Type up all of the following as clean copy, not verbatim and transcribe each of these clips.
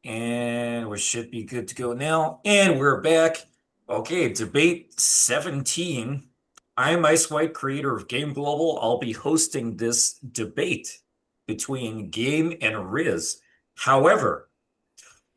And we should be good to go now. And we're back. Okay, debate 17. I'm Ice White, creator of Game Global. I'll be hosting this debate between Game and Rizz. However,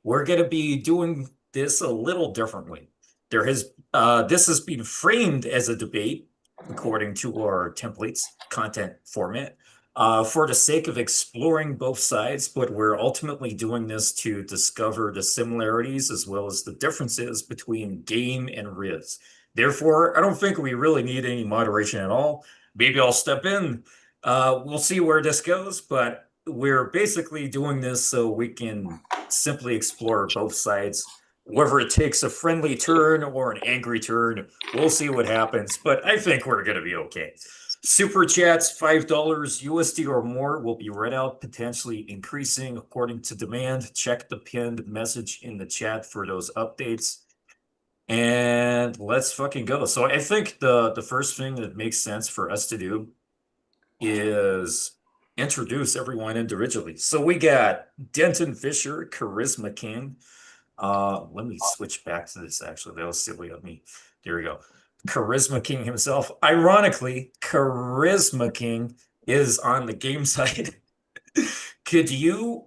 we're going to be doing this a little differently. This has been framed as a debate according to our templates content format for the sake of exploring both sides, but we're ultimately doing this to discover the similarities as well as the differences between Game and Rizz. Therefore, I don't think we really need any moderation at all. Maybe I'll step in. We'll see where this goes, but we're basically doing this so we can simply explore both sides. Whether it takes a friendly turn or an angry turn, we'll see what happens, but I think we're going to be okay. Super chats, $5 USD or more will be read out, potentially increasing according to demand. Check the pinned message in the chat for those updates. And let's fucking go. So I think the first thing that makes sense for us to do is introduce everyone individually. So we got Denton Fisher, Charisma King. Let me switch back to this actually. That was silly of me. There we go. Charisma King himself. Ironically, Charisma King is on the game side. Could you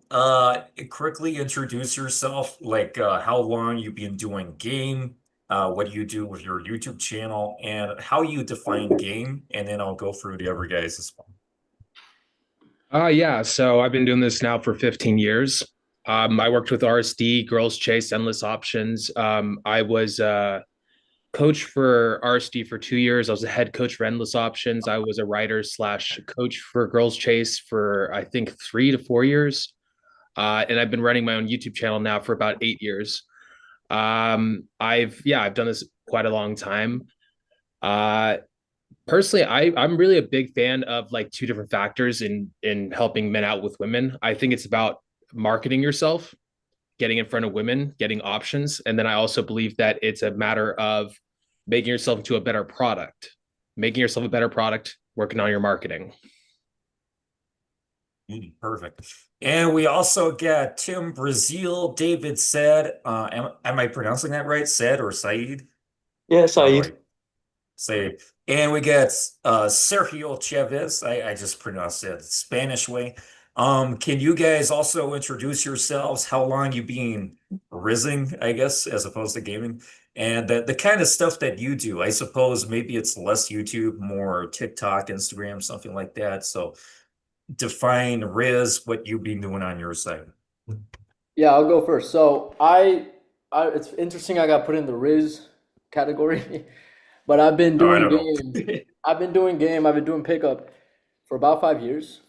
quickly introduce yourself, like how long you've been doing game, what do you do with your YouTube channel, and how you define game, and then I'll go through the other guys as well. Yeah, so I've been doing this now for 15 years. I worked with RSD, Girls Chase, Endless Options. I was coach for RSD for 2 years. I was a head coach for Endless Options. I was a writer slash coach for Girls Chase for I think 3 to 4 years. And I've been running my own YouTube channel now for about 8 years. I've done this quite a long time. Uh, Personally, I'm really a big fan of like two different factors in helping men out with women. I think it's about marketing yourself, getting in front of women, getting options, and then I also believe that it's a matter of making yourself into a better product, making yourself a better product, working on your marketing. Perfect. And we also got Tim Brazeal, David said, am I pronouncing that right? Said or Said? Yeah, How do Saeed. I say? And we got Sergio Chavez. I just pronounced it the Spanish way. Can you guys also introduce yourselves? How long you been rizzing, I guess, as opposed to gaming? And the kind of stuff that you do. I suppose maybe it's less YouTube, more TikTok, Instagram, something like that. So define Rizz, what you've been doing on your side. Yeah, I'll go first. It's interesting I got put in the Rizz category, but I've been Oh, I doing don't know. game. I've been doing pickup for about 5 years.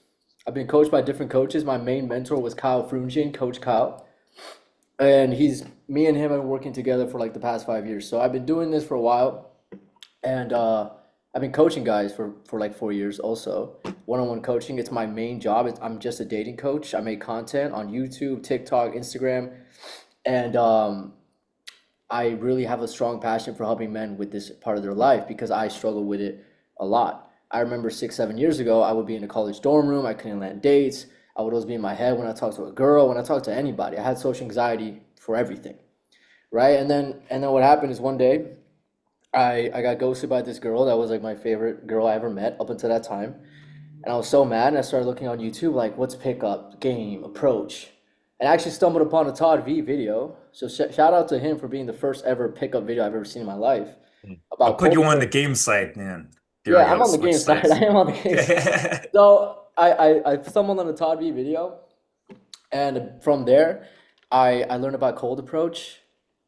I've been coached by different coaches. My main mentor was Kyle Frunjian, Coach Kyle, and me and him have been working together for like the past 5 years. So I've been doing this for a while, and I've been coaching guys for like 4 years also. One-on-one coaching. It's my main job. I'm just a dating coach. I make content on YouTube, TikTok, Instagram, and I really have a strong passion for helping men with this part of their life because I struggle with it a lot. I remember 6, 7 years ago, I would be in a college dorm room. I couldn't land dates. I would always be in my head when I talked to a girl, when I talked to anybody. I had social anxiety for everything, right? And then what happened is one day I got ghosted by this girl that was like my favorite girl I ever met up until that time. And I was so mad, and I started looking on YouTube, like, what's pickup, game, approach. And I actually stumbled upon a Todd V video. So shout out to him for being the first ever pickup video I've ever seen in my life I'll about put cold you on the approach. game side, man. There Yeah, we I'm go. on the game Switch side. I sides. am on the game side. So I stumbled on a Todd V video, and from there, I learned about cold approach,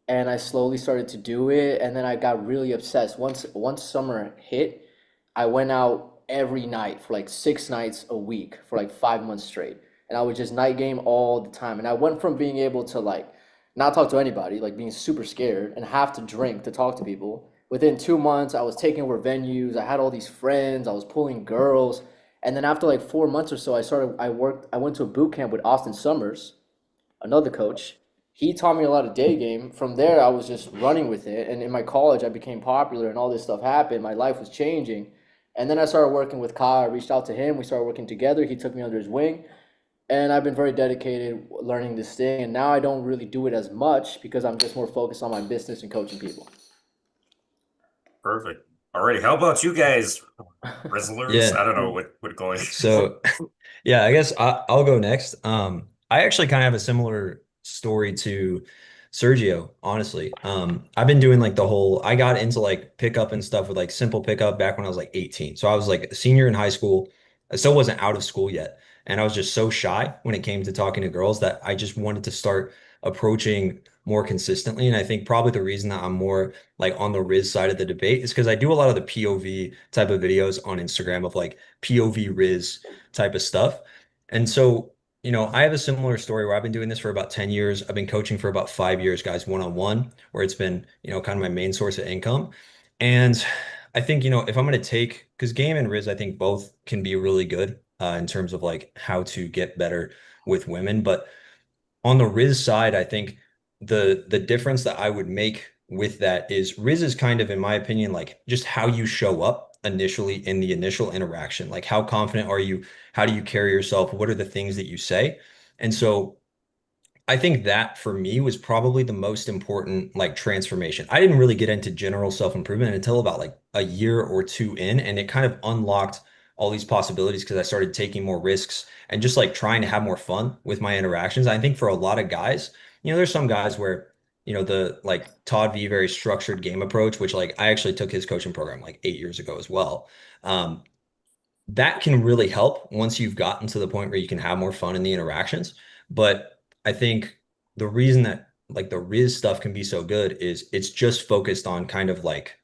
and I slowly started to do it, and then I got really obsessed. Once summer hit, I went out every night for like 6 nights a week for like 5 months straight, and I would just night game all the time. And I went from being able to like not talk to anybody, like being super scared and have to drink to talk to people. Within 2 months, I was taking over venues. I had all these friends. I was pulling girls. And then after like 4 months or so, I went to a boot camp with Austin Summers, another coach. He taught me a lot of day game. From there, I was just running with it. And in my college, I became popular and all this stuff happened. My life was changing. And then I started working with Kyle. I reached out to him. We started working together. He took me under his wing. and I've been very dedicated learning this thing. And now I don't really do it as much because I'm just more focused on my business and coaching people. Perfect. All right. How about you guys? Wrestlers? Yeah. I don't know what going. So, yeah, I guess I'll go next. I actually kind of have a similar story to Sergio, honestly. I've been doing like I got into like pickup and stuff with like simple pickup back when I was like 18. So I was like a senior in high school. I still wasn't out of school yet. And I was just so shy when it came to talking to girls that I just wanted to start approaching more consistently. And I think probably the reason that I'm more like on the Rizz side of the debate is because I do a lot of the POV type of videos on Instagram of like POV Rizz type of stuff. And so, I have a similar story where I've been doing this for about 10 years. I've been coaching for about 5 years, guys, one-on-one, where it's been, kind of my main source of income. And I think, if I'm going to because Game and Rizz, I think both can be really good in terms of like how to get better with women. But on the Rizz side, I think the difference that I would make with that is Rizz is kind of, in my opinion, like just how you show up initially in the initial interaction. Like how confident are you? How do you carry yourself? What are the things that you say? And so I think that for me was probably the most important like transformation. I didn't really get into general self-improvement until about like a year or two in, and it kind of unlocked all these possibilities because I started taking more risks and just like trying to have more fun with my interactions. I think for a lot of guys, there's some guys where, the like Todd V very structured game approach, which like I actually took his coaching program like 8 years ago as well. That can really help once you've gotten to the point where you can have more fun in the interactions. But I think the reason that like the Rizz stuff can be so good is it's just focused on kind of like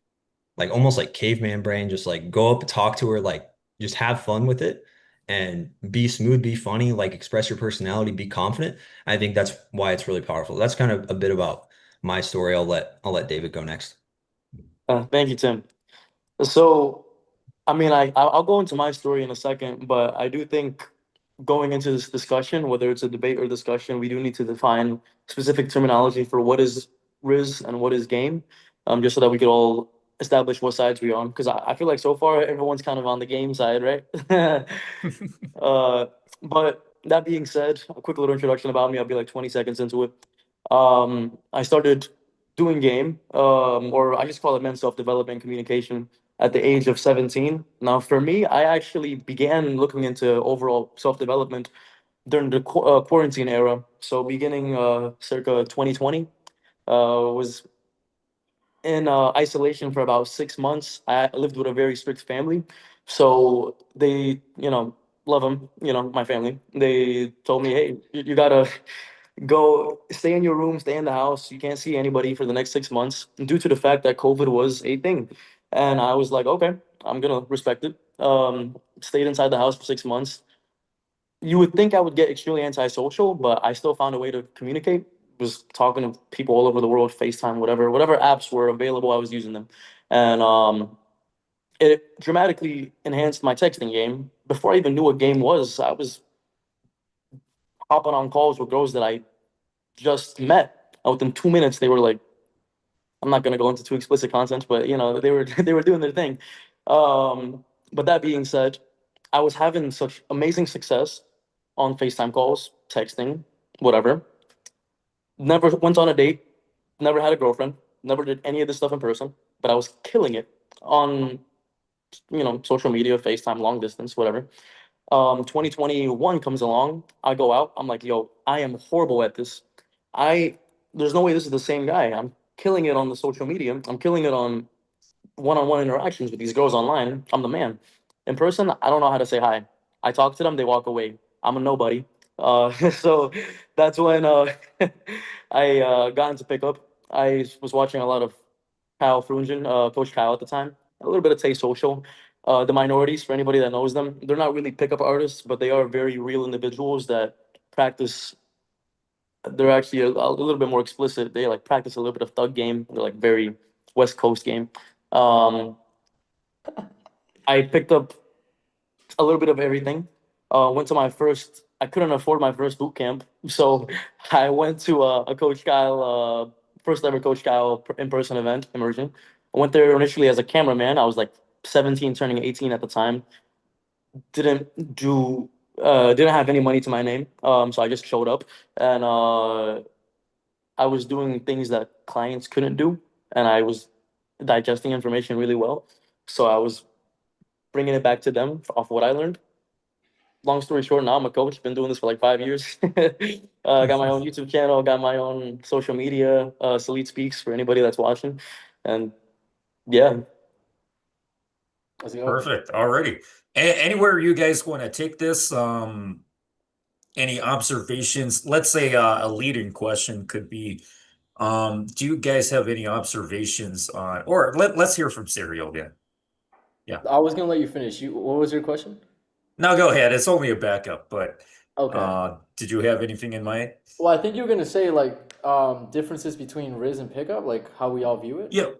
almost like caveman brain, just like go up, talk to her, like just have fun with it and be smooth, be funny, like express your personality, be confident. I think that's why it's really powerful. That's kind of a bit about my story. I'll let David go next. Thank you, Tim. So, I mean, I'll go into my story in a second, but I do think going into this discussion, whether it's a debate or discussion, we do need to define specific terminology for what is Rizz and what is game, just so that we could all establish what sides we're on. Because I feel like so far everyone's kind of on the game side, right? uh, but that being said, a quick little introduction about me. I'll be like 20 seconds into it. I started doing game, or I just call it men's self-development communication at the age of 17. Now, for me, I actually began looking into overall self-development during the quarantine era. So beginning circa 2020, was in isolation for about 6 months. I lived with a very strict family. So they, love them, my family. They told me, hey, you gotta go stay in your room, stay in the house. You can't see anybody for the next 6 months due to the fact that COVID was a thing. And I was like, okay, I'm gonna respect it. Stayed inside the house for 6 months. You would think I would get extremely antisocial, but I still found a way to communicate. Was talking to people all over the world, FaceTime, whatever apps were available, I was using them. And it dramatically enhanced my texting game. Before I even knew what game was, I was hopping on calls with girls that I just met. And within 2 minutes, they were like, I'm not gonna go into too explicit content, but they were they were doing their thing. But that being said, I was having such amazing success on FaceTime calls, texting, whatever. Never went on a date, never had a girlfriend, never did any of this stuff in person, but I was killing it on social media, FaceTime, long distance, whatever. 2021 comes along, I go out, I'm like, yo, I am horrible at this. I There's no way this is the same guy. I'm killing it on the social media. I'm killing it on one-on-one interactions with these girls online. I'm the man. In person, I don't know how to say hi. I talk to them, they walk away. I'm a nobody. So that's when I got into pickup. I was watching a lot of Kyle Frungen, Coach Kyle at the time. A little bit of Tay Social. The minorities, for anybody that knows them, they're not really pickup artists, but they are very real individuals that practice. They're actually a little bit more explicit. They like practice a little bit of thug game. They're like very West Coast game. Um, I picked up a little bit of everything. Went to my first. I couldn't afford my first boot camp, so I went to a Coach Kyle, first ever Coach Kyle in person event, immersion. I went there initially as a cameraman. I was like 17, turning 18 at the time. Didn't do Didn't have any money to my name. So I just showed up, and I was doing things that clients couldn't do, and I was digesting information really well. So I was bringing it back to them off what I learned. Long story short, now I'm a coach. Been doing this for like 5 years. Got my own YouTube channel. Got my own social media. Salid Speaks for anybody that's watching, and yeah. Perfect. Alrighty. Anywhere you guys want to take this? Any observations? Let's say a leading question could be, do you guys have any observations on, or let's hear from Serial again. Yeah. I was gonna let you finish. What was your question? No, go ahead. It's only a backup, but Okay. did you have anything in mind? Well, I think you were gonna say like differences between Rizz and pickup, like how we all view it. Yeah.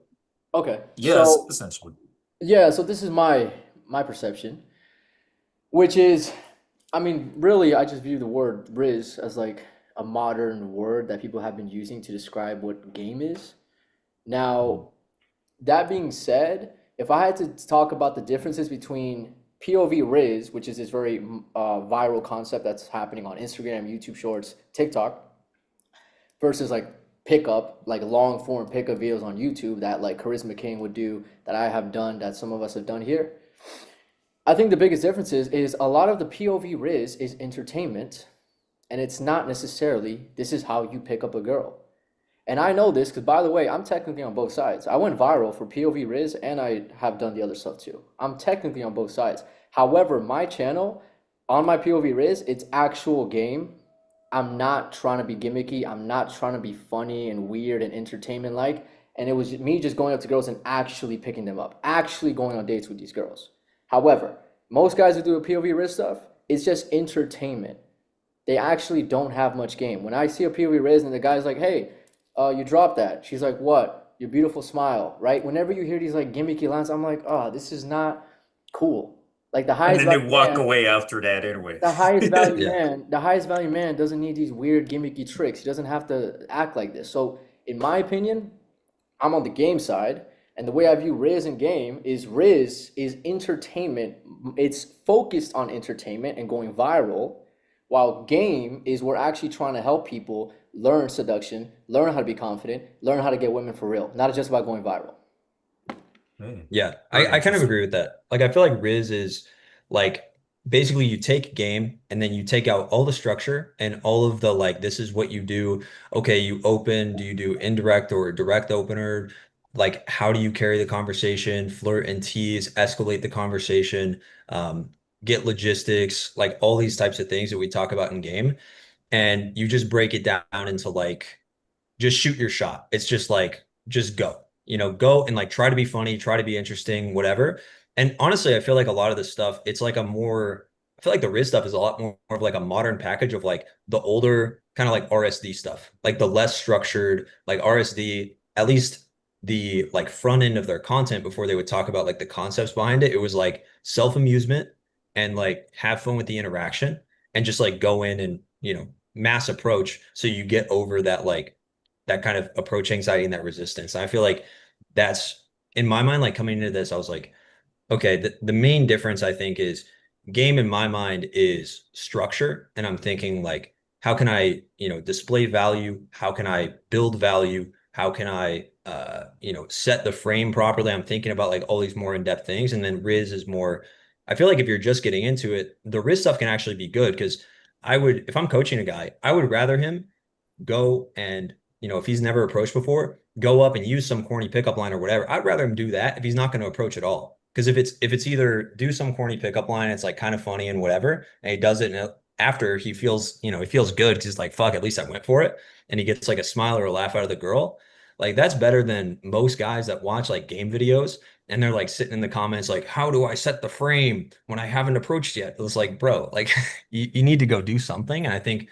Okay. Yes, So essentially. yeah, so this is my perception, which is, I mean, really, I just view the word Rizz as like a modern word that people have been using to describe what game is. Now, that being said, if I had to talk about the differences between POV Rizz, which is this very viral concept that's happening on Instagram, YouTube Shorts, TikTok, versus like pickup, like long form pickup videos on YouTube that like Charisma King would do, that I have done, that some of us have done here. I think the biggest difference is a lot of the POV Rizz is entertainment, and it's not necessarily this is how you pick up a girl. And I know this because, by the way, I'm technically on both sides. I went viral for POV Rizz, and I have done the other stuff too. I'm technically on both sides. However, my channel, on my POV Rizz, it's actual game. I'm not trying to be gimmicky. I'm not trying to be funny and weird and entertainment like. And it was me just going up to girls and actually picking them up, actually going on dates with these girls. However, most guys who do a POV Rizz stuff, it's just entertainment. They actually don't have much game. When I see a POV Rizz and the guy's like, hey, you dropped that. She's like, what? Your beautiful smile, right? Whenever you hear these like gimmicky lines, I'm like, oh, this is not cool. Like the And highest then they value walk man, away after that anyway. Yeah. the highest value man doesn't need these weird gimmicky tricks. He doesn't have to act like this. So, in my opinion, I'm on the game side, and the way I view Rizz and game is Rizz is entertainment. It's focused on entertainment and going viral, while game is we're actually trying to help people learn seduction, learn how to be confident, learn how to get women for real. Not just about going viral. Yeah, Very I kind of interesting. agree with that. Like, I feel like Rizz is like basically you take game and then you take out all the structure and all of the like, this is what you do. Okay, you open, do you do indirect or direct opener? Like, how do you carry the conversation, flirt and tease, escalate the conversation, um, get logistics, like all these types of things that we talk about in game. And you just break it down into like just shoot your shot. It's just like, just go, go and like try to be funny, try to be interesting, whatever. And honestly, I feel like a lot of this stuff, it's like I feel like the Rizz stuff is a lot more of like a modern package of like the older kind of like RSD stuff, like the less structured, like RSD, at least the like front end of their content before they would talk about like the concepts behind it. It was like self-amusement and like have fun with the interaction and just like go in and, mass approach. So you get over that like that kind of approach anxiety and that resistance. And I feel like that's in my mind, like coming into this, I was like, okay, the main difference I think is game in my mind is structure. And I'm thinking like, how can I, display value? How can I build value? How can I, set the frame properly? I'm thinking about like all these more in-depth things. And then Rizz is more, I feel like if you're just getting into it, the Rizz stuff can actually be good because if I'm coaching a guy, I would rather him go and, if he's never approached before, go up and use some corny pickup line or whatever. I'd rather him do that if he's not going to approach at all. Because if it's either do some corny pickup line, it's like kind of funny and whatever, and he does it, and after he feels, he feels good because he's like, fuck, at least I went for it, and he gets like a smile or a laugh out of the girl. Like that's better than most guys that watch like game videos and they're like sitting in the comments like, how do I set the frame when I haven't approached yet? It's like, bro, like you need to go do something. And I think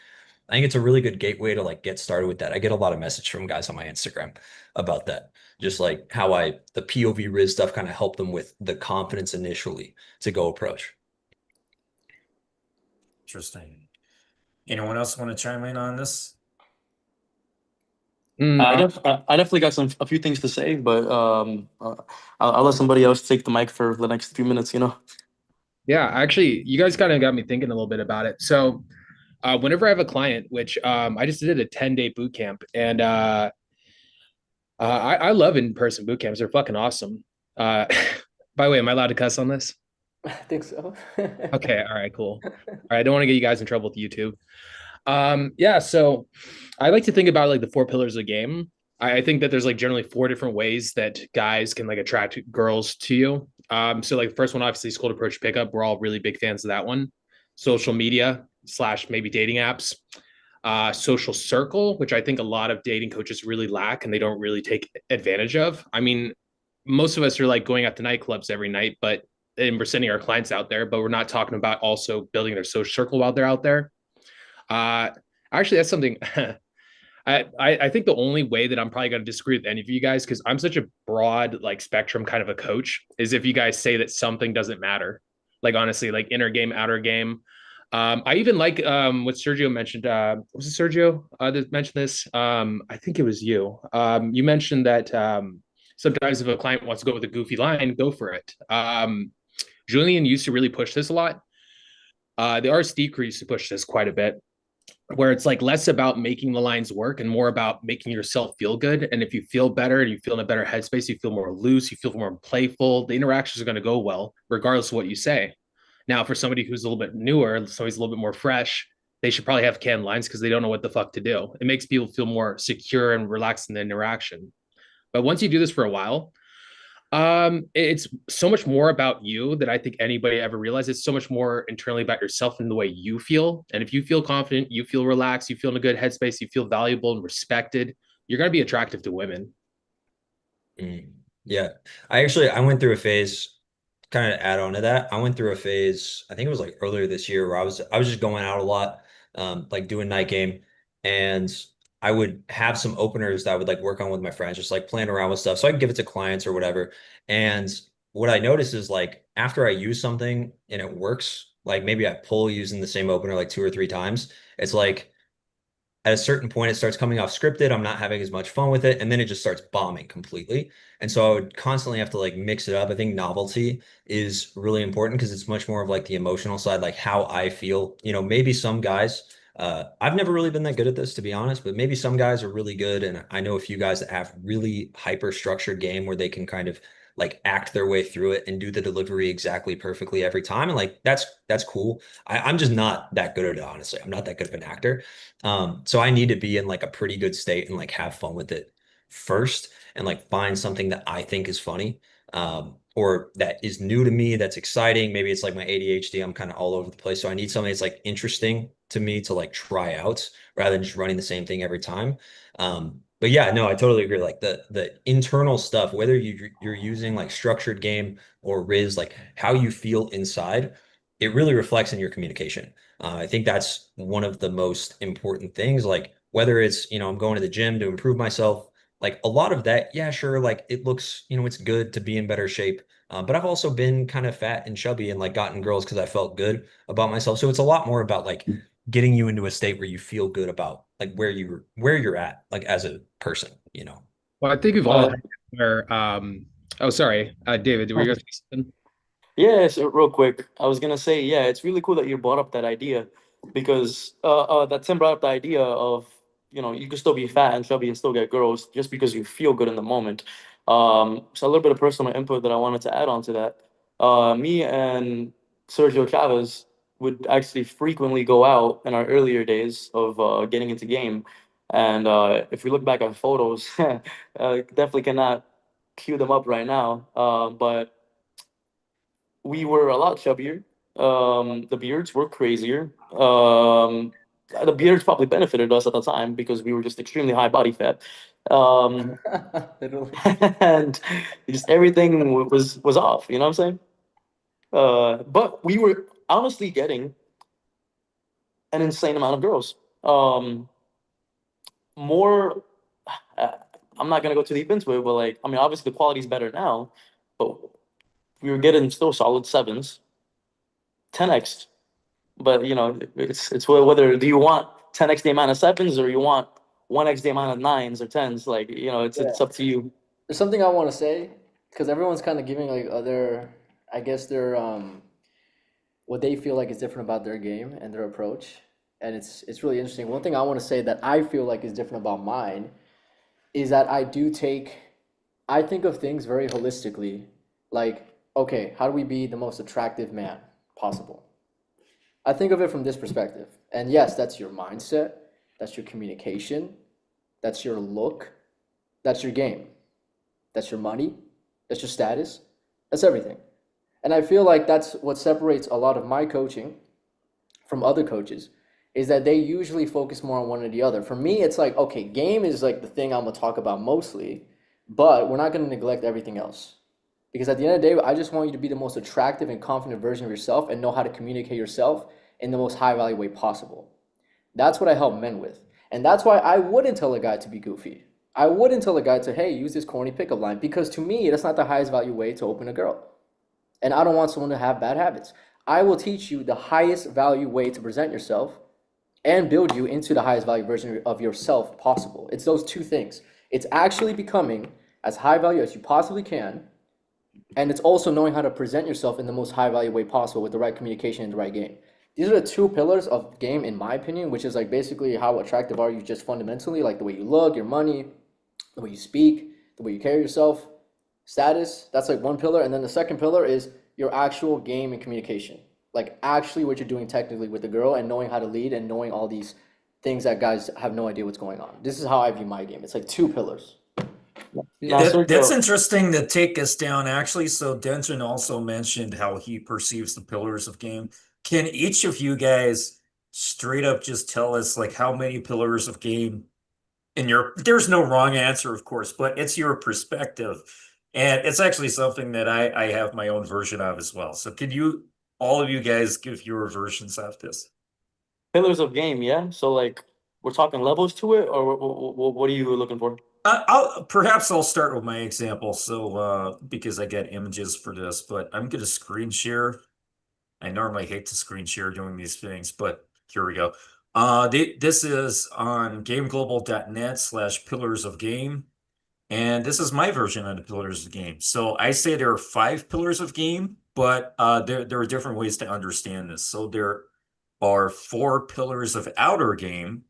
it's a really good gateway to like get started with that. I get a lot of message from guys on my Instagram about that. Just like how the POV Rizz stuff kind of helped them with the confidence initially to go approach. Interesting. Anyone else want to chime in on this? I definitely got a few things to say, but I'll let somebody else take the mic for the next few minutes. Yeah, actually, you guys kind of got me thinking a little bit about it. So, whenever I have a client, which I just did a 10-day boot camp, and I love in-person boot camps. They're fucking awesome. Uh, by the way, am I allowed to cuss on this? I think so. Okay, all right, cool. All right, I don't want to get you guys in trouble with YouTube. Yeah, so I like to think about like the four pillars of the game. I think that there's like generally four different ways that guys can like attract girls to you. So like the first one, obviously, is cold approach pickup. We're all really big fans of that one. Social media slash maybe dating apps. Social circle, which I think a lot of dating coaches really lack and they don't really take advantage of. I mean, most of us are like going out to nightclubs every night, but and we're sending our clients out there, but we're not talking about also building their social circle while they're out there. Uh, Actually, that's something I think the only way that I'm probably going to disagree with any of you guys, because I'm such a broad like spectrum kind of a coach, is if you guys say that something doesn't matter. Like honestly, like inner game, outer game. I even like what Sergio mentioned. Was it Sergio that mentioned this? I think it was you. You mentioned that sometimes if a client wants to go with a goofy line, go for it. Julian used to really push this a lot. The RSD crew used to push this quite a bit, where it's like less about making the lines work and more about making yourself feel good. And if you feel better and you feel in a better headspace, you feel more loose, you feel more playful, the interactions are going to go well, regardless of what you say. Now, for somebody who's a little bit newer, somebody's a little bit more fresh, they should probably have canned lines because they don't know what the fuck to do. It makes people feel more secure and relaxed in the interaction. But once you do this for a while, it's so much more about you that I think anybody ever realizes. It's so much more internally about yourself and the way you feel. And if you feel confident, you feel relaxed, you feel in a good headspace, you feel valuable and respected, you're going to be attractive to women. Yeah. I went through a phase, kind of add on to that. I went through a phase, I think it was like earlier this year where I was just going out a lot, like doing night game. And I would have some openers that I would like work on with my friends, just like playing around with stuff. So I can give it to clients or whatever. And what I noticed is like after I use something and it works, like maybe I pull using the same opener like two or three times, it's like at a certain point it starts coming off scripted. I'm not having as much fun with it, and then it just starts bombing completely. And so I would constantly have to like mix it up. I think novelty is really important because it's much more of like the emotional side, like how I feel. Maybe some guys, I've never really been that good at this to be honest, but maybe some guys are really good, and I know a few guys that have really hyper structured game where they can kind of like act their way through it and do the delivery exactly perfectly every time. And like that's cool. I'm just not that good at it, honestly. I'm not that good of an actor. So I need to be in like a pretty good state and like have fun with it first and like find something that I think is funny, or that is new to me, that's exciting. Maybe it's like my ADHD, I'm kind of all over the place. So I need something that's like interesting to me to like try out rather than just running the same thing every time. But yeah, no, I totally agree. Like the internal stuff, whether you're using like structured game or Rizz, like how you feel inside, it really reflects in your communication. I think that's one of the most important things. Like whether it's, I'm going to the gym to improve myself, like a lot of that, yeah, sure. Like it looks, it's good to be in better shape. But I've also been kind of fat and chubby and like gotten girls because I felt good about myself. So it's a lot more about like getting you into a state where you feel good about like where you're at, like as a person. Well, I think we've all Uh, had where, oh, sorry, David, were you going to say something? Yeah, so real quick, I was gonna say, yeah, it's really cool that you brought up that idea because that Tim brought up the idea of, you can still be fat and chubby and still get girls just because you feel good in the moment. So a little bit of personal input that I wanted to add on to that. Me and Sergio Chavez would actually frequently go out in our earlier days of getting into game, and if we look back at photos, definitely cannot cue them up right now, but we were a lot chubbier. The beards were crazier. The beards probably benefited us at the time because we were just extremely high body fat. Um, Literally. and just everything was off. You know what I'm saying? But we were honestly getting an insane amount of girls. More. Uh, I'm not gonna go too deep into it, but like, I mean, obviously the quality's better now, but we were getting still solid sevens, 10x. But it's whether do you want 10x the amount of sevens or you want 1x the amount of nines or tens. Like it's Yeah. up to you. There's something I want to say because everyone's kind of giving like other, I guess their what they feel like is different about their game and their approach. And it's really interesting. One thing I want to say that I feel like is different about mine is that I think of things very holistically. Like, okay, how do we be the most attractive man possible? I think of it from this perspective. And yes, that's your mindset, that's your communication, that's your look, that's your game, that's your money, that's your status, that's everything. And I feel like that's what separates a lot of my coaching from other coaches is that they usually focus more on one or the other. For me, it's like, okay, game is like the thing I'm gonna talk about mostly, but we're not gonna neglect everything else. Because at the end of the day, I just want you to be the most attractive and confident version of yourself and know how to communicate yourself in the most high value way possible. That's what I help men with. And that's why I wouldn't tell a guy to be goofy. I wouldn't tell a guy to, hey, use this corny pickup line, because to me, that's not the highest value way to open a girl. And I don't want someone to have bad habits. I will teach you the highest value way to present yourself and build you into the highest value version of yourself possible. It's those two things. It's actually becoming as high value as you possibly can, and it's also knowing how to present yourself in the most high value way possible with the right communication and the right game. These are the two pillars of game, in my opinion, which is like basically how attractive are you just fundamentally, like the way you look, your money, the way you speak, the way you carry yourself, status. That's like one pillar. And then the second pillar is your actual game and communication. Like actually what you're doing technically with the girl and knowing how to lead and knowing all these things that guys have no idea what's going on. This is how I view my game. It's like two pillars. That's interesting to take us down, actually. So Denton also mentioned how he perceives the pillars of game. Can each of you guys straight up just tell us like how many pillars of game in your, there's no wrong answer, of course, but it's your perspective. And it's actually something that I have my own version of as well. So can you, all of you guys, give your versions of this? Pillars of game, yeah. So like we're talking levels to it, or what are you looking for? Perhaps I'll start with my example. So because I get images for this, but I'm gonna screen share. I normally hate to screen share doing these things, but here we go. This is on gameglobal.net/pillars of game. And this is my version of the pillars of game. So I say there are 5 pillars of game, but there are different ways to understand this. So there are 4 pillars of outer game,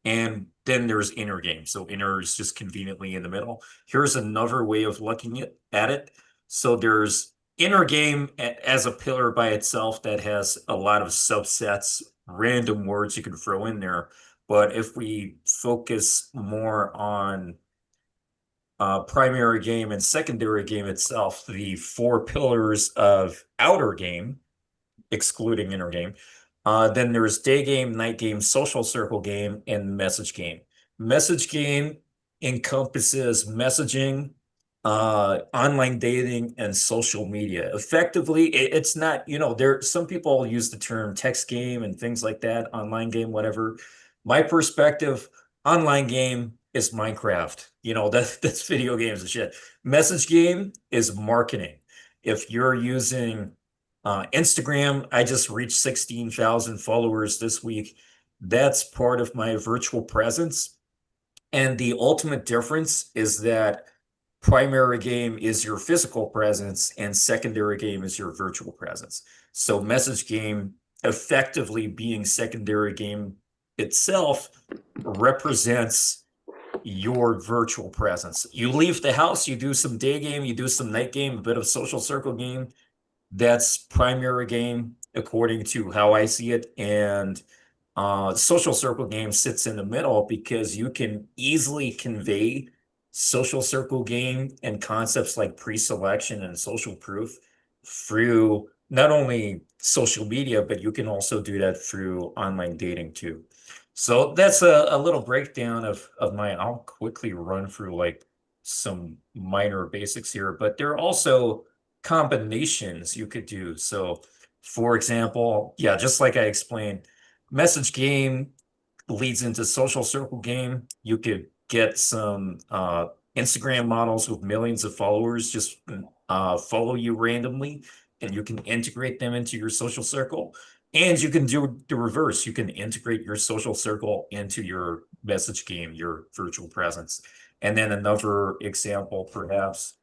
and then there's inner game. So inner is just conveniently in the middle. Here's another way of looking at it. So there's inner game as a pillar by itself that has a lot of subsets, random words you can throw in there. But if we focus more on primary game and secondary game itself, the 4 pillars of outer game, excluding inner game, then there's day game, night game, social circle game, and message game. Message game encompasses messaging, online dating, and social media. Effectively, it's not, some people use the term text game and things like that, online game, whatever. My perspective, online game is Minecraft. That's video games and shit. Message game is marketing. If you're using Instagram, I just reached 16,000 followers this week. That's part of my virtual presence. And the ultimate difference is that primary game is your physical presence and secondary game is your virtual presence. So message game effectively being secondary game itself represents your virtual presence. You leave the house, you do some day game, you do some night game, a bit of social circle game. That's primary game according to how I see it. And social circle game sits in the middle because you can easily convey social circle game and concepts like pre-selection and social proof through not only social media, but you can also do that through online dating too. So that's a little breakdown of mine. I'll quickly run through like some minor basics here, but there are also combinations you could do. So for example, yeah, just like I explained, message game leads into social circle game. You could get some Instagram models with millions of followers just follow you randomly, and you can integrate them into your social circle. And you can do the reverse. You can integrate your social circle into your message game, your virtual presence. And then another example, perhaps,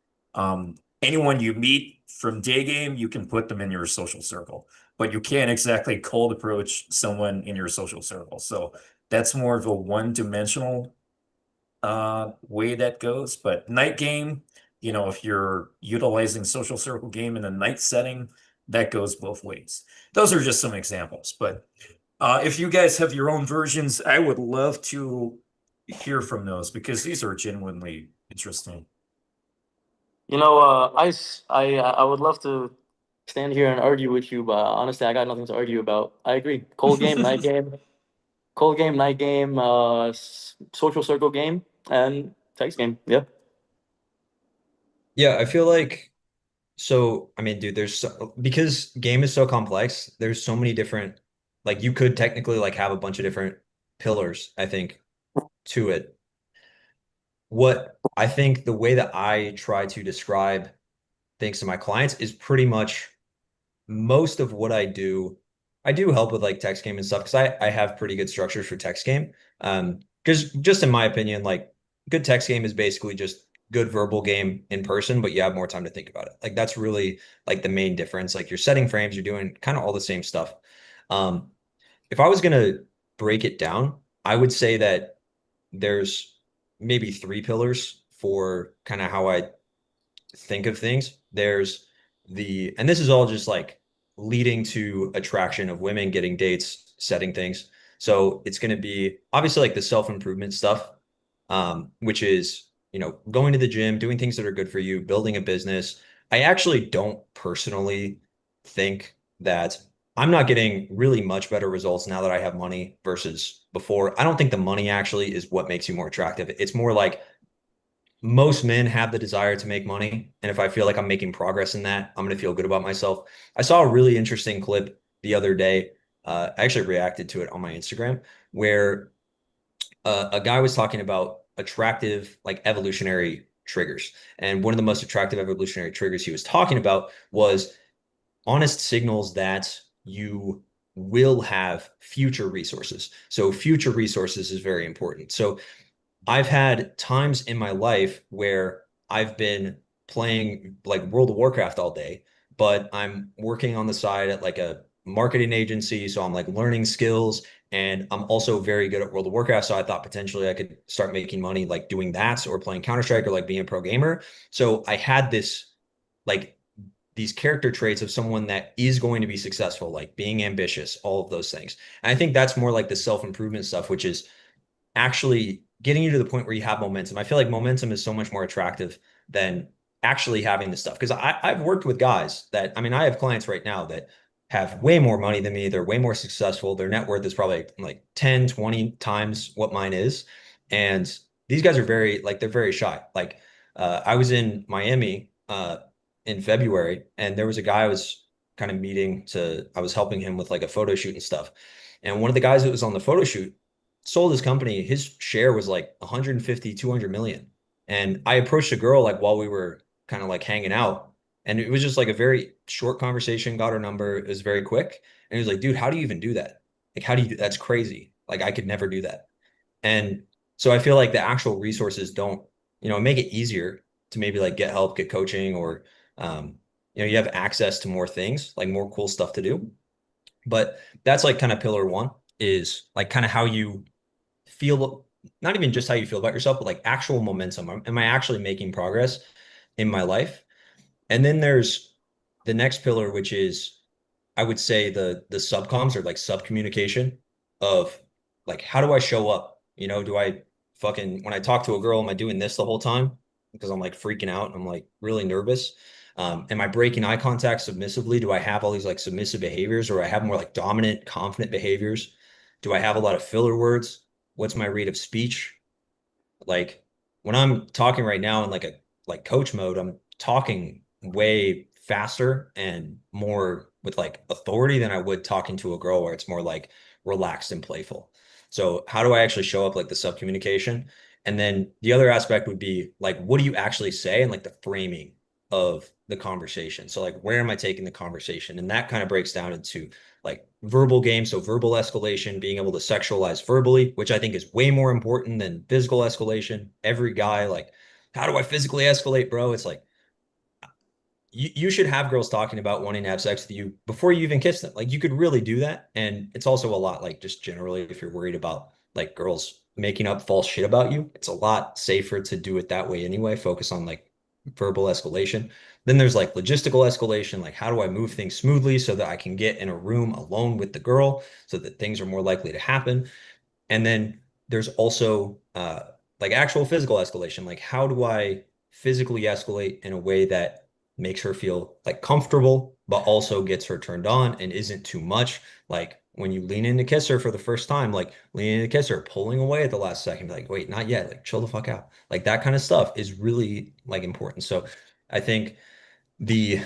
anyone you meet from day game, you can put them in your social circle. but you can't exactly cold approach someone in your social circle. So that's more of a one-dimensional way that goes. But night game, if you're utilizing social circle game in a night setting, that goes both ways. Those are just some examples. But if you guys have your own versions, I would love to hear from those because these are genuinely interesting. I would love to stand here and argue with you, but honestly, I got nothing to argue about. I agree. Cold game, night game, cold game, night game, social circle game, and text game. Yeah. Yeah, I feel like so I mean, dude, because game is so complex, there's so many different like you could technically like have a bunch of different pillars, I think, to it. What I think the way that I try to describe things to my clients is pretty much most of what I do. I do help with like text game and stuff because I have pretty good structures for text game. Because just in my opinion, like good text game is basically just good verbal game in person, but you have more time to think about it. Like that's really like the main difference. Like you're setting frames, you're doing kind of all the same stuff. Um, if I was gonna break it down, I would say that there's maybe three pillars for kind of how I think of things. And this is all just like leading to attraction of women, getting dates, setting things. So it's going to be obviously like the self-improvement stuff, which is, going to the gym, doing things that are good for you, building a business. I actually don't personally think that I'm not getting really much better results now that I have money versus before. I don't think the money actually is what makes you more attractive. It's more like most men have the desire to make money. And if I feel like I'm making progress in that, I'm going to feel good about myself. I saw a really interesting clip the other day. I actually reacted to it on my Instagram where a guy was talking about attractive, like evolutionary triggers. And one of the most attractive evolutionary triggers he was talking about was honest signals that you will have future resources. So future resources is very important. So I've had times in my life where I've been playing like World of Warcraft all day, but I'm working on the side at like a marketing agency. So I'm like learning skills and I'm also very good at World of Warcraft. So I thought potentially I could start making money like doing that or playing Counter-Strike or like being a pro gamer. So I had like these character traits of someone that is going to be successful, like being ambitious, all of those things. And I think that's more like the self-improvement stuff, which is actually getting you to the point where you have momentum. I feel like momentum is so much more attractive than actually having this stuff. Because I've worked with guys that, I mean, I have clients right now that have way more money than me. They're way more successful. Their net worth is probably like 10, 20 times what mine is. And these guys are they're very shy. Like I was in Miami in February and there was a guy I was kind of I was helping him with like a photo shoot and stuff. And one of the guys that was on the photo shoot sold his company. His share was like 150, 200 million. And I approached a girl like while we were kind of like hanging out. And it was just like a very short conversation, got her number. It was very quick. And he was like, dude, how do you even do that? Like, how do you do that's crazy. Like, I could never do that. And so I feel like the actual resources don't, make it easier to maybe like get help, get coaching, or, you have access to more things, like more cool stuff to do. But that's like kind of pillar one is like kind of how you feel, not even just how you feel about yourself, but like actual momentum. Am I actually making progress in my life? And then there's the next pillar, which is I would say the subcoms or like sub communication of like how do I show up? Do I when I talk to a girl, am I doing this the whole time? Because I'm like freaking out. I'm like really nervous. Am I breaking eye contact submissively? Do I have all these like submissive behaviors or I have more like dominant, confident behaviors? Do I have a lot of filler words? What's my rate of speech? Like when I'm talking right now in like a like coach mode, I'm talking way faster and more with like authority than I would talking to a girl where it's more like relaxed and playful. So how do I actually show up like the sub communication? And then the other aspect would be like, what do you actually say and like the framing of the conversation? So like, where am I taking the conversation? And that kind of breaks down into like verbal game. So verbal escalation, being able to sexualize verbally, which I think is way more important than physical escalation. Every guy, like, how do I physically escalate, bro? It's like, you should have girls talking about wanting to have sex with you before you even kiss them. Like you could really do that. And it's also a lot like just generally if you're worried about like girls making up false shit about you, it's a lot safer to do it that way anyway. Focus on like verbal escalation. Then there's like logistical escalation, like how do I move things smoothly so that I can get in a room alone with the girl so that things are more likely to happen. And then there's also like actual physical escalation. Like, how do I physically escalate in a way that makes her feel like comfortable, but also gets her turned on and isn't too much? Like when you lean in to kiss her for the first time, like leaning in to kiss her, pulling away at the last second, like, wait, not yet, like chill the fuck out. Like that kind of stuff is really like important. So I think the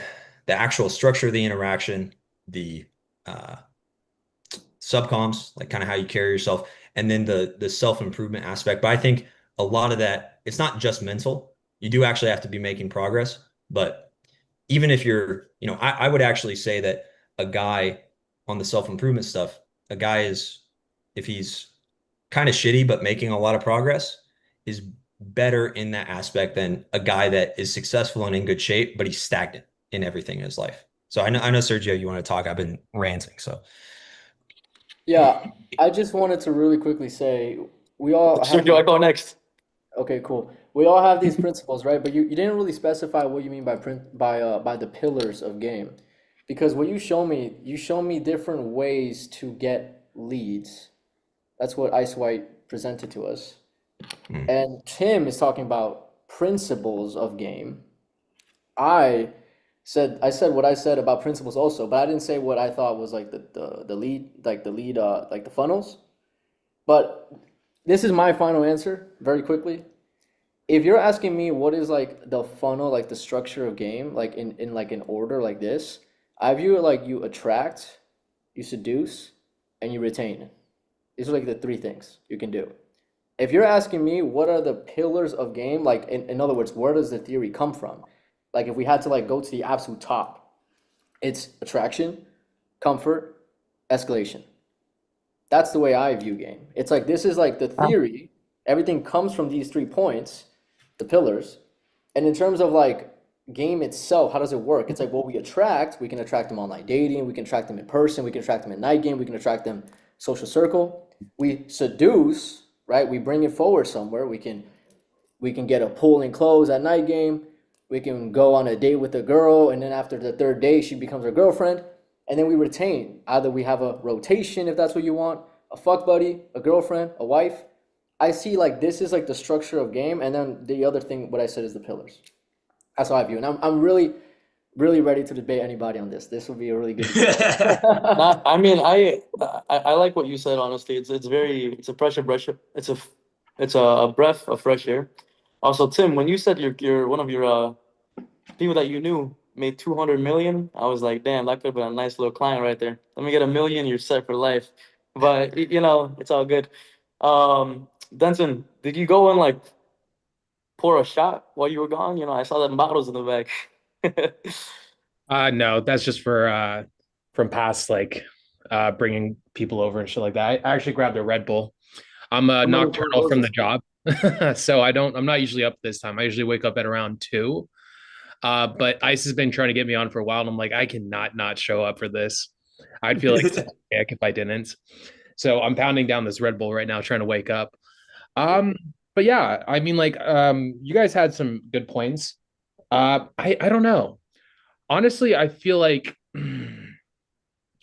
the actual structure of the interaction, the uh subcoms, like kind of how you carry yourself, and then the self-improvement aspect. But I think a lot of that, it's not just mental. You do actually have to be making progress. But even if you're, I would actually say that a guy on the self-improvement stuff, a guy is, if he's kind of shitty but making a lot of progress, is better in that aspect than a guy that is successful and in good shape, but he's stagnant in everything in his life. So I know Sergio, you want to talk. I've been ranting, so. Yeah, I just wanted to really quickly say we all have Sergio, these. I go next. Okay, cool. We all have these principles, right? But you didn't really specify what you mean by by the pillars of game. Because what you show me different ways to get leads. That's what Ice White presented to us. Mm. And Tim is talking about principles of game. I I said what I said about principles also, but I didn't say what I thought was like the lead, like the lead, like the funnels. But this is my final answer very quickly. If you're asking me what is like the funnel, like the structure of game, like in like an order like this, I view it like you attract, you seduce, and you retain. These are like the three things you can do. If you're asking me what are the pillars of game, like in other words, where does the theory come from? Like if we had to like go to the absolute top, it's attraction, comfort, escalation. That's the way I view game. It's like this is like the theory. Everything comes from these 3 points, the pillars. And in terms of like game itself, how does it work? It's like what we can attract them online dating, we can attract them in person, we can attract them in night game, we can attract them social circle. We seduce, right? We bring it forward somewhere. We can get a pull and close at night game. We can go on a date with a girl, and then after the third day, she becomes our girlfriend. And then we retain. Either we have a rotation if that's what you want, a fuck buddy, a girlfriend, a wife. I see like this is like the structure of game, and then the other thing, what I said is the pillars. That's how I view it. And I'm really, really ready to debate anybody on this. This will be a really good debate. I mean, I like what you said. Honestly, it's a fresh breath. It's a breath of fresh air. Also, Tim, when you said your one of your people that you knew made 200 million, I was like, damn, that could have been a nice little client right there. Let me get 1 million, you're set for life. But it's all good. Denton, did you go and like pour a shot while you were gone? I saw them bottles in the back. No, that's just for from past like bringing people over and shit like that. I actually grabbed a Red Bull. I'm How many Red nocturnal Bulls from is the job. So I'm not usually up this time. I usually wake up at around 2. But Ice has been trying to get me on for a while, and I'm like, I cannot not show up for this. I'd feel like such a dick if I didn't. So I'm pounding down this Red Bull right now, trying to wake up. Um, but yeah, I mean, like, you guys had some good points. I don't know. Honestly, I feel like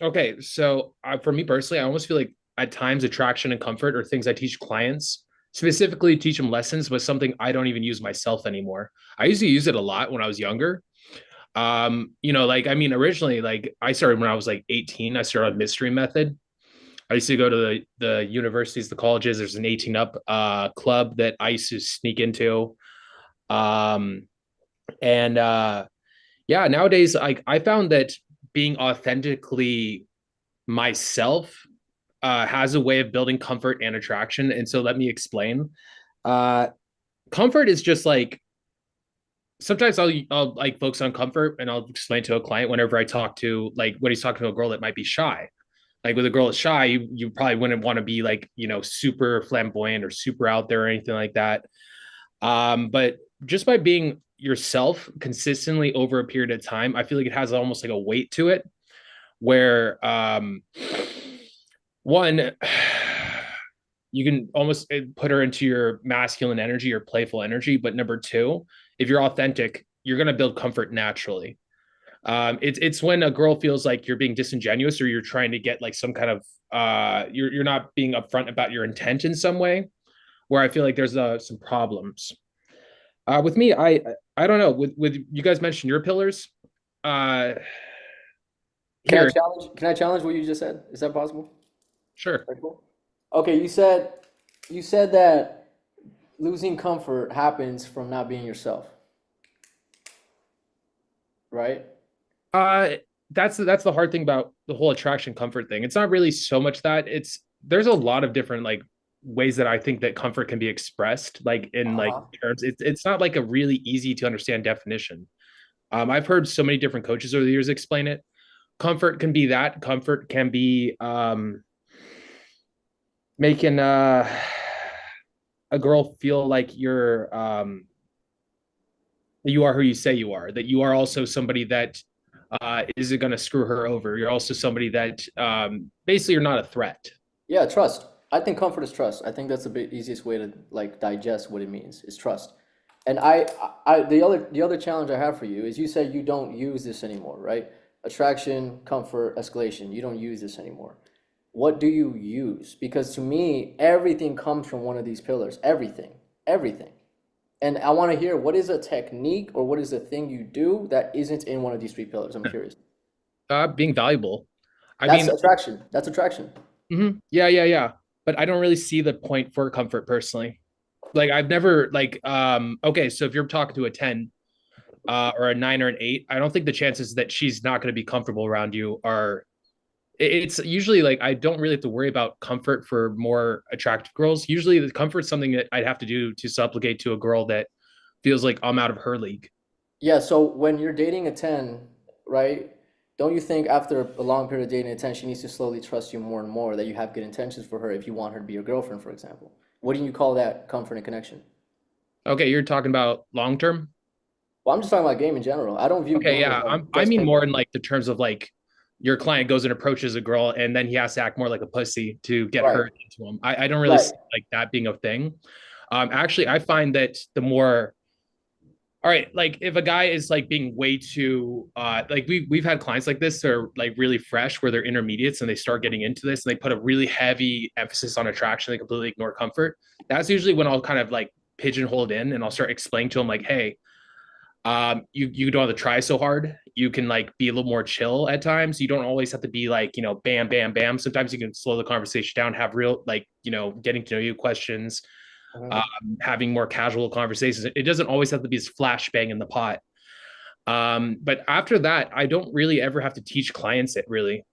okay, so for me personally, I almost feel like at times attraction and comfort are things I teach clients, specifically teach them lessons, but something I don't even use myself anymore. I used to use it a lot when I was younger. Like I mean, originally, like I started when I was like 18. I started on mystery method. I used to go to the universities, the colleges. There's an 18 up club that I used to sneak into. Um, and yeah, nowadays, like I found that being authentically myself has a way of building comfort and attraction. And so let me explain. Uh, Comfort is just like sometimes I'll like focus on comfort and I'll explain to a client whenever I talk to like when he's talking to a girl that might be shy. Like with a girl that's shy, you probably wouldn't want to be like, super flamboyant or super out there or anything like that. But just by being yourself consistently over a period of time, I feel like it has almost like a weight to it where one you can almost put her into your masculine energy or playful energy, but number two, if you're authentic, you're going to build comfort naturally. It's when a girl feels like you're being disingenuous or you're trying to get like some kind of you're not being upfront about your intent in some way, where I feel like there's some problems. With me, I don't know. With you guys mentioned your pillars. Uh, here, Can I challenge what you just said? Is that possible? sure. Very cool. Okay, you said that losing comfort happens from not being yourself, right? Uh, that's the hard thing about the whole attraction comfort thing. It's not really so much that there's a lot of different like ways that I think that comfort can be expressed, like in like Uh-huh. terms. It's not like a really easy to understand definition. I've heard so many different coaches over the years explain it. Comfort can be that. Comfort can be making a girl feel like you are who you say you are. That you are also somebody that isn't going to screw her over. You're also somebody that basically you're not a threat. Yeah, trust. I think comfort is trust. I think that's the easiest way to like digest what it means is trust. And the other challenge I have for you is you said you don't use this anymore, right? Attraction, comfort, escalation. You don't use this anymore. What do you use? Because to me, everything comes from one of these pillars. Everything. Everything. And I want to hear what is a technique or what is a thing you do that isn't in one of these three pillars. I'm curious. Being valuable. I That's mean, attraction. That's attraction. yeah, yeah, yeah. But I don't really see the point for comfort personally. Like I've never like okay, so if you're talking to a 10 or a 9 or an 8, I don't think the chances that she's not going to be comfortable around you are it's usually like I don't really have to worry about comfort for more attractive girls. Usually the comfort's something that I'd have to do to supplicate to a girl that feels like I'm out of her league. Yeah, so when you're dating a 10, right? Don't you think after a long period of dating a 10, she needs to slowly trust you more and more that you have good intentions for her if you want her to be your girlfriend, for example? What do you call that comfort and connection? Okay, you're talking about long term? Well, I'm just talking about game in general. I don't view Okay, game as yeah. like I just mean more pickup. in like the terms of like your client goes and approaches a girl and then he has to act more like a pussy to get Right, her into him. I don't really right. see like that being a thing. Actually, I find that the more all right, like if a guy is like being way too like we've had clients like this that are like really fresh where they're intermediates and they start getting into this and they put a really heavy emphasis on attraction, they completely ignore comfort. That's usually when I'll kind of like pigeonhole it in and I'll start explaining to them like, hey, you don't have to try so hard. You can like be a little more chill at times. You don't always have to be like, bam, bam, bam. Sometimes you can slow the conversation down, have real like, getting to know you questions, Mhm. um, having more casual conversations. It doesn't always have to be this flashbang in the pot. But after that, I don't really ever have to teach clients it really.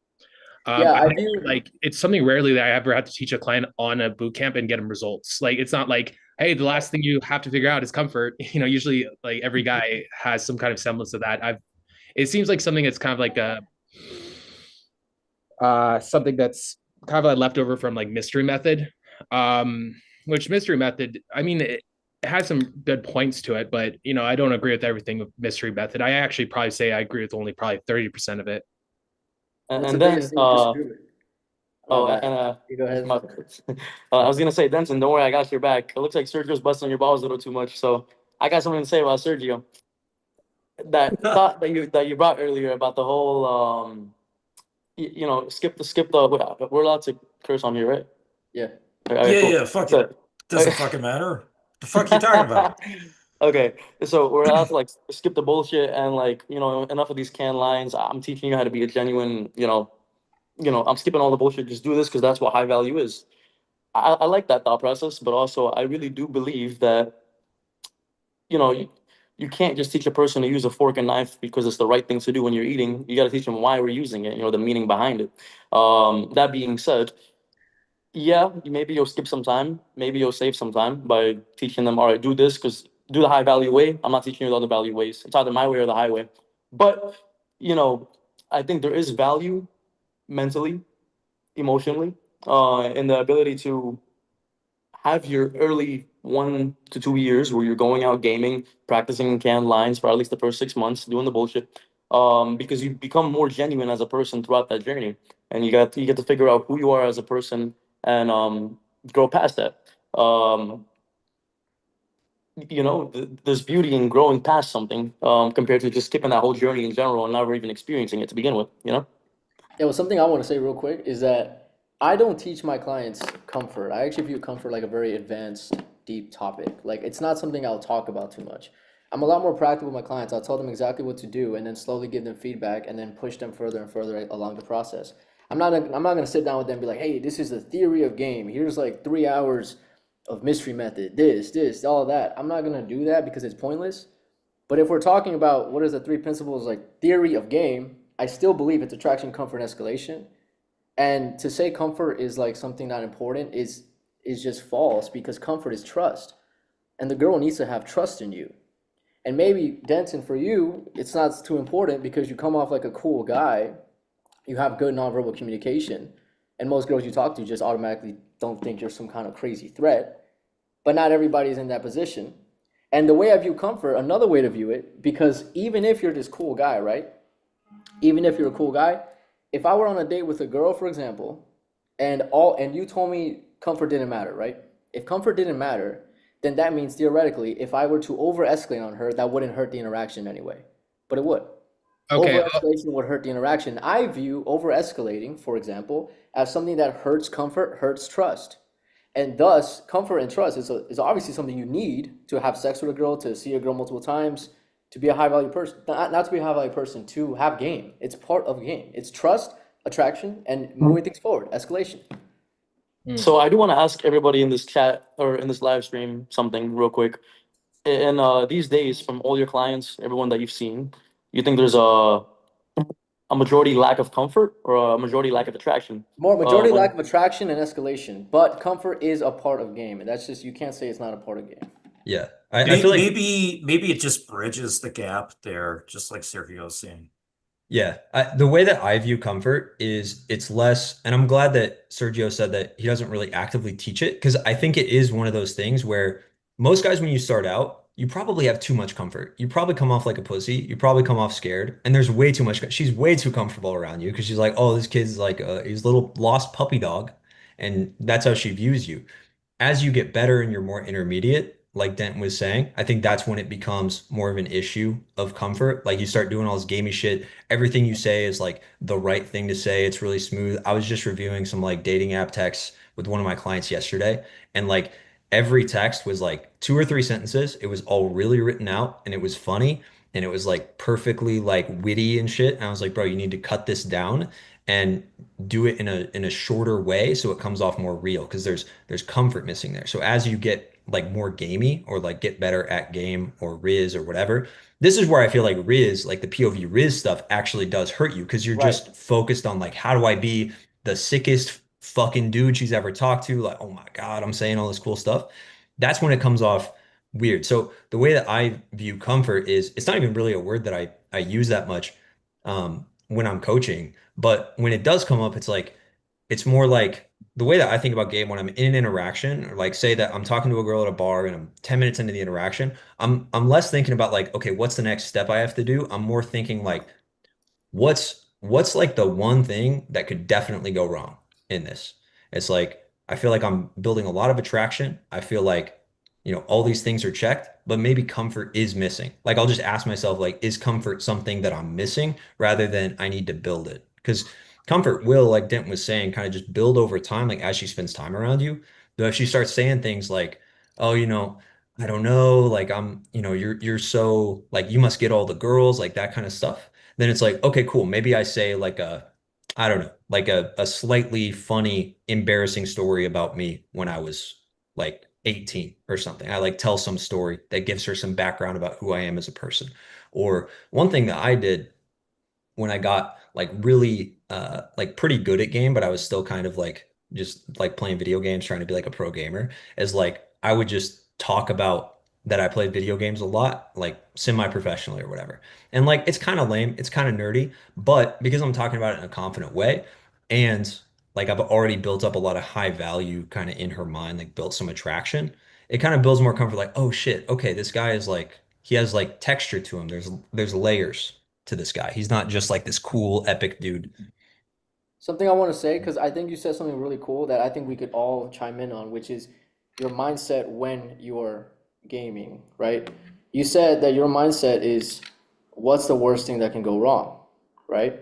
Yeah, I I view. like it's something rarely that I ever had to teach a client on a boot camp and get them results. Like it's not like, hey, the last thing you have to figure out is comfort. Usually like every guy has some kind of semblance of that. It seems like something that's kind of like a something that's kind of like leftover from like mystery method. Um, which mystery method, I mean, it has some good points to it, but I don't agree with everything with mystery method. I actually probably say I agree with only probably 30% of it. And, What's the and biggest then thing you disagree with? My oh, bad. and You go ahead. my, I was gonna say, Denton, don't worry, I got your back. It looks like Sergio's busting your balls a little too much, so I got something to say about Sergio. That thought that you brought earlier about the whole skip the we're allowed to curse on here, right? Yeah. Okay, Yeah, cool. yeah, fuck it. So, Doesn't fucking matter. The fuck you talking about? okay, so we're allowed to like skip the bullshit and like enough of these canned lines. I'm teaching you how to be a genuine, I'm skipping all the bullshit. Just do this because that's what high value is. I like that thought process, but also I really do believe that you know you, you can't just teach a person to use a fork and knife because it's the right thing to do when you're eating. You got to teach them why we're using it. The meaning behind it. That being said, yeah, maybe you'll skip some time. Maybe you'll save some time by teaching them, all right, do this because do the high value way. I'm not teaching you the other value ways. It's either my way or the highway. But, you know, I think there is value mentally, emotionally, in the ability to have your early 1 to 2 years where you're going out gaming, practicing canned lines for at least the first 6 months, doing the bullshit. Because you become more genuine as a person throughout that journey, and you get to figure out who you are as a person and grow past that. Um, there's beauty in growing past something compared to just skipping that whole journey in general and never even experiencing it to begin with. Yeah, well, something I want to say real quick is that I don't teach my clients comfort. I actually view comfort like a very advanced, deep topic. Like, it's not something I'll talk about too much. I'm a lot more practical with my clients. I'll tell them exactly what to do and then slowly give them feedback and then push them further and further along the process. I'm not gonna sit down with them and be like, hey, this is the theory of game. Here's like 3 hours of mystery method, this, all of that. I'm not gonna do that because it's pointless. But if we're talking about what is the three principles like theory of game, I still believe it's attraction, comfort, and escalation. And to say comfort is like something not important is just false because comfort is trust. And the girl needs to have trust in you. And maybe Denton, for you, it's not too important because you come off like a cool guy. You have good nonverbal communication. And most girls you talk to just automatically don't think you're some kind of crazy threat. But not everybody's in that position. And the way I view comfort, another way to view it, because even if you're this cool guy, right? Even if you're a cool guy, if I were on a date with a girl, for example, and you told me comfort didn't matter, right? If comfort didn't matter, then that means theoretically, if I were to over escalate on her, that wouldn't hurt the interaction anyway. But it would. Okay. Over escalation would hurt the interaction. I view over escalating, for example, as something that hurts comfort, hurts trust. And thus, comfort and trust is obviously something you need to have sex with a girl, to see a girl multiple times, to be a high value person, not to be a high value person, to have game. It's part of game. It's trust, attraction, and moving things forward, escalation. So I do want to ask everybody in this chat or in this live stream something real quick. In these days, from all your clients, everyone that you've seen, you think there's a majority lack of comfort or a majority lack of attraction? More majority When lack of attraction and escalation, but comfort is a part of game, and that's just you can't say it's not a part of game. Yeah. I feel like Maybe it just bridges the gap there, just like Sergio was saying. yeah, the way that I view comfort is it's less, and I'm glad that Sergio said that he doesn't really actively teach it because I think it is one of those things where most guys, when you start out, you probably have too much comfort. You probably come off like a pussy. You probably come off scared, and there's way too much. She's way too comfortable around you because she's like, oh, this kid's like he's a little lost puppy dog, and that's how she views you. As you get better and you're more intermediate, like Denton was saying, I think that's when it becomes more of an issue of comfort. Like you start doing all this gamey shit. Everything you say is like the right thing to say. It's really smooth. I was just reviewing some like dating app texts with one of my clients yesterday, and like every text was like 2 or 3 sentences. It was all really written out and it was funny and it was like perfectly like witty and shit. And I was like, bro, you need to cut this down and do it in a shorter way so it comes off more real because there's comfort missing there. So as you get like more gamey or like get better at game or Rizz or whatever, this is where I feel like Rizz, like the POV Rizz stuff actually does hurt you because you're Right. just focused on like how do I be the sickest fucking dude she's ever talked to? Like, oh my God, I'm saying all this cool stuff. That's when it comes off weird. So the way that I view comfort is it's not even really a word that I use that much when I'm coaching. But when it does come up, it's like it's more like the way that I think about game when I'm in an interaction, or like say that I'm talking to a girl at a bar and I'm 10 minutes into the interaction, I'm less thinking about like, okay, what's the next step I have to do? I'm more thinking like, what's like the one thing that could definitely go wrong in this? It's like I feel like I'm building a lot of attraction. I feel like, all these things are checked, but maybe comfort is missing. Like I'll just ask myself, like, is comfort something that I'm missing rather than I need to build it? Because comfort will, like Dent was saying, kind of just build over time, like as she spends time around you. But if she starts saying things like, oh, I don't know, like you're so like you must get all the girls, like that kind of stuff, then it's like, okay, cool. Maybe I say like I don't know, like a slightly funny, embarrassing story about me when I was like 18 or something. I like tell some story that gives her some background about who I am as a person. Or one thing that I did when I got like really like pretty good at game, but I was still kind of like just like playing video games, trying to be like a pro gamer, is like I would just talk about that I played video games a lot, like semi-professionally or whatever. And like it's kind of lame, it's kind of nerdy, but because I'm talking about it in a confident way, and like I've already built up a lot of high value kind of in her mind, like built some attraction, it kind of builds more comfort, like, oh shit, okay, this guy is like he has like texture to him. There's layers to this guy. He's not just like this cool epic dude. Something I want to say, because I think you said something really cool that I think we could all chime in on, which is your mindset when you're gaming, right? You said that your mindset is what's the worst thing that can go wrong, right?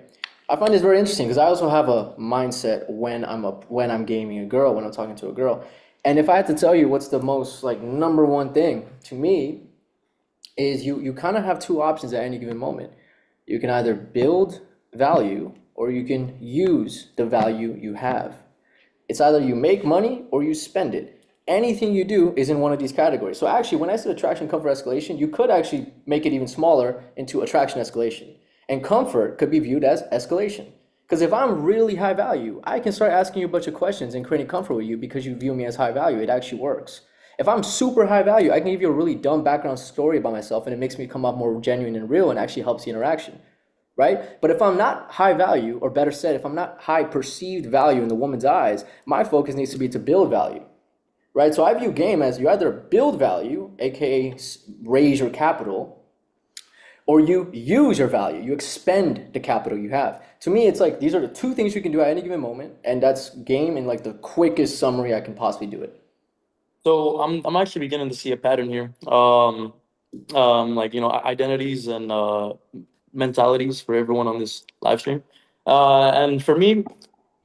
I find this very interesting because I also have a mindset when I'm gaming a girl, when I'm talking to a girl. And if I had to tell you what's the most like number one thing to me is you kind of have two options at any given moment. You can either build value or you can use the value you have. It's either you make money or you spend it. Anything you do is in one of these categories. So actually, when I said attraction, comfort, escalation, you could actually make it even smaller into attraction, escalation. And comfort could be viewed as escalation. Because if I'm really high value, I can start asking you a bunch of questions and creating comfort with you because you view me as high value. It actually works. If I'm super high value, I can give you a really dumb background story about myself and it makes me come off more genuine and real and actually helps the interaction, right? But if I'm not high value, or better said, if I'm not high perceived value in the woman's eyes, my focus needs to be to build value, right? So I view game as you either build value, aka raise your capital, or you use your value, you expend the capital you have. To me, it's like these are the two things you can do at any given moment, and that's game in like the quickest summary I can possibly do it. So I'm actually beginning to see a pattern here. Like identities and mentalities for everyone on this live stream. And for me,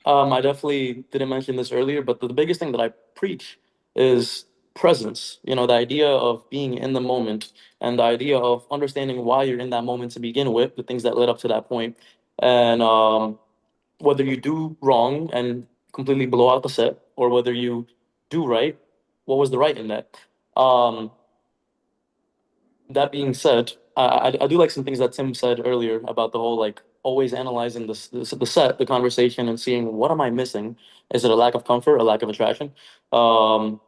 I definitely didn't mention this earlier, but the biggest thing that I preach is presence. The idea of being in the moment and the idea of understanding why you're in that moment to begin with, the things that led up to that point, and whether you do wrong and completely blow out the set, or whether you do right, what was the right in that? Um, that being said, I do like some things that Tim said earlier about the whole like always analyzing the set, the conversation, and seeing what am I missing? Is it a lack of comfort, a lack of attraction? Um,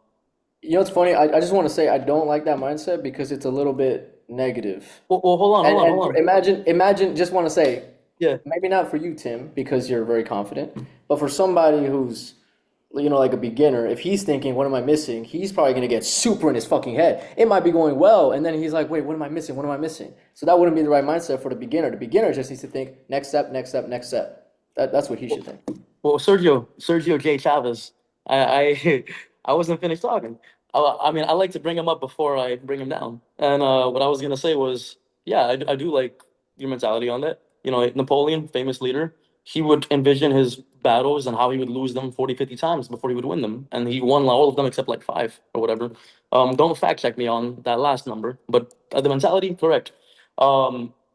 You know what's funny? I just want to say I don't like that mindset because it's a little bit negative. well, hold on, hold on, hold on. Imagine, just want to say, Yeah, maybe not for you, Tim, because you're very confident, but for somebody who's, like a beginner, if he's thinking, what am I missing? He's probably going to get super in his fucking head. It might be going well, and then he's like, wait, what am I missing? What am I missing? So that wouldn't be the right mindset for the beginner. The beginner just needs to think, next step, next step, next step. That's what he should think. well, Sergio J. Chavez. I I wasn't finished talking. I mean, I like to bring him up before I bring him down. And what I was gonna say was, yeah, I do like your mentality on that. Napoleon, famous leader, he would envision his battles and how he would lose them 40, 50 times before he would win them, and he won all of them except like five or whatever. Don't fact check me on that last number, but the mentality, correct.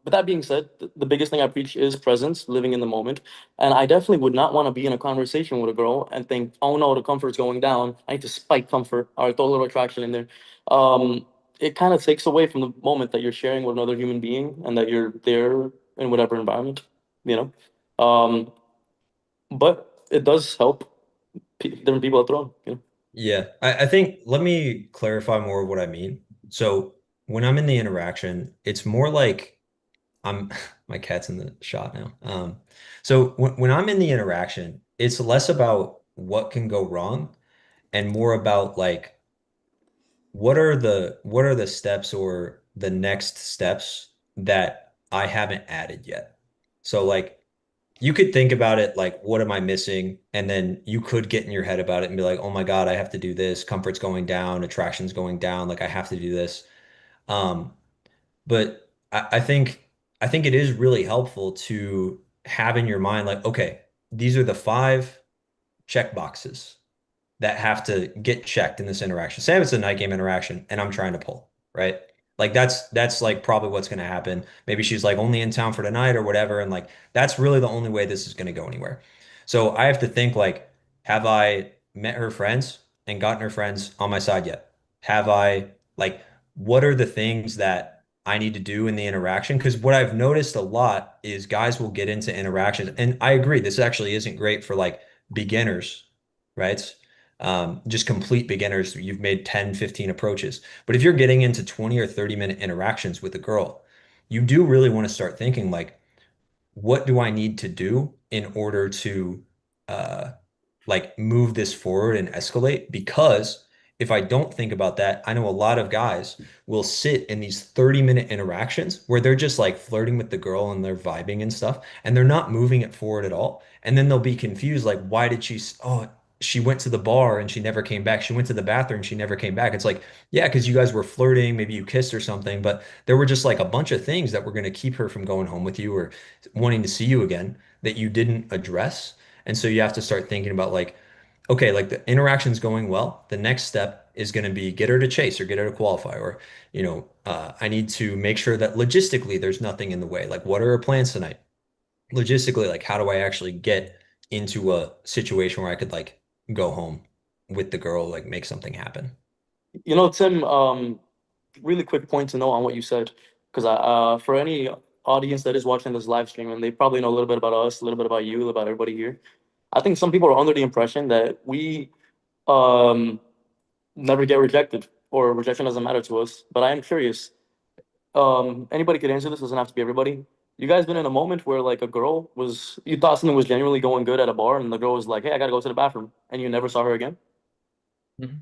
But that being said, the biggest thing I preach is presence, living in the moment. And I definitely would not want to be in a conversation with a girl and think, oh no, the comfort's going down. I need to spike comfort or throw a little attraction in there. It kind of takes away from the moment that you're sharing with another human being and that you're there in whatever environment, you know. But it does help different people at throne. Yeah, I think let me clarify more of what I mean. So when I'm in the interaction, it's more like I'm my cat's in the shot now. So when I'm in the interaction, it's less about what can go wrong and more about like what are the steps or the next steps that I haven't added yet. So like you could think about it like, what am I missing? And then you could get in your head about it and be like, oh my God, I have to do this. Comfort's going down, attraction's going down. Like I have to do this. Um, but I think it is really helpful to have in your mind, like, okay, these are the five check boxes that have to get checked in this interaction. Say if it's a night game interaction and I'm trying to pull, right? Like that's like probably what's going to happen. Maybe she's like only in town for tonight or whatever, and like that's really the only way this is going to go anywhere. So I have to think like, have I met her friends and gotten her friends on my side yet? Have I like what are the things that I need to do in the interaction? Because what I've noticed a lot is guys will get into interactions, and I agree, this actually isn't great for like beginners, right? Just complete beginners. You've made 10, 15 approaches. But if you're getting into 20 or 30-minute interactions with a girl, you do really want to start thinking like, what do I need to do in order to uh, like move this forward and escalate? Because if I don't think about that, I know a lot of guys will sit in these 30-minute interactions where they're just like flirting with the girl and they're vibing and stuff, and they're not moving it forward at all. And then they'll be confused, like, why did oh, she went to the bar and she never came back. She went to the bathroom, she never came back. It's like, yeah, because you guys were flirting, maybe you kissed or something, but there were just like a bunch of things that were going to keep her from going home with you or wanting to see you again that you didn't address. And so you have to start thinking about like, okay, like the interaction's going well. The next step is going to be get her to chase or get her to qualify, or, I need to make sure that logistically there's nothing in the way. Like, what are her plans tonight? Logistically, like, how do I actually get into a situation where I could like go home with the girl, like make something happen? Tim, really quick point to know on what you said, because for any audience that is watching this live stream, and they probably know a little bit about us, a little bit about you, about everybody here. I think some people are under the impression that we um never get rejected or rejection doesn't matter to us. But I am curious. Anybody could answer this, doesn't have to be everybody. You guys been in a moment where like a girl was you thought something was genuinely going good at a bar and the girl was like, "Hey, I gotta go to the bathroom," and you never saw her again? Mhm.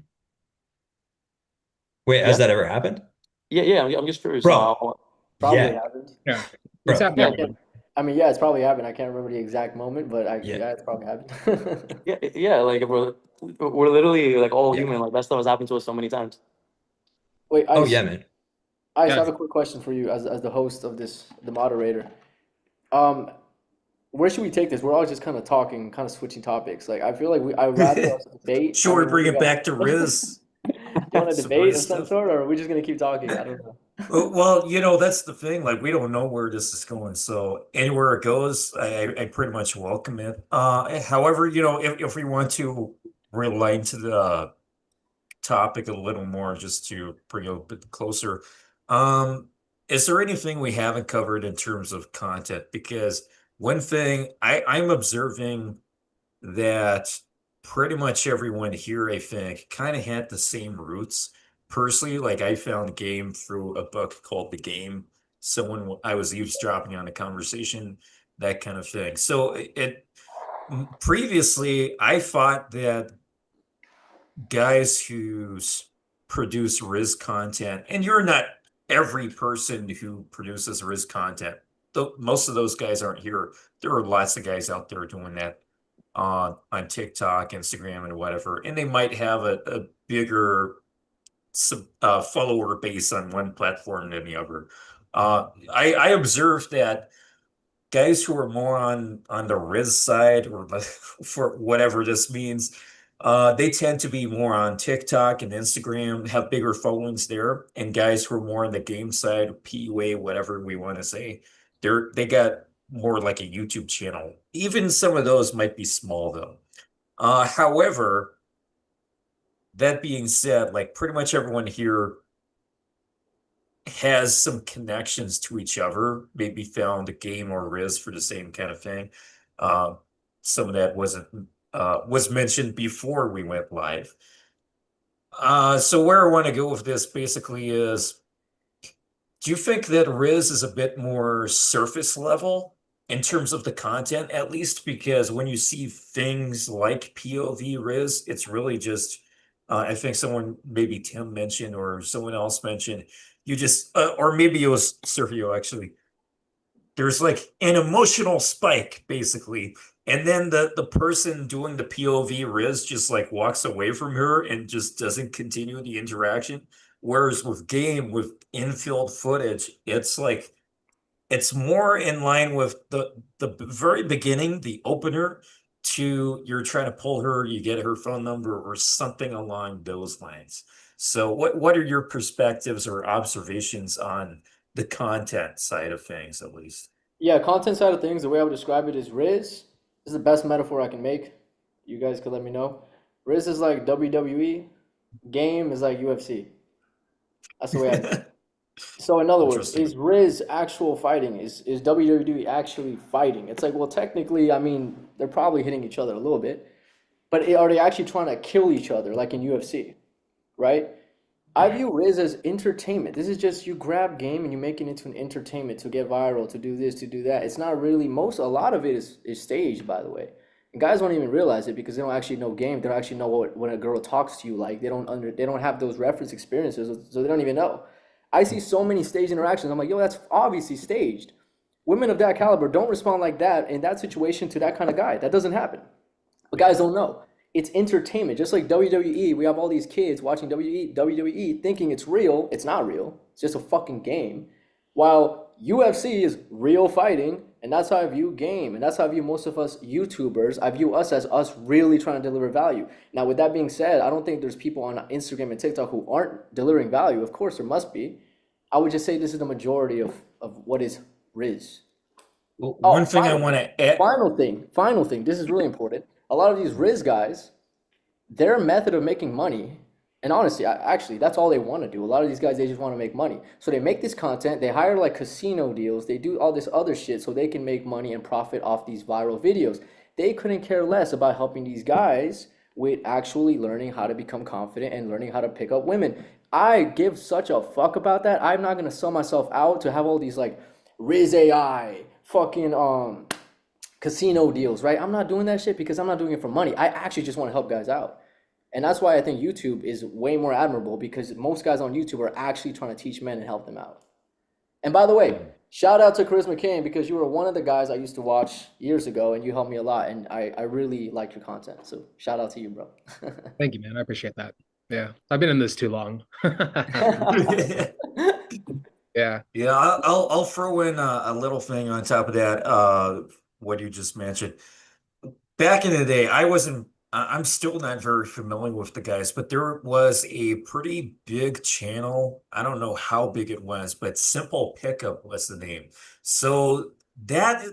Wait, has Yeah? that ever happened? Yeah, yeah. I'm just curious. Bro, Probably yeah, happened. Yeah, it's bro, happened to I everyone. can't. I mean, yeah, it's probably happened. I can't remember the exact moment, but yeah, yeah, it's probably happened. Yeah, yeah, like we're literally like all yeah. human. Like that stuff has happened to us so many times. Wait, Oh Ice. yeah, man. Ice, I Yeah. have a quick question for you as the host of this, the moderator. Um, where should we take this? We're all just kind of talking, kind of switching topics. Like, I feel like I'd rather us debate. Should I we mean, what bring do you it back to got? Riz? Do you want to Some debate Riz of some stuff? sort, or are we just gonna keep talking? I don't know. Well, that's the thing. Like, we don't know where this is going. So anywhere it goes, I pretty much welcome it. However, if we want to relate to the topic a little more, just to bring it a bit closer, um, is there anything we haven't covered in terms of content? Because one thing I'm observing that pretty much everyone here, I think, kind of had the same roots. Personally, like I found Game through a book called The Game. Someone I was eavesdropping on a conversation, that kind of thing. So previously I thought that guys who produce Rizz content, and you're not every person who produces Rizz content. Though most of those guys aren't here. There are lots of guys out there doing that on TikTok, Instagram, and whatever, and they might have a bigger follower base on one platform than the other. I observed that guys who are more on the Rizz side, or for whatever this means, they tend to be more on TikTok and Instagram, have bigger followings there, and guys who are more on the game side, PUA, whatever we want to say, they got more like a YouTube channel. Even some of those might be small though. However, that being said, like pretty much everyone here has some connections to each other, maybe found a game or Rizz for the same kind of thing. Uh, some of that was mentioned before we went live. So where I want to go with this basically is, do you think that Rizz is a bit more surface level in terms of the content, at least? Because when you see things like POV Rizz, it's really just, I think someone, maybe Tim mentioned or someone else mentioned, you just, or maybe it was Sergio actually, there's like an emotional spike basically, and then the person doing the POV Riz just like walks away from her and just doesn't continue the interaction. Whereas with game, with infield footage, it's like it's more in line with the very beginning, the opener, to you're trying to pull her, you get her phone number or something along those lines. So what are your perspectives or observations on the content side of things, at least? Yeah, content side of things, the way I would describe it is Riz is the best metaphor I can make. You guys could let me know. Riz is like WWE, Game is like UFC. That's the way I. So in other words, Interesting. is Riz actual fighting? Is WWE actually fighting? It's like, well, technically, I mean, they're probably hitting each other a little bit, but are they actually trying to kill each other like in UFC, right? I view Riz as entertainment. This is just you grab game and you make it into an entertainment to get viral, to do this, to do that. It's not really a lot of it is staged, by the way. And guys don't even realize it because they don't actually know game. They don't actually know what when a girl talks to you like. They don't have those reference experiences, so they don't even know. I see so many staged interactions. I'm like, yo, that's obviously staged. Women of that caliber don't respond like that in that situation to that kind of guy. That doesn't happen. But guys don't know. It's entertainment. Just like WWE, we have all these kids watching WWE thinking it's real. It's not real. It's just a fucking game. While UFC is real fighting, and that's how I view game, and that's how I view most of us YouTubers. I view us as us really trying to deliver value. Now, with that being said, I don't think there's people on Instagram and TikTok who aren't delivering value. Of course, there must be. I would just say this is the majority of what is Rizz. Well, Oh, one thing I want to add. final thing. This is really important. A lot of these Rizz guys, their method of making money, and honestly, actually, that's all they want to do. A lot of these guys, they just want to make money. So they make this content, they hire like casino deals, they do all this other shit so they can make money and profit off these viral videos. They couldn't care less about helping these guys with actually learning how to become confident and learning how to pick up women. I give such a fuck about that. I'm not gonna sell myself out to have all these like Rizz AI, fucking casino deals, right? I'm not doing that shit because I'm not doing it for money. I actually just want to help guys out. And that's why I think YouTube is way more admirable because most guys on YouTube are actually trying to teach men and help them out. And by the way, shout out to Chris McCain because you were one of the guys I used to watch years ago and you helped me a lot. And I really like your content. So shout out to you, bro. Thank you, man. I appreciate that. Yeah, I've been in this too long. Yeah. Yeah, I'll throw in a little thing on top of that. What you just mentioned. Back in the day, I'm still not very familiar with the guys, but there was a pretty big channel. I don't know how big it was, but Simple Pickup was the name. So that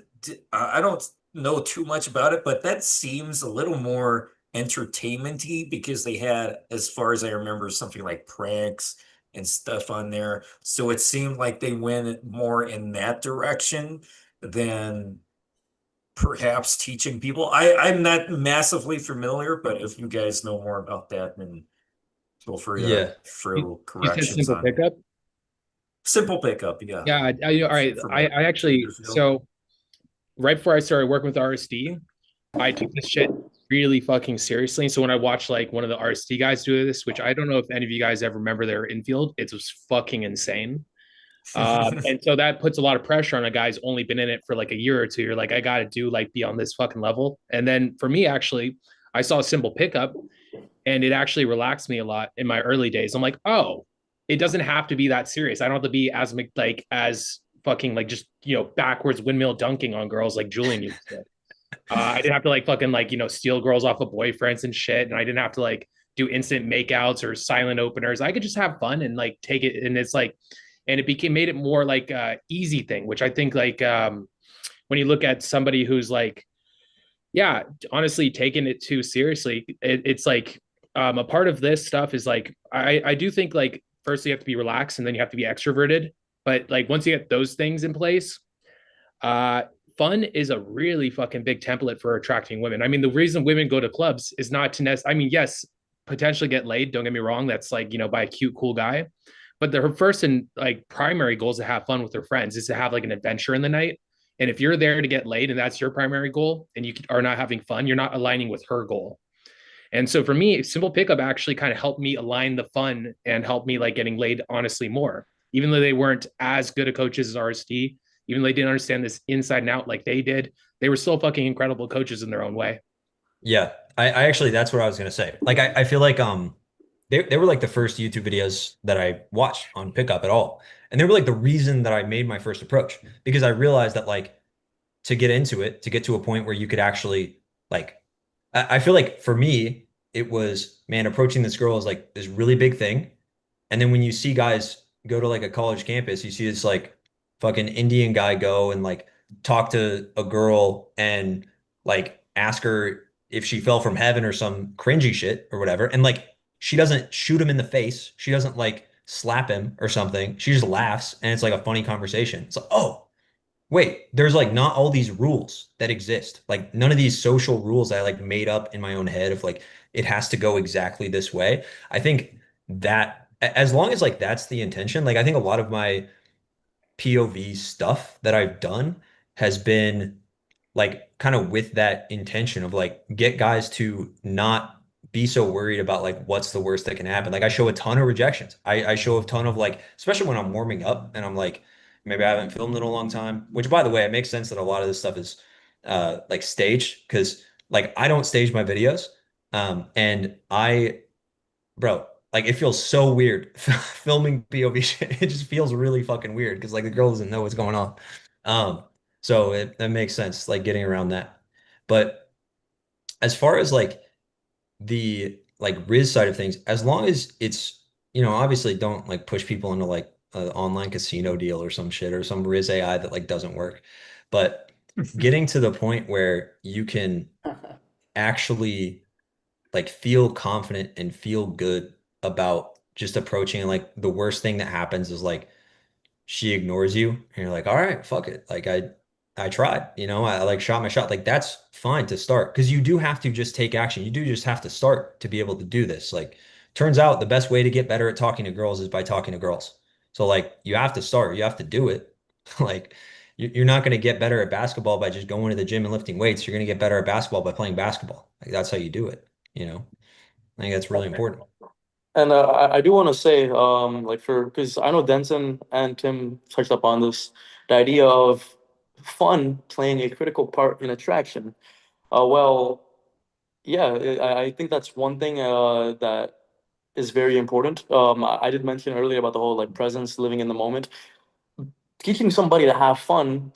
I don't know too much about it, but that seems a little more entertainment-y because they had, as far as I remember, something like pranks and stuff on there. So it seemed like they went more in that direction than perhaps teaching people. I'm not massively familiar, but if you guys know more about that, then feel free to Yeah. throw You said corrections simple on. pickup? Simple pickup, yeah. Yeah. All right. From I actually, years ago. so right before I started working with RSD, I took this shit really fucking seriously. So when I watched like one of the RSD guys do this, which I don't know if any of you guys ever remember their infield, it was fucking insane. And so that puts a lot of pressure on a guy's only been in it for like a year or two. You're like, I got to do like be on this fucking level. And then for me, actually, I saw a simple pickup and it actually relaxed me a lot in my early days. I'm like, oh, it doesn't have to be that serious. I don't have to be as like as fucking like just backwards windmill dunking on girls like Julian used to. I didn't have to like fucking like steal girls off of boyfriends and shit, and I didn't have to like do instant makeouts or silent openers. I could just have fun and like take it, and it's like, and it became made it more like easy thing, which I think like when you look at somebody who's like, yeah, honestly taking it too seriously, it's like a part of this stuff is like I do think like first you have to be relaxed and then you have to be extroverted, but like once you get those things in place, uh fun is a really fucking big template for attracting women. I mean, the reason women go to clubs is not to I mean, yes, potentially get laid, don't get me wrong, that's like by a cute cool guy, but her first and like primary goal is to have fun with her friends, is to have like an adventure in the night. And if you're there to get laid and that's your primary goal and you are not having fun, you're not aligning with her goal. And so for me, simple pickup actually kind of helped me align the fun and help me like getting laid honestly more, even though they weren't as good a coaches as RSD, even though they didn't understand this inside and out like they did, they were still fucking incredible coaches in their own way. Yeah. I actually, that's what I was gonna say. Like I feel like they were like the first YouTube videos that I watched on pickup at all. And they were like the reason that I made my first approach because I realized that like to get into it, to get to a point where you could actually like I feel like for me, it was, man, approaching this girl is like this really big thing. And then when you see guys go to like a college campus, you see this like fucking Indian guy go and like talk to a girl and like ask her if she fell from heaven or some cringy shit or whatever. And like she doesn't shoot him in the face. She doesn't like slap him or something. She just laughs and it's like a funny conversation. It's like, oh, wait, there's like not all these rules that exist. Like none of these social rules that I like made up in my own head of like it has to go exactly this way. I think that as long as like that's the intention, like I think a lot of my POV stuff that I've done has been like kind of with that intention of like get guys to not be so worried about like what's the worst that can happen. Like I show a ton of rejections. I show a ton of like, especially when I'm warming up and I'm like, maybe I haven't filmed in a long time, which by the way, it makes sense that a lot of this stuff is like staged because like I don't stage my videos. And bro, like it feels so weird filming POV shit. It just feels really fucking weird because like the girl doesn't know what's going on. Um, so that makes sense, like getting around that. But as far as like the like Rizz side of things, as long as it's, obviously don't like push people into like an online casino deal or some shit or some Rizz AI that like doesn't work. But getting to the point where you can actually like feel confident and feel good about just approaching and like the worst thing that happens is like she ignores you and you're like, all right, fuck it. Like I tried, I like shot my shot. Like that's fine to start because you do have to just take action. You do just have to start to be able to do this. Like turns out the best way to get better at talking to girls is by talking to girls. So like you have to start, you have to do it. Like you're not going to get better at basketball by just going to the gym and lifting weights. You're going to get better at basketball by playing basketball. Like that's how you do it, you know? I think that's really important. And I do want to say, like because I know Denton and Tim touched up on this, the idea of fun playing a critical part in attraction. Well, yeah, I think that's one thing that is very important. I did mention earlier about the whole like presence, living in the moment. Teaching somebody to have fun,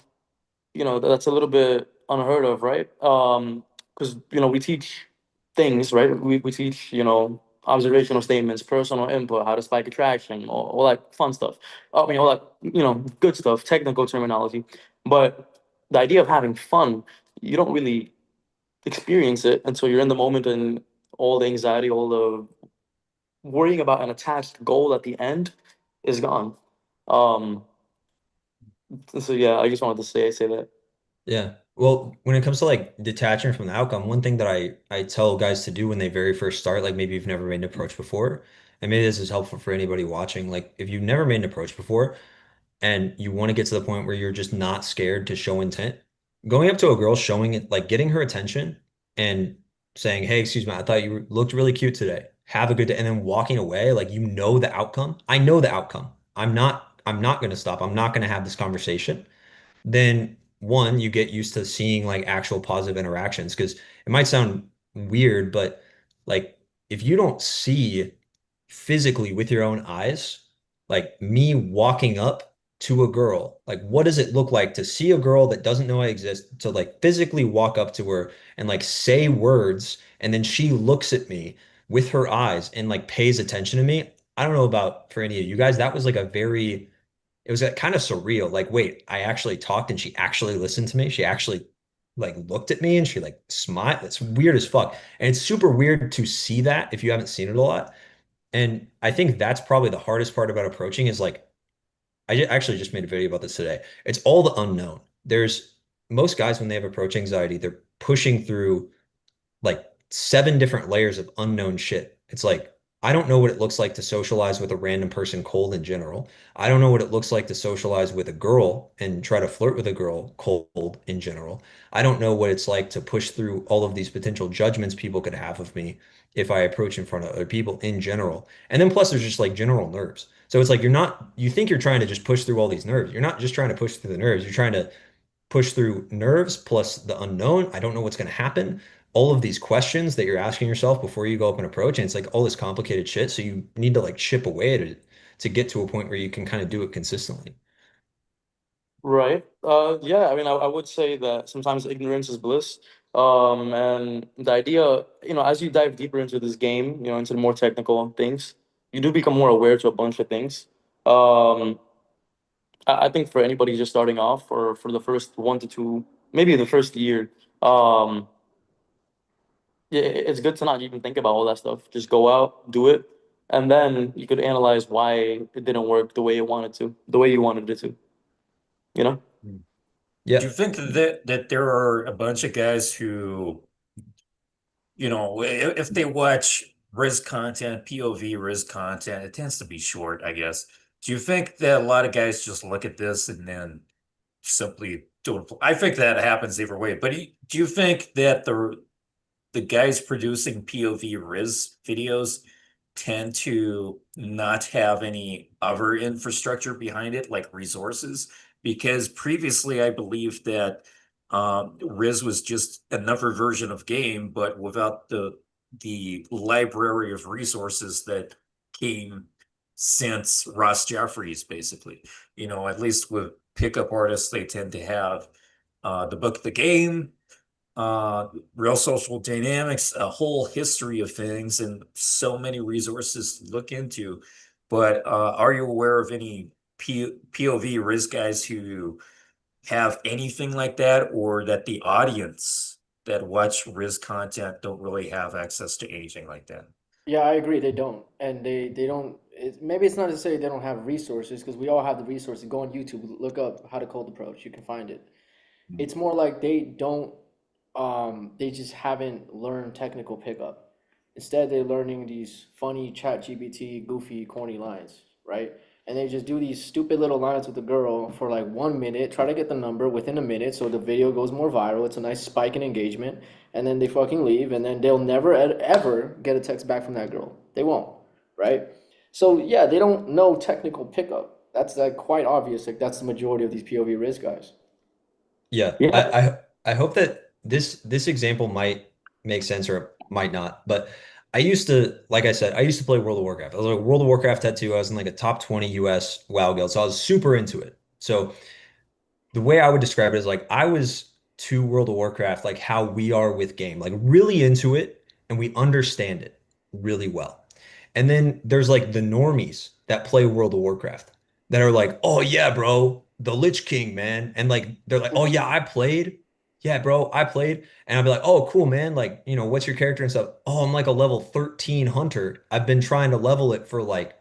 that's a little bit unheard of, right? Because we teach things, right? We teach, observational statements, personal input, how to spike attraction, all that fun stuff. I mean, all that, good stuff, technical terminology. But the idea of having fun, you don't really experience it until you're in the moment, and all the anxiety, all the worrying about an attached goal at the end is gone. Um, so yeah, I just wanted to say that. Yeah. Well, when it comes to like detaching from the outcome, one thing that I tell guys to do when they very first start, like maybe you've never made an approach before, and maybe this is helpful for anybody watching, like if you've never made an approach before and you want to get to the point where you're just not scared to show intent, going up to a girl, showing it, like getting her attention and saying, "Hey, excuse me, I thought you looked really cute today. Have a good day," and then walking away, like you know the outcome. I know the outcome. I'm not going to stop. I'm not going to have this conversation. Then one, you get used to seeing like actual positive interactions because it might sound weird, but like if you don't see physically with your own eyes, like me walking up to a girl, like what does it look like to see a girl that doesn't know I exist, to like physically walk up to her and like say words, and then she looks at me with her eyes and like pays attention to me. I don't know about for any of you guys, that was like a very it was kind of surreal. Like, wait, I actually talked and she actually listened to me. She actually like looked at me and she like smiled. It's weird as fuck. And it's super weird to see that if you haven't seen it a lot. And I think that's probably the hardest part about approaching is like, actually just made a video about this today. It's all the unknown. There's most guys when they have approach anxiety, they're pushing through like seven different layers of unknown shit. It's like, I don't know what it looks like to socialize with a random person cold in general. I don't know what it looks like to socialize with a girl and try to flirt with a girl cold in general. I don't know what it's like to push through all of these potential judgments people could have of me if I approach in front of other people in general. And then plus there's just like general nerves. So it's like you think you're trying to just push through all these nerves. You're not just trying to push through the nerves. You're trying to push through nerves plus the unknown. I don't know what's going to happen. All of these questions that you're asking yourself before you go up and approach, and it's like all this complicated shit. So you need to like chip away at it to get to a point where you can kind of do it consistently. Right. Yeah, I mean, I would say that sometimes ignorance is bliss. And the idea, as you dive deeper into this game, into the more technical things, you do become more aware to a bunch of things. Um, I think for anybody just starting off, or for the first 1 to 2, maybe the first year, um, yeah, it's good to not even think about all that stuff. Just go out, do it, and then you could analyze why it didn't work the way it wanted to, the way you wanted it to, you know? Do Yeah. you think that there are a bunch of guys who, if they watch Rizz content, POV Rizz content, it tends to be short, I guess. Do you think that a lot of guys just look at this and then simply don't. I think that happens either way. But do you think that the guys producing POV Rizz videos tend to not have any other infrastructure behind it, like resources? Because previously, I believe that Rizz was just another version of game, but without the library of resources that came since Ross Jeffries, basically. At least with pickup artists, they tend to have the book of the game, real social dynamics, a whole history of things, and so many resources to look into. But are you aware of any POV Rizz guys who have anything like that, or that the audience that watch Rizz content don't really have access to anything like that? Yeah, I agree. They don't, and they don't. Maybe it's not necessarily they don't have resources because we all have the resources. Go on YouTube, look up how to cold approach. You can find it. It's more like they don't. They just haven't learned technical pickup. Instead, they're learning these funny chat GPT, goofy, corny lines, right? And they just do these stupid little lines with the girl for like 1 minute, try to get the number within a minute so the video goes more viral. It's a nice spike in engagement, and then they fucking leave, and then they'll never ever get a text back from that girl. They won't, right? So yeah, they don't know technical pickup. That's like quite obvious. Like that's the majority of these POV Riz guys. Yeah, Yeah. I hope that this example might make sense or might not. But I used to, like I said, I used to play World of Warcraft. I was like a World of Warcraft tattoo. I was in like a top 20 US WoW guild, so I was super into it. So the way I would describe it is like I was to World of Warcraft like how we are with game, like really into it and we understand it really well. And then there's like the normies that play World of Warcraft that are like, "Oh yeah, bro, the Lich King, man." And like they're like, "Oh yeah, I played. Yeah, bro, I played." And I'd be like, "Oh, cool, man. Like, what's your character and stuff?" "Oh, I'm like a level 13 hunter. I've been trying to level it for like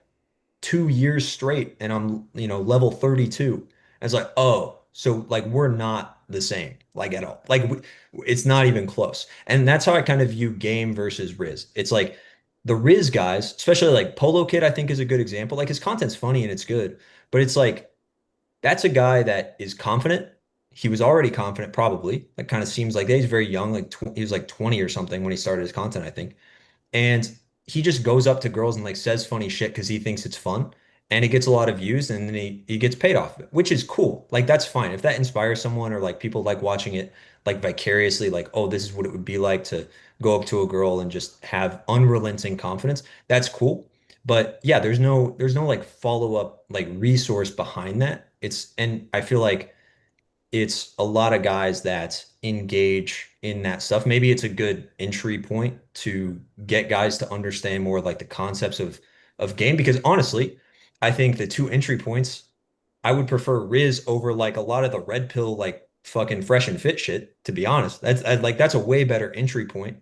2 years straight and I'm, level 32." And it's like, oh, so like we're not the same, like at all. Like it's not even close. And that's how I kind of view game versus Rizz. It's like the Rizz guys, especially like Polo Kid, I think is a good example. Like his content's funny and it's good, but it's like that's a guy that is confident. He was already confident, probably. Like kind of seems like he's very young, like tw he was like 20 or something when he started his content, I think. And he just goes up to girls and like says funny shit because he thinks it's fun and it gets a lot of views and then he gets paid off of it, which is cool. Like that's fine. If that inspires someone or like people like watching it like vicariously, like, oh, this is what it would be like to go up to a girl and just have unrelenting confidence, that's cool. But yeah, there's no like follow-up like resource behind that. And I feel like it's a lot of guys that engage in that stuff. Maybe it's a good entry point to get guys to understand more like the concepts of game. Because honestly, I think the two entry points, I would prefer Rizz over like a lot of the red pill like fucking fresh and fit shit. To be honest, that's a way better entry point.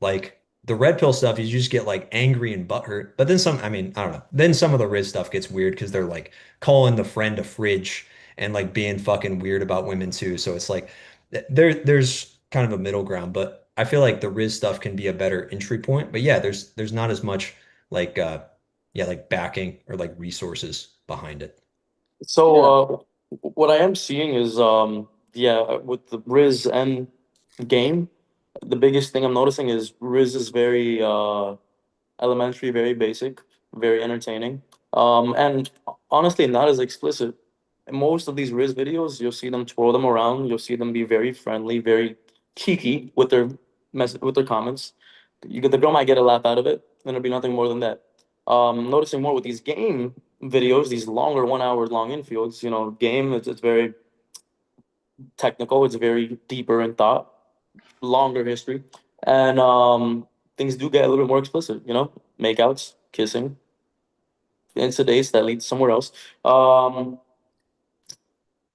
Like the red pill stuff, you just get like angry and butthurt. But then some, I mean, I don't know. Then some of the Riz stuff gets weird because they're like calling the friend a fridge and like being fucking weird about women too. So it's like there's kind of a middle ground. But I feel like the Riz stuff can be a better entry point. But yeah, there's not as much like yeah, like backing or like resources behind it. So, Yeah. what I am seeing is, yeah, with the Rizz and game, the biggest thing I'm noticing is Rizz is very elementary, very basic, very entertaining, and honestly, not as explicit. In most of these Rizz videos, you'll see them twirl them around. You'll see them be very friendly, very kiki with their with their comments. The girl might get a laugh out of it, and it'll be nothing more than that. Noticing more with these game videos, these longer 1 hour long infields, game, it's very technical, it's very deeper in thought, longer history. And things do get a little bit more explicit, makeouts, kissing, incidents that lead somewhere else. Um,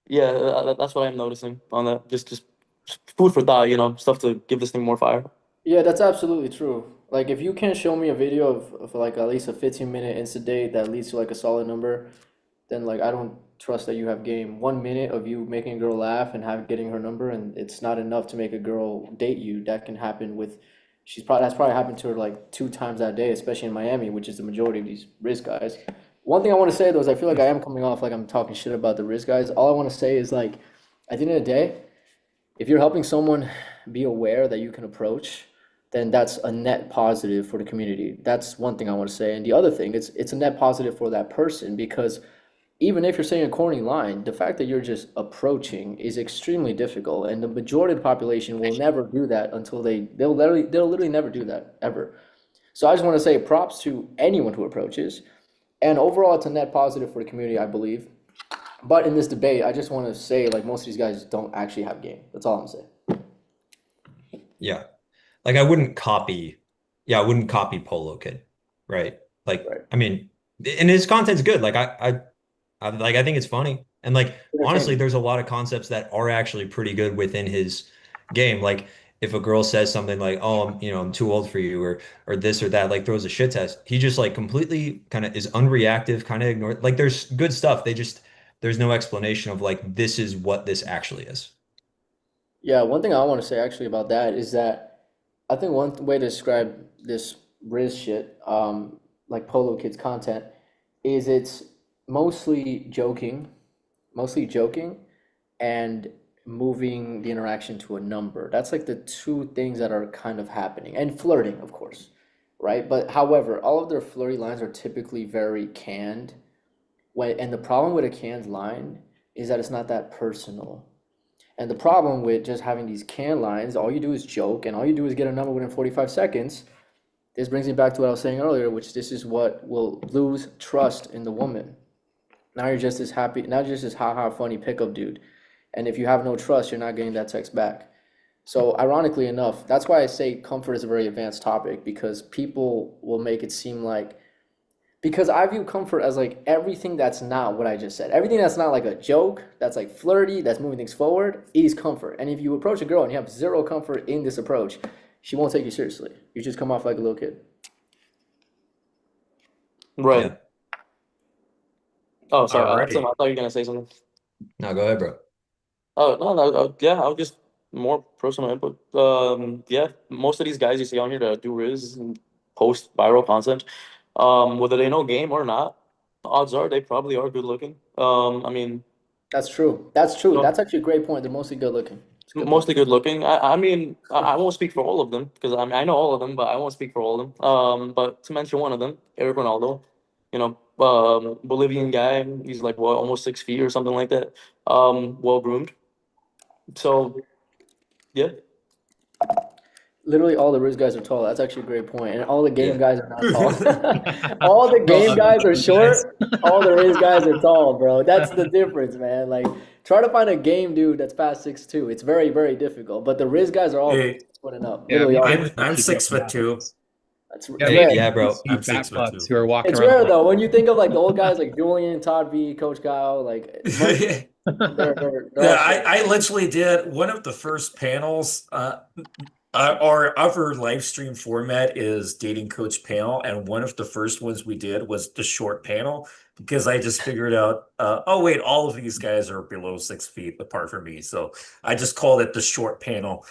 yeah, that's what I'm noticing on that. Just food for thought, stuff to give this thing more fire. Yeah, that's absolutely true. Like if you can't show me a video of like at least a 15-minute insta date that leads to like a solid number, then like I don't trust that you have game. 1 minute of you making a girl laugh and have getting her number and it's not enough to make a girl date you. That can happen with that's probably happened to her like 2 times that day, especially in Miami, which is the majority of these Riz guys. One thing I want to say though is I feel like I am coming off like I'm talking shit about the Riz guys. All I want to say is like At the end of the day, if you're helping someone be aware that you can approach, then that's a net positive for the community. That's one thing I want to say. And the other thing, it's a net positive for that person because even if you're saying a corny line, the fact that you're just approaching is extremely difficult, and the majority of the population will never do that until they'll literally never do that ever. So I just want to say props to anyone who approaches, and overall, it's a net positive for the community, I believe. But in this debate, I just want to say like most of these guys don't actually have game. That's all I'm saying. Yeah. Like I wouldn't copy, yeah, I wouldn't copy Polo Kid, right? Like, Right. I mean, and his content's good. Like I think it's funny. And like honestly, Entertaining. there's a lot of concepts that are actually pretty good within his game. Like if a girl says something like, "Oh, I'm too old for you," or this or that, like throws a shit test. He just like completely kind of is unreactive, kind of ignore. Like there's good stuff. There's no explanation of like this is what this actually is. Yeah, one thing I want to say actually about that is that I think one way to describe this Rizz shit, like Polo Kids content, is it's mostly joking, mostly joking, and moving the interaction to a number. That's like the two things that are kind of happening, and flirting, of course, right? But however, all of their flirty lines are typically very canned. And the problem with a canned line is that it's not that personal. And the problem with just having these canned lines, all you do is joke, and all you do is get a number within 45 seconds. This brings me back to what I was saying earlier, which this is what will lose trust in the woman. Now you're just as happy, now you're just this haha funny pickup dude. And if you have no trust, you're not getting that text back. So ironically enough, that's why I say comfort is a very advanced topic because people will make it seem like because I view comfort as like everything that's not what I just said. Everything that's not like a joke, that's like flirty, that's moving things forward, is comfort. And if you approach a girl and you have zero comfort in this approach, she won't take you seriously. You just come off like a little kid. Right. Yeah. Oh, sorry. Alrighty. I thought you were gonna say something. No, go ahead, bro. Oh no, no, yeah, I'll just more personal input. Yeah, most of these guys you see on here that do Rizz and post viral content, whether they know game or not, odds are they probably are good looking. I mean, That's true. That's true. no, That's actually a great point. They're mostly good looking. It's a good point. mostly good looking. I mean, I won't speak for all of them because I mean I know all of them, but I won't speak for all of them. But to mention one of them, Eric Ronaldo, Bolivian guy. He's like what, almost 6 feet or something like that. Well groomed. So yeah. Literally all the Rizz guys are tall. That's actually a great point. And all the game Yeah. guys are not tall. All the game guys are short. All the Rizz guys are tall, bro. That's the difference, man. Like try to find a game dude that's past 6'2". It's very, very difficult. But the Rizz guys are all Hey, 6 foot and up. Yeah, Literally all. I'm 6'2". That's yeah, it's they rare. Yeah, bro. see I'm fat 6'2". butts who are walking It's around. rare though. When you think of like the old guys like Julian, Todd V, Coach Kyle, like Murph, they're Yeah, all short. I literally did one of the first panels. Our other live stream format is dating coach panel, and one of the first ones we did was the short panel because I just figured out, oh wait, all of these guys are below 6 feet apart from me, so I just called it the short panel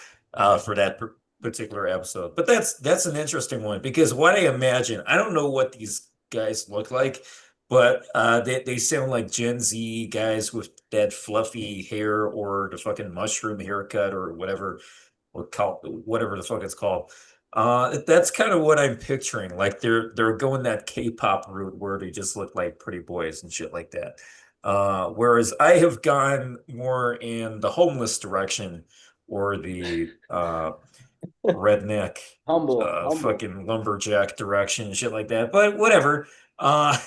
for that particular episode. But that's an interesting one because what I imagine, I don't know what these guys look like, but they sound like Gen Z guys with that fluffy hair or the fucking mushroom haircut or whatever or call whatever the fuck it's called. That's kind of what I'm picturing. Like they're going that K-pop route where they just look like pretty boys and shit like that. Whereas I have gone more in the homeless direction or the redneck Humble, humble. fucking lumberjack direction and shit like that. But whatever. Uh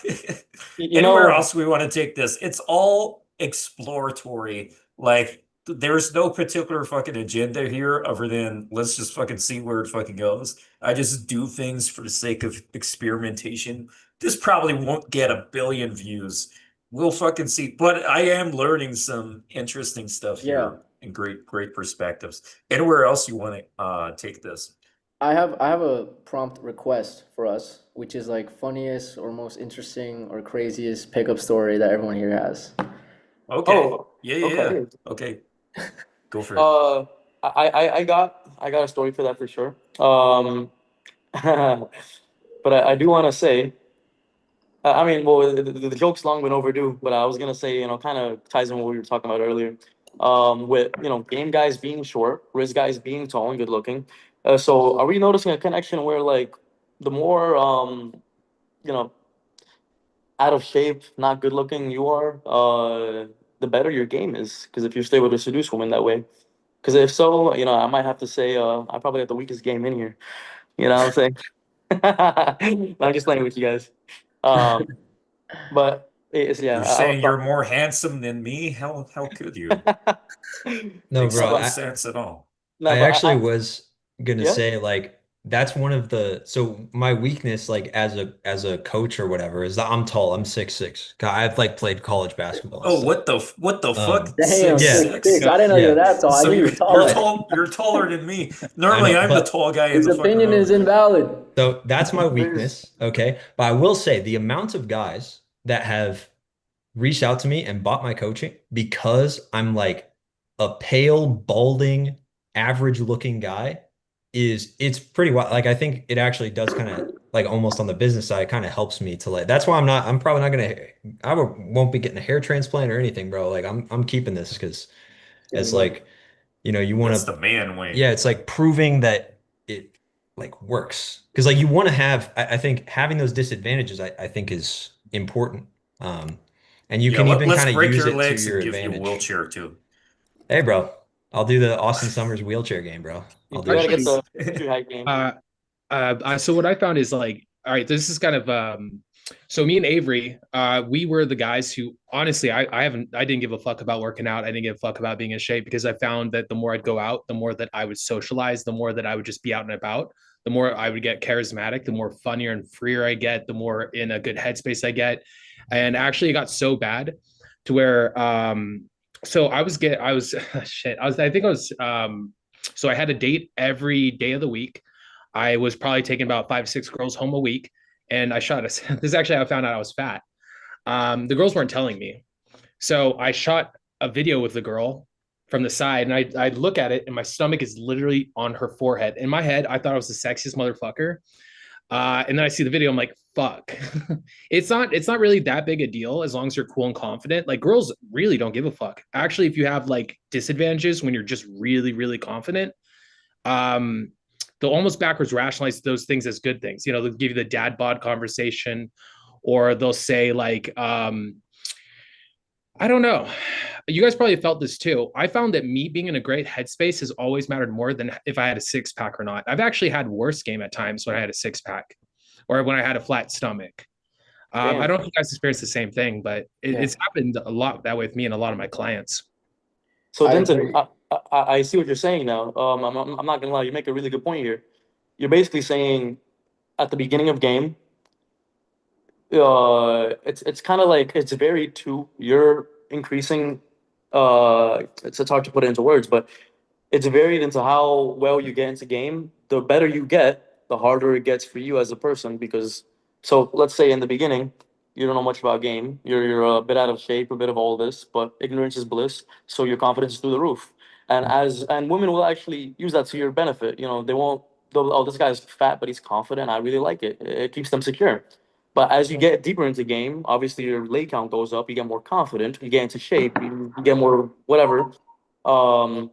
You anywhere know, else we want to take this, it's all exploratory. Like there's no particular fucking agenda here other than let's just fucking see where it fucking goes. I just do things for the sake of experimentation. This probably won't get a billion views. We'll fucking see. But I am learning some interesting stuff Yeah. here and great perspectives. Anywhere else you want to take this? I have a prompt request for us, which is like funniest or most interesting or craziest pickup story that everyone here has. Okay. oh, Yeah. okay. Okay. Go for it. Uh, I got a story for that for sure. But I do want to say, I mean, well, the joke's long been overdue, but I was gonna say, kind of ties in what we were talking about earlier. with game guys being short, Rizz guys being tall and good looking. So are we noticing a connection where like the more you know out of shape, not good looking you are, the better your game is? Because if you're able to seduce women that way, because if so, I might have to say I probably have the weakest game in here. You know what I'm saying? I'm just playing with you guys. Um, but it's yeah. You're saying you're more handsome than me? How could you? No, Makes bro. no no, sense at all. no, I but actually was gonna yeah. say like that's one of the so my weakness like as a coach or whatever is that I'm tall. I'm 6'6". I've like played college basketball and Oh, stuff. what the fuck? Um Damn, Six yeah, six six? six. I didn't know you were yeah. that tall. I So knew you were you're taller. But tall. You're taller than me. I Normally, know, I'm the but tall guy in His the fucking opinion is room. invalid. so that's my There's weakness, okay? But I will say the amount of guys that have reached out to me and bought my coaching because I'm like a pale, balding, average looking guy is it's pretty wild. Like I think it actually does kind of like almost on the business side kind of helps me to like that's why I'm probably not gonna won't be getting a hair transplant or anything, bro. Like I'm keeping this because Getting it's money. like you want That's to the man way. yeah, it's like proving that it like works. Because like you want to have, I think having those disadvantages, I think is important. Um, and you Yeah, can even let's kind of break use your it to legs your and give you a advantage. wheelchair too. Hey, bro, I'll do the Austin Summers wheelchair game, bro. you I'll do gotta it. get Actually, the true height game. uh, so what I found is like, all right, this is kind of so me and Avery, we were the guys who honestly I didn't give a fuck about working out. I didn't give a fuck about being in shape because I found that the more I'd go out, the more that I would socialize, the more that I would just be out and about, the more I would get charismatic, the more funnier and freer I get, the more in a good headspace I get. And actually it got so bad to where so I was shit. I think I was so I had a date every day of the week. I was probably taking about 5, 6 girls home a week, and I shot a. This is actually how I found out I was fat. The girls weren't telling me, so I shot a video with the girl from the side, and I look at it, and my stomach is literally on her forehead. In my head, I thought I was the sexiest motherfucker. And then I see the video, I'm like, fuck. It's not really that big a deal as long as you're cool and confident. Like girls really don't give a fuck. Actually, if you have like disadvantages when you're just really, really confident, um, they'll almost backwards rationalize those things as good things. They'll give you the dad bod conversation, or they'll say like, I don't know. You guys probably felt this too. I found that me being in a great headspace has always mattered more than if I had a six pack or not. I've actually had worse game at times when I had a six pack or when I had a flat stomach. I Damn. don't think you guys experienced the same thing, but Yeah, it's happened a lot that way with me and a lot of my clients. So I Denton, agree. I see what you're saying now. I'm not gonna lie, you make a really good point here. You're basically saying at the beginning of game, it's kind of like it's varied too. You're increasing. It's hard to put it into words, but it's varied into how well you get into game. The better you get, the harder it gets for you as a person. Because so let's say in the beginning, you don't know much about game. You're a bit out of shape, a bit of all this, but ignorance is bliss. So your confidence is through the roof. And women will actually use that to your benefit. They won't. Oh, this guy's fat, but he's confident. I really like it. It keeps them secure. But as you get deeper into game, obviously your leg count goes up. You get more confident. You get into shape. You get more whatever. Um,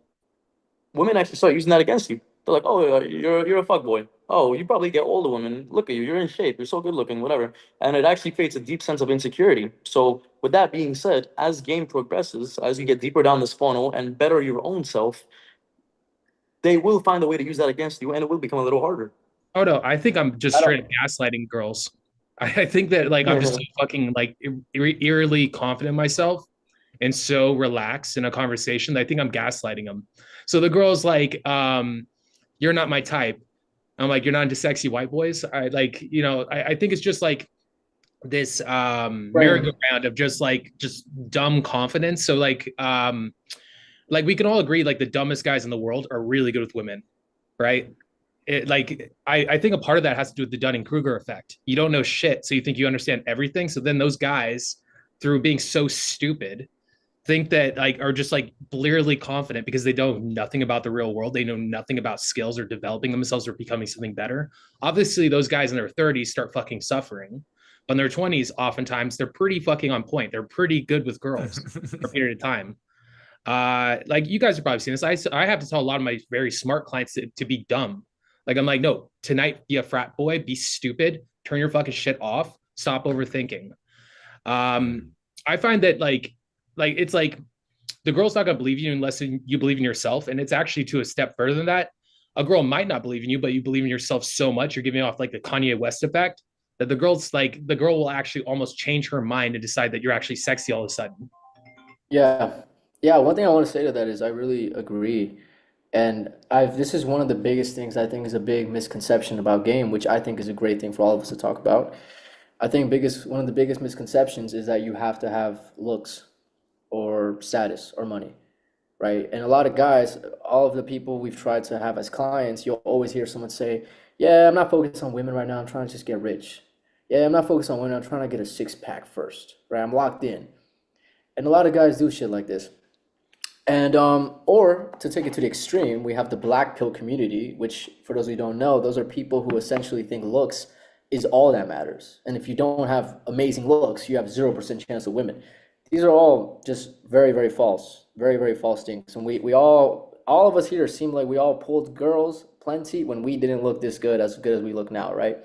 Women actually start using that against you. They're like, "Oh, you're a fuckboy. Oh, you probably get older women. Look at you. You're in shape. You're so good looking. Whatever." And it actually creates a deep sense of insecurity. So, with that being said, as game progresses, as you get deeper down this funnel and better your own self, they will find a way to use that against you, and it will become a little harder. Oh no, I think I'm just I straight don't. up gaslighting girls. I think that like I'm just so fucking like eerily confident in myself and so relaxed in a conversation that I think I'm gaslighting them. So the girl's like, you're not my type. I'm like, you're not into sexy white boys. I like, I think it's just like this Frame. merry-go-round of just dumb confidence. So like we can all agree like the dumbest guys in the world are really good with women, right? I think a part of that has to do with the Dunning-Kruger effect. You don't know shit, so you think you understand everything. So then those guys, through being so stupid, think that like are just like blearily confident because they know nothing about the real world. They know nothing about skills or developing themselves or becoming something better. Obviously, those guys in their 30s start fucking suffering. But in their 20s, oftentimes they're pretty fucking on point. They're pretty good with girls for a period of time. Like you guys have probably seen this. I have to tell a lot of my very smart clients to be dumb. Like I'm like, no, tonight be a frat boy, be stupid, turn your fucking shit off, stop overthinking. Um, I find that like it's like the girl's not gonna believe you unless you believe in yourself, and it's actually to a step further than that. A girl might not believe in you, but you believe in yourself so much, you're giving off like the Kanye West effect that the girl will actually almost change her mind and decide that you're actually sexy all of a sudden. Yeah. Yeah, one thing I want to say to that is I really agree. And I've this is one of the biggest things I think is a big misconception about game, which I think is a great thing for all of us to talk about. I think biggest one of the biggest misconceptions is that you have to have looks or status or money, right? And a lot of guys, all of the people we've tried to have as clients, you'll always hear someone say, "Yeah, I'm not focused on women right now. I'm trying to just get rich. Yeah, I'm not focused on women. I'm trying to get a six pack first, right? I'm locked in." And a lot of guys do shit like this. And or to take it to the extreme, we have the black pill community, which for those who don't know, those are people who essentially think looks is all that matters. And if you don't have amazing looks, you have 0% chance of women. These are all just very, very false, very, very false things. And we all of us here seem like we all pulled girls plenty when we didn't look this good as we look now, right?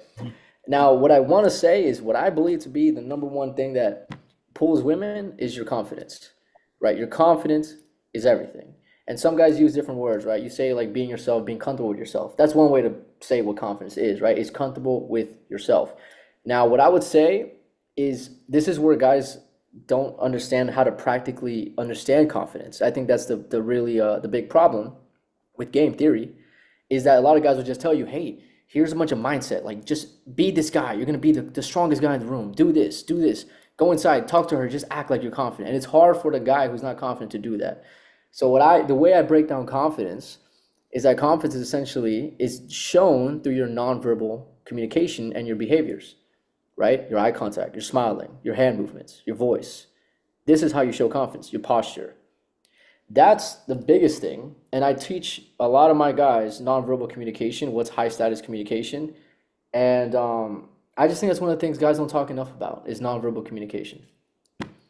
Now, what I want to say is what I believe to be the number one thing that pulls women is your confidence, right? Your confidence is everything. And some guys use different words, right? You say like being yourself, being comfortable with yourself. That's one way to say what confidence is, right? It's comfortable with yourself. Now, what I would say is this is where guys don't understand how to practically understand confidence. I think that's the really the big problem with game theory is that a lot of guys will just tell you, hey, here's a bunch of mindset. Like, just be this guy. You're going to be the strongest guy in the room. Do this, do this. Go inside, talk to her, just act like you're confident. And it's hard for the guy who's not confident to do that. So the way I break down confidence is that confidence essentially is shown through your nonverbal communication and your behaviors, right? Your eye contact, your smiling, your hand movements, your voice. This is how you show confidence, your posture. That's the biggest thing. And I teach a lot of my guys nonverbal communication, what's high status communication. And I just think that's one of the things guys don't talk enough about is nonverbal communication.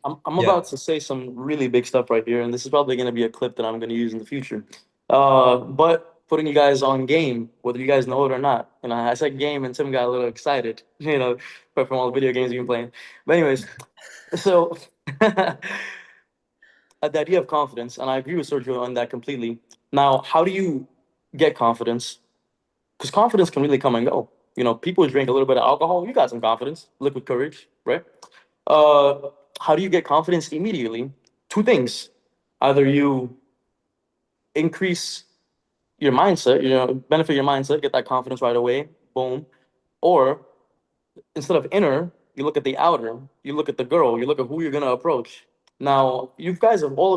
I'm Yeah. about to say some really big stuff right here, and this is probably going to be a clip that I'm going to use in the future. But putting you guys on game, whether you guys know it or not, and I said game, and Tim got a little excited, from all the video games you've been playing. But anyways, so the idea of confidence, and I agree with Sergio on that completely. Now, how do you get confidence? Because confidence can really come and go. People drink a little bit of alcohol, you got some confidence, liquid courage, right? How do you get confidence immediately? Two things. Either you increase your mindset, benefit your mindset, get that confidence right away, boom. Or instead of inner, you look at the outer, you look at the girl, you look at who you're gonna approach. Now, you guys have all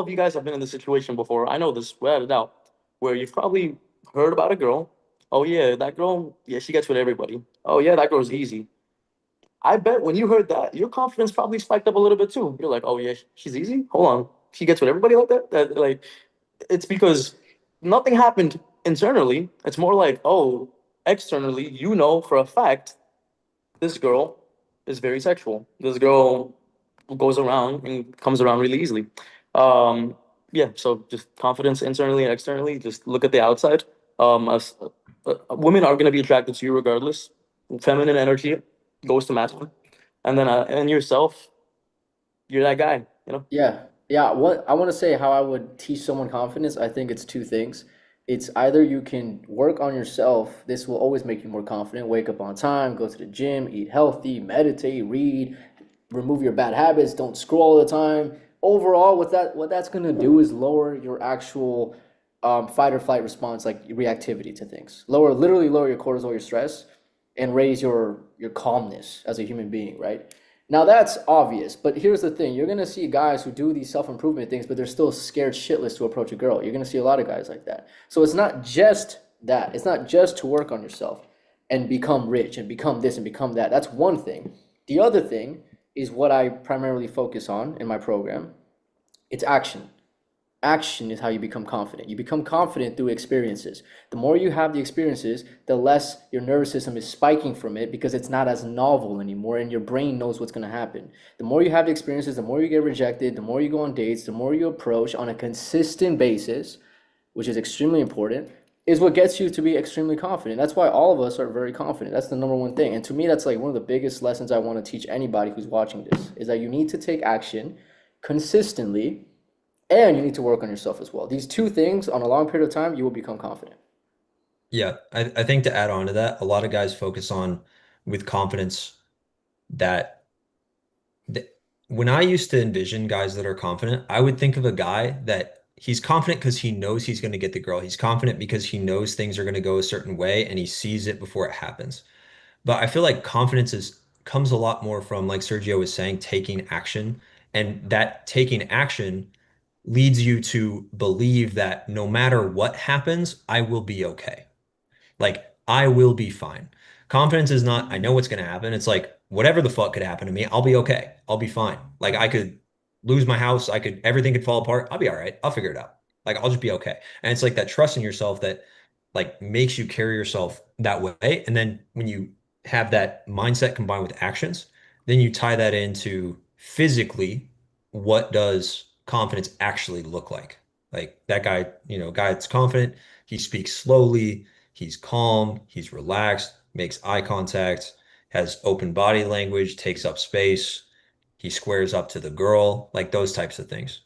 of you guys have been in this situation before. I know this without a doubt, where you've probably heard about a girl. Oh yeah, that girl, yeah, she gets with everybody. Oh yeah, that girl's easy. I bet when you heard that, your confidence probably spiked up a little bit too. You're like, oh yeah, she's easy. Hold on, she gets with everybody like that. Like, it's because nothing happened internally. It's more like, oh, externally, for a fact, this girl is very sexual. This girl goes around and comes around really easily. Yeah. So just confidence internally and externally. Just look at the outside. Women are going to be attracted to you regardless. Feminine energy goes to masculine, and then and yourself, you're that guy. Yeah. Yeah. What I want to say how I would teach someone confidence, I think it's two things. It's either you can work on yourself. This will always make you more confident. Wake up on time, go to the gym, eat healthy, meditate, read, remove your bad habits, don't scroll all the time. Overall, what that's going to do is lower your actual fight or flight response, like reactivity to things. Literally lower your cortisol, your stress, and raise your calmness as a human being, right? Now that's obvious, but here's the thing. You're going to see guys who do these self-improvement things, but they're still scared shitless to approach a girl. You're going to see a lot of guys like that. So it's not just that. It's not just to work on yourself and become rich and become this and become that. That's one thing. The other thing is what I primarily focus on in my program. It's action. Action is how you become confident. You become confident through experiences. The more you have the experiences, the less your nervous system is spiking from it because it's not as novel anymore and your brain knows what's going to happen. The more you have the experiences, the more you get rejected, the more you go on dates, the more you approach on a consistent basis, which is extremely important, is what gets you to be extremely confident. That's why all of us are very confident. That's the number one thing. And to me, that's like one of the biggest lessons I want to teach anybody who's watching this, is that you need to take action consistently and you need to work on yourself as well. These two things on a long period of time, you will become confident. Yeah, I think to add on to that, a lot of guys focus on with confidence that th when I used to envision guys that are confident, I would think of a guy that he's confident because he knows he's going to get the girl. He's confident because he knows things are going to go a certain way and he sees it before it happens. But I feel like confidence is comes a lot more from, like Sergio was saying, taking action. And that taking action leads you to believe that no matter what happens, I will be okay. Like, I will be fine. Confidence is not, I know what's going to happen. It's like, whatever the fuck could happen to me, I'll be okay. I'll be fine. Like, I could lose my house. Everything could fall apart. I'll be all right. I'll figure it out. Like, I'll just be okay. And it's like that trust in yourself that, like, makes you carry yourself that way. And then when you have that mindset combined with actions, then you tie that into physically, what does confidence actually look like? Like, that guy, guy that's confident, he speaks slowly. He's calm, he's relaxed, makes eye contact, has open body language, takes up space, he squares up to the girl, like those types of things.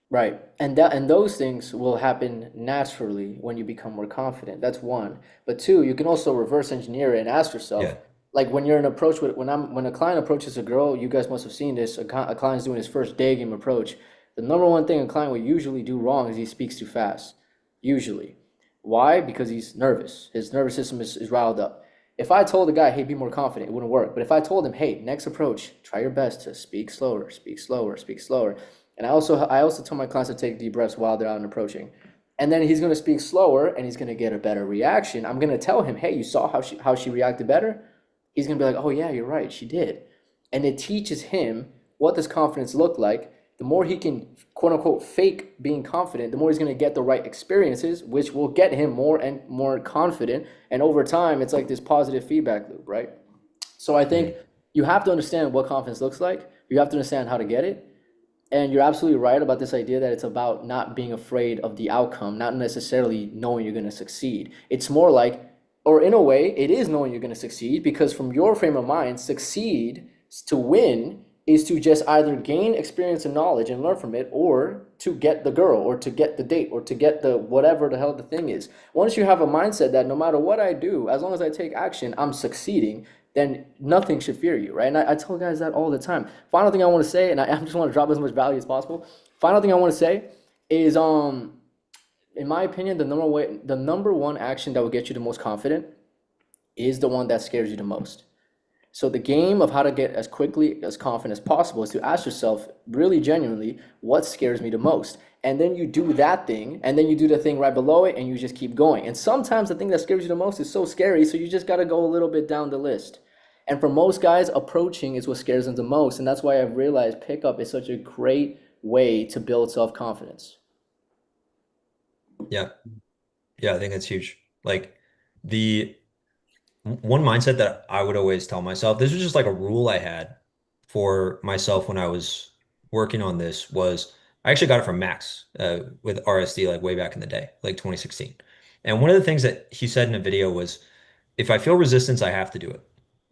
Right. And those things will happen naturally when you become more confident. That's one. But two, you can also reverse engineer it and ask yourself, Yeah. like when you're in approach with when a client approaches a girl, you guys must have seen this, a client's doing his first day game approach. The number one thing a client will usually do wrong is he speaks too fast. Usually. Why? Because he's nervous. His nervous system is riled up. If I told the guy, hey, be more confident, it wouldn't work. But if I told him, hey, next approach, try your best to speak slower, speak slower, speak slower. And I also tell my clients to take deep breaths while they're out and approaching. And then he's going to speak slower and he's going to get a better reaction. I'm going to tell him, hey, you saw how she reacted better? He's going to be like, oh yeah, you're right, she did. And it teaches him what does confidence look like. The more he can, quote unquote, fake being confident, the more he's going to get the right experiences, which will get him more and more confident. And over time, it's like this positive feedback loop, right? So I think you have to understand what confidence looks like. You have to understand how to get it. And you're absolutely right about this idea that it's about not being afraid of the outcome, not necessarily knowing you're going to succeed. It's more like, or in a way, it is knowing you're going to succeed, because from your frame of mind, succeed to win is to just either gain experience and knowledge and learn from it, or to get the girl, or to get the date, or to get the whatever the hell the thing is. Once you have a mindset that no matter what I do, as long as I take action, I'm succeeding, then nothing should fear you, right? And I tell guys that all the time. Final thing I want to say, and I just want to drop as much value as possible. Final thing I want to say is, in my opinion, the number one action that will get you the most confident is the one that scares you the most. So the game of how to get as quickly as confident as possible is to ask yourself really genuinely, what scares me the most? And then you do that thing, and then you do the thing right below it, and you just keep going. And sometimes the thing that scares you the most is so scary, so you just got to go a little bit down the list. And for most guys, approaching is what scares them the most. And that's why I've realized pickup is such a great way to build self-confidence. Yeah. Yeah, I think that's huge. Like, the one mindset that I would always tell myself, this was just like a rule I had for myself when I was working on this, was I actually got it from Max with RSD, like way back in the day, like 2016. And one of the things that he said in a video was, if I feel resistance, I have to do it.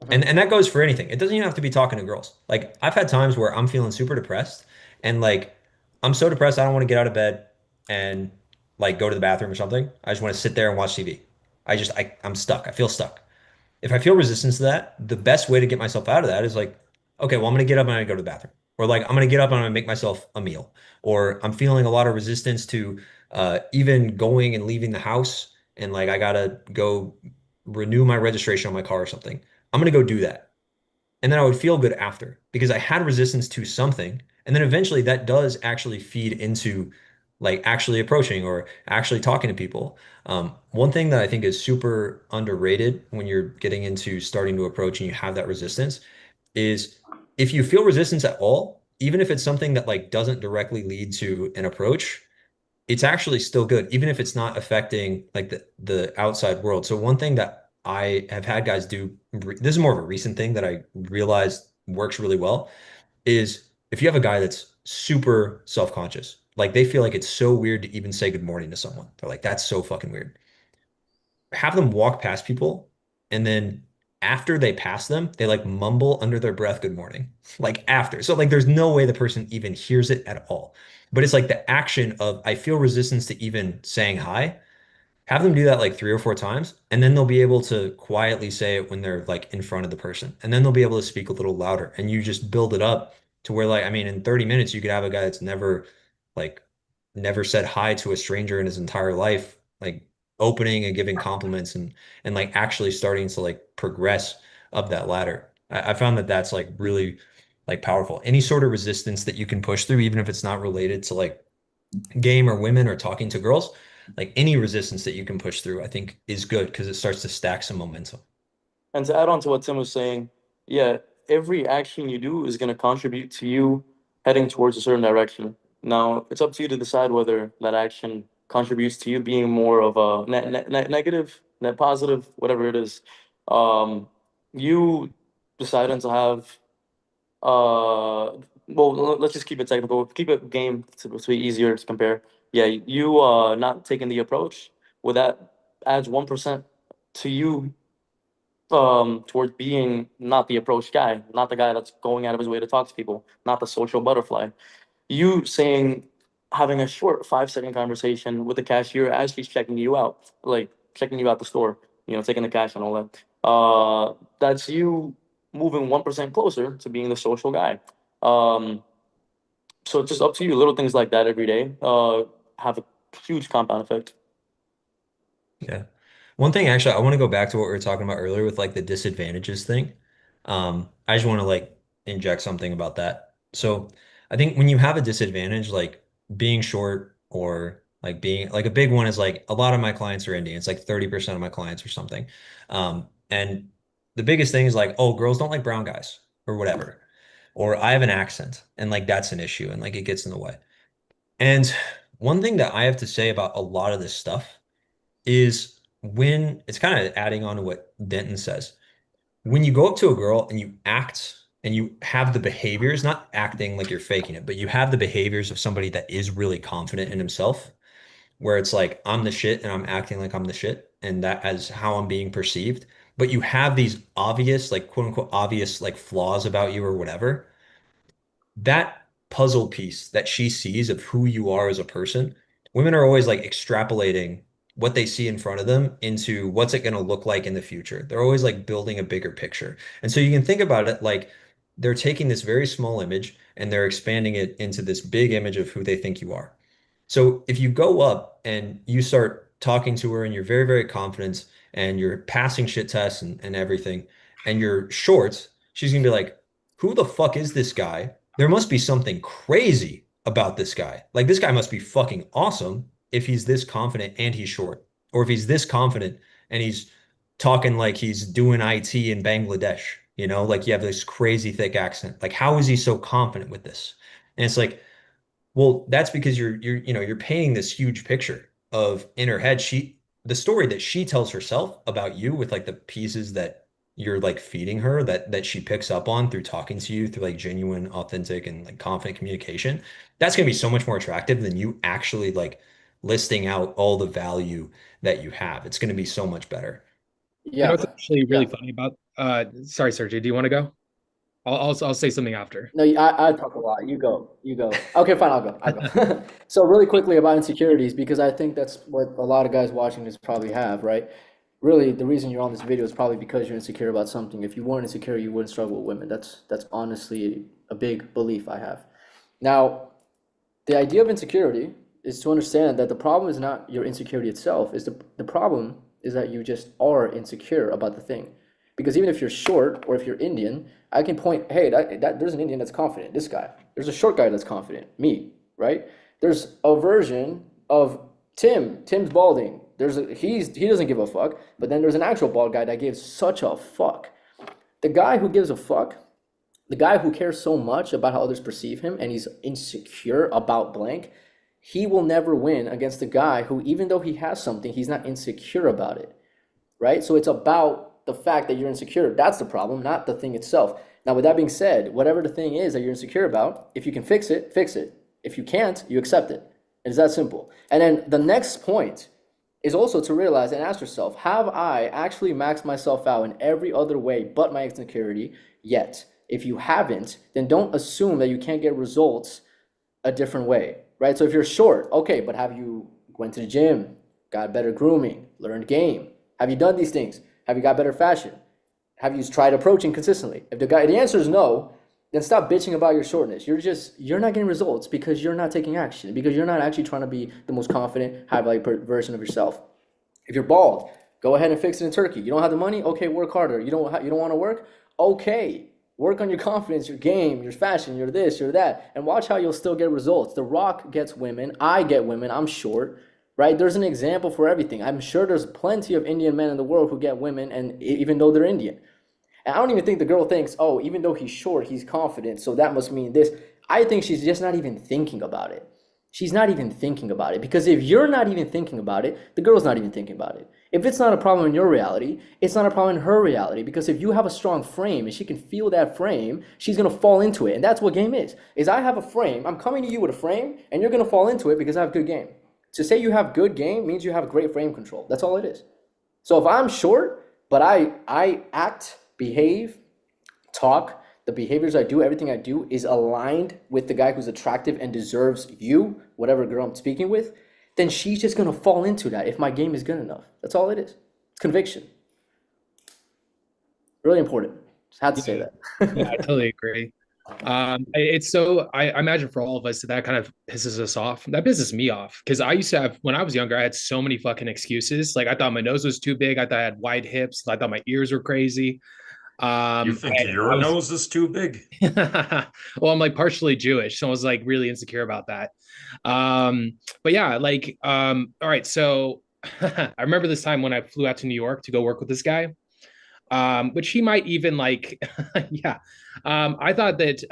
Mhm. And that goes for anything. It doesn't even have to be talking to girls. Like, I've had times where I'm feeling super depressed and like I'm so depressed I don't want to get out of bed and like go to the bathroom or something. I just want to sit there and watch TV. I'm stuck. I feel stuck. If I feel resistance to that, the best way to get myself out of that is like, okay, well, I'm gonna get up and I'm gonna go to the bathroom. Or like, I'm gonna get up and I'm gonna make myself a meal. Or I'm feeling a lot of resistance to even going and leaving the house, and like I gotta go renew my registration on my car or something. I'm gonna go do that. And then I would feel good after because I had resistance to something. And then eventually that does actually feed into like actually approaching or actually talking to people. One thing that I think is super underrated when you're getting into starting to approach and you have that resistance is, if you feel resistance at all, even if it's something that like doesn't directly lead to an approach, it's actually still good, even if it's not affecting like the outside world. So one thing that I have had guys do, this is more of a recent thing that I realized works really well, is if you have a guy that's super self-conscious, like they feel like it's so weird to even say good morning to someone. They're like, that's so fucking weird. Have them walk past people, and then after they pass them, they like mumble under their breath, good morning. Like after. So like there's no way the person even hears it at all. But it's like the action of I feel resistance to even saying hi. Have them do that like 3 or 4 times, and then they'll be able to quietly say it when they're like in front of the person. And then they'll be able to speak a little louder. And you just build it up to where like, I mean, in 30 minutes, you could have a guy that's like never said hi to a stranger in his entire life, like opening and giving compliments and like actually starting to like progress up that ladder. I found that that's like really like powerful. Any sort of resistance that you can push through, even if it's not related to like game or women or talking to girls, like any resistance that you can push through, I think is good because it starts to stack some momentum. And to add on to what Tim was saying, yeah, every action you do is going to contribute to you heading towards a certain direction. Now, it's up to you to decide whether that action contributes to you being more of a net negative, net positive, whatever it is. You deciding to have, let's just keep it technical, keep it game to be easier to compare. Yeah, you not taking the approach, well, that adds 1% to you towards being not the approach guy, not the guy that's going out of his way to talk to people, not the social butterfly. You saying having a short 5 second conversation with the cashier as she's checking you out, like checking you out the store, taking the cash and all that. That's you moving 1% closer to being the social guy. So it's just up to you. Little things like that every day have a huge compound effect. Yeah. One thing actually, I want to go back to what we were talking about earlier with like the disadvantages thing. I just want to like inject something about that. So I think when you have a disadvantage, like being short or like being like a big one is like a lot of my clients are Indian. It's like 30% of my clients or something. And the biggest thing is like, oh, girls don't like brown guys or whatever. Or I have an accent and like that's an issue and like it gets in the way. And one thing that I have to say about a lot of this stuff is when it's kind of adding on to what Denton says. When you go up to a girl and you act and you have the behaviors, not acting like you're faking it, but you have the behaviors of somebody that is really confident in himself, where it's like, I'm the shit and I'm acting like I'm the shit, and that as how I'm being perceived. But you have these obvious, like quote unquote, obvious like flaws about you or whatever that puzzle piece that she sees of who you are as a person, women are always like extrapolating what they see in front of them into what's it going to look like in the future. They're always like building a bigger picture. And so you can think about it like they're taking this very small image and they're expanding it into this big image of who they think you are. So if you go up and you start talking to her and you're very, very confident and you're passing shit tests and everything, and you're short, she's gonna be like, who the fuck is this guy? There must be something crazy about this guy. Like this guy must be fucking awesome if he's this confident and he's short. Or if he's this confident and he's talking like he's doing IT in Bangladesh, like you have this crazy thick accent. Like, how is he so confident with this? And it's like, well, that's because you're painting this huge picture of in her head. The story that she tells herself about you with like the pieces that you're like feeding her that she picks up on through talking to you through like genuine, authentic, and like confident communication. That's gonna be so much more attractive than you actually like listing out all the value that you have. It's gonna be so much better. Yeah, What's actually really yeah. funny about sorry, Sergio, do you want to go? I'll say something after. No, I talk a lot. You go. You go. Okay, fine. I'll go. I'll go. So really quickly about insecurities, because I think that's what a lot of guys watching this probably have, right? Really, the reason you're on this video is probably because you're insecure about something. If you weren't insecure, you wouldn't struggle with women. That's honestly a big belief I have. Now, the idea of insecurity is to understand that the problem is not your insecurity itself, is the problem is that you just are insecure about the thing. Because even if you're short or if you're Indian, I can point, hey, there's an Indian that's confident, this guy. There's a short guy that's confident, me, right? There's a version of Tim's balding. He doesn't give a fuck, but then there's an actual bald guy that gives such a fuck. The guy who gives a fuck, the guy who cares so much about how others perceive him and he's insecure about blank, he will never win against a guy who, even though he has something, he's not insecure about it, right? So it's about the fact that you're insecure. That's the problem, not the thing itself. Now, with that being said, whatever the thing is that you're insecure about, if you can fix it, fix it. If you can't, you accept it. It's that simple. And then the next point is also to realize and ask yourself, have I actually maxed myself out in every other way but my insecurity yet? If you haven't, then don't assume that you can't get results a different way, right? So if you're short, okay, but have you went to the gym, got better grooming, learned game? Have you done these things? Have you got better fashion? Have you tried approaching consistently? If the answer is no, then stop bitching about your shortness. You're not getting results because you're not taking action, because you're not actually trying to be the most confident, high value version of yourself. If you're bald, go ahead and fix it in Turkey. You don't have the money? Okay, work harder. You don't want to work? Okay. Work on your confidence, your game, your fashion, your this, your that, and watch how you'll still get results. The Rock gets women. I get women. I'm short, right? There's an example for everything. I'm sure there's plenty of Indian men in the world who get women, and even though they're Indian. And I don't even think the girl thinks, oh, even though he's short, he's confident, so that must mean this. I think she's just not even thinking about it. She's not even thinking about it, because if you're not even thinking about it, the girl's not even thinking about it. If it's not a problem in your reality, it's not a problem in her reality, because if you have a strong frame and she can feel that frame, she's going to fall into it. And that's what game is I have a frame, I'm coming to you with a frame, and you're going to fall into it because I have good game. To say you have good game means you have great frame control. That's all it is. So if I'm short, but I act, behave, talk, the behaviors I do, everything I do is aligned with the guy who's attractive and deserves you, whatever girl I'm speaking with, then she's just going to fall into that if my game is good enough. That's all it is. It's conviction. Really important. Just had to say that. Yeah, I totally agree. It's so, I imagine for all of us that kind of pisses us off. That pisses me off because I used to have, when I was younger, I had so many fucking excuses. Like I thought my nose was too big. I thought I had wide hips. I thought my ears were crazy. You think your nose is too big? Well, I'm like partially Jewish, so I was like really insecure about that. But yeah, like all right, so I remember this time when I flew out to New York to go work with this guy, which he might even like. Yeah, I thought that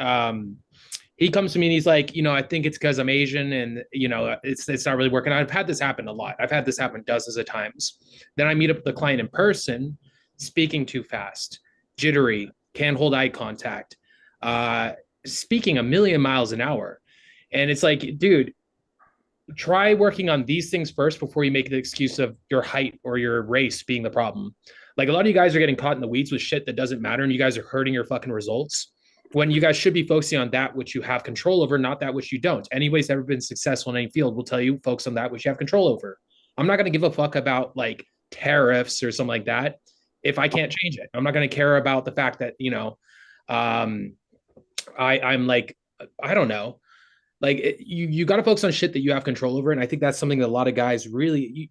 he comes to me and he's like, I think it's because I'm Asian and it's not really working out. I've had this happen a lot. I've had this happen dozens of times. Then I meet up with the client in person, speaking too fast, jittery, can't hold eye contact, speaking a million miles an hour. And it's like, dude, try working on these things first before you make the excuse of your height or your race being the problem. Like a lot of you guys are getting caught in the weeds with shit that doesn't matter, and you guys are hurting your fucking results when you guys should be focusing on that which you have control over, not that which you don't. Anybody's ever been successful in any field will tell you focus on that which you have control over. I'm not going to give a fuck about like tariffs or something like that if I can't change it. I'm not going to care about the fact that, I'm like, I don't know, like you got to focus on shit that you have control over. And I think that's something that a lot of guys really,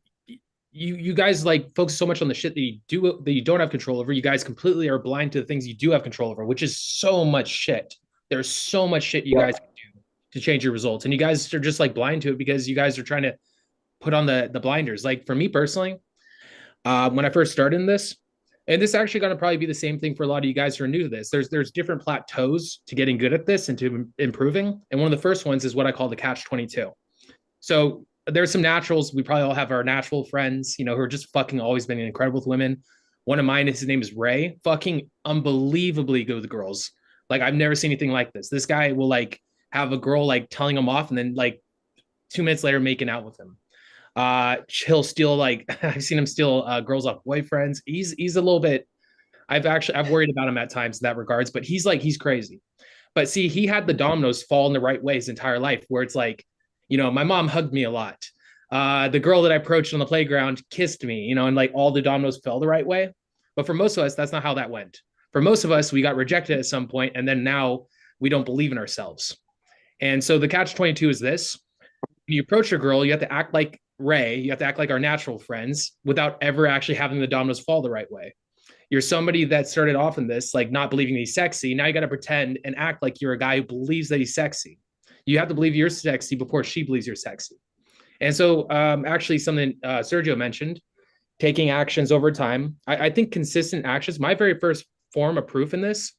you guys like focus so much on the shit that you don't have control over. You guys completely are blind to the things you do have control over, which is so much shit. There's so much shit you guys can do to change your results. And you guys are just like blind to it because you guys are trying to put on the blinders. Like for me personally, when I first started in this, and this is actually going to probably be the same thing for a lot of you guys who are new to this. There's different plateaus to getting good at this and to improving. And one of the first ones is what I call the catch-22. So there's some naturals. We probably all have our natural friends, who are just fucking always been incredible with women. One of mine, his name is Ray, fucking unbelievably good with girls. Like I've never seen anything like this. This guy will like have a girl like telling him off and then like 2 minutes later making out with him. He'll steal like I've seen him steal girls off boyfriends. He's a little bit. I've worried about him at times in that regards, but he's crazy. But see, he had the dominoes fall in the right way his entire life, where it's like, my mom hugged me a lot. The girl that I approached on the playground kissed me, and like all the dominoes fell the right way. But for most of us, that's not how that went. For most of us, we got rejected at some point, and then now we don't believe in ourselves. And so the catch-22 is this: when you approach a girl, you have to act like Ray, you have to act like our natural friends without ever actually having the dominoes fall the right way. You're somebody that started off in this, like not believing he's sexy. Now you got to pretend and act like you're a guy who believes that he's sexy. You have to believe you're sexy before she believes you're sexy. And so actually something Sergio mentioned, taking actions over time. I think consistent actions, my very first form of proof in this,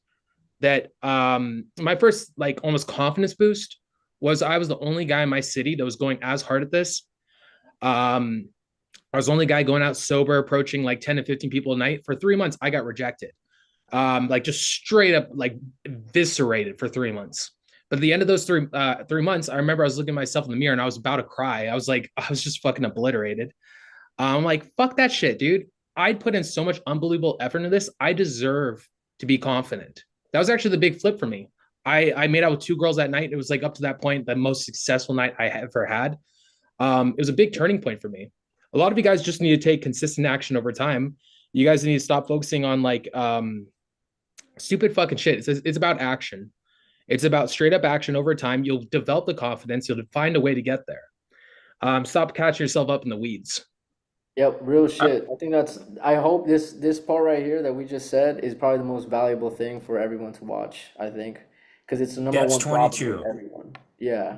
that my first like almost confidence boost was I was the only guy in my city that was going as hard at this. I was the only guy going out sober, approaching like 10 to 15 people a night. For 3 months, I got rejected. Like just straight up like eviscerated for 3 months. But at the end of those 3 months, I remember I was looking at myself in the mirror and I was about to cry. I was like, I was just fucking obliterated. I'm like, fuck that shit, dude. I'd put in so much unbelievable effort into this. I deserve to be confident. That was actually the big flip for me. I made out with 2 girls that night. It was like up to that point, the most successful night I ever had. It was a big turning point for me. A lot of you guys just need to take consistent action over time. You guys need to stop focusing on like stupid fucking shit. It's about action. It's about straight up action over time. You'll develop the confidence. You'll find a way to get there. Stop catching yourself up in the weeds. Yep, real shit. I think that's. I hope this part right here that we just said is probably the most valuable thing for everyone to watch. I think because it's the number Catch one problem for 22. everyone. Yeah.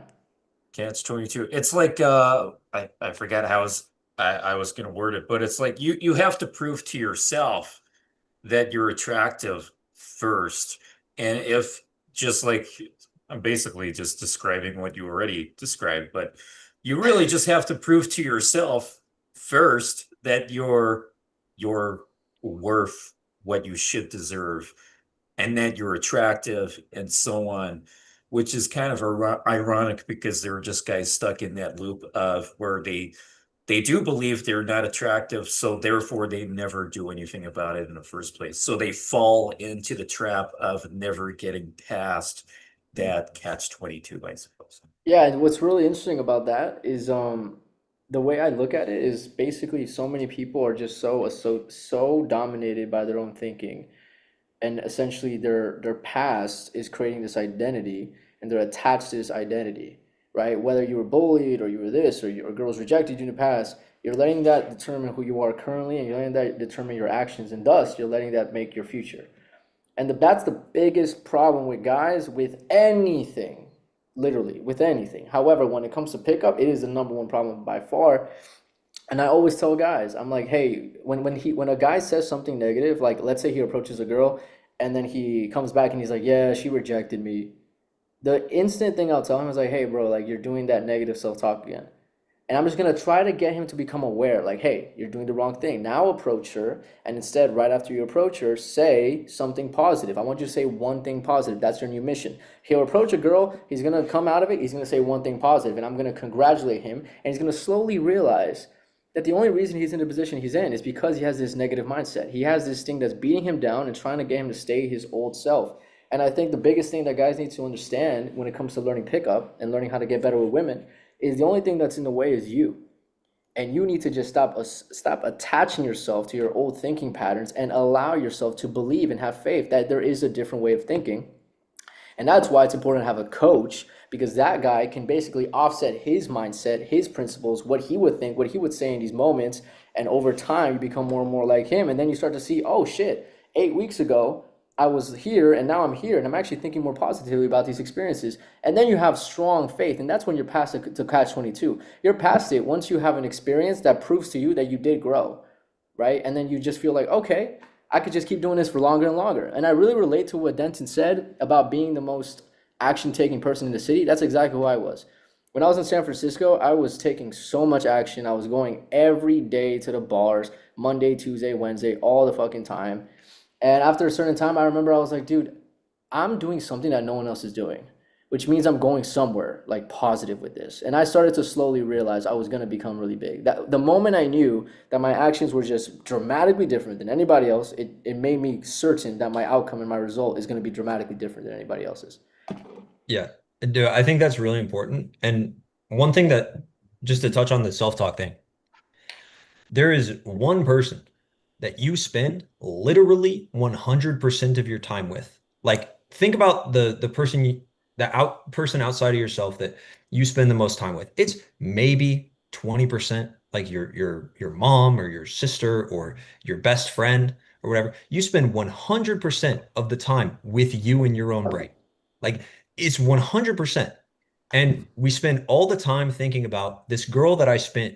Catch 22. It's like I forgot how I was gonna word it, but it's like you have to prove to yourself that you're attractive first. And if just like I'm basically just describing what you already described, but you really just have to prove to yourself first that you're worth what you should deserve and that you're attractive and so on, which is kind of ironic because there are just guys stuck in that loop of where they do believe they're not attractive, so therefore they never do anything about it in the first place. So they fall into the trap of never getting past that catch 22, I suppose. Yeah, and what's really interesting about that is the way I look at it is basically so many people are just so dominated by their own thinking, and essentially their past is creating this identity, and they're attached to this identity, right? Whether you were bullied or you were this or your girls rejected you in the past, you're letting that determine who you are currently, and you're letting that determine your actions, and thus you're letting that make your future. And that's the biggest problem with guys with anything, literally with anything. However, when it comes to pickup, it is the number one problem by far. And I always tell guys, I'm like, hey, when a guy says something negative, like let's say he approaches a girl and then he comes back and he's like, yeah, she rejected me. The instant thing I'll tell him is like, hey, bro, like you're doing that negative self-talk again. And I'm just gonna try to get him to become aware, like, hey, you're doing the wrong thing. Now approach her, and instead, right after you approach her, say something positive. I want you to say one thing positive. That's your new mission. He'll approach a girl, he's gonna come out of it, he's gonna say one thing positive, and I'm gonna congratulate him, and he's gonna slowly realize that the only reason he's in the position he's in is because he has this negative mindset. He has this thing that's beating him down and trying to get him to stay his old self. And I think the biggest thing that guys need to understand when it comes to learning pickup and learning how to get better with women is the only thing that's in the way is you. And you need to just stop attaching yourself to your old thinking patterns and allow yourself to believe and have faith that there is a different way of thinking. And that's why it's important to have a coach, because that guy can basically offset his mindset, his principles, what he would think, what he would say in these moments. And over time, you become more and more like him. And then you start to see, oh shit, 8 weeks ago, I was here and now I'm here and I'm actually thinking more positively about these experiences. And then you have strong faith, and that's when you're past it to catch 22. You're past it once you have an experience that proves to you that you did grow, right? And then you just feel like, okay, I could just keep doing this for longer and longer. And I really relate to what Denton said about being the most action-taking person in the city. That's exactly who I was. When I was in San Francisco, I was taking so much action. I was going every day to the bars, Monday, Tuesday, Wednesday, all the fucking time. And after a certain time, I remember I was like, dude, I'm doing something that no one else is doing, which means I'm going somewhere like positive with this. And I started to slowly realize I was going to become really big. That the moment I knew that my actions were just dramatically different than anybody else, it made me certain that my outcome and my result is going to be dramatically different than anybody else's. Yeah, dude, I think that's really important. And one thing that, just to touch on the self-talk thing, there is one person that you spend literally 100% of your time with. Like, think about the person outside of yourself that you spend the most time with. It's maybe 20%, like your mom or your sister or your best friend or whatever. You spend 100% of the time with you in your own brain. Like, it's 100%. And we spend all the time thinking about this girl that I spent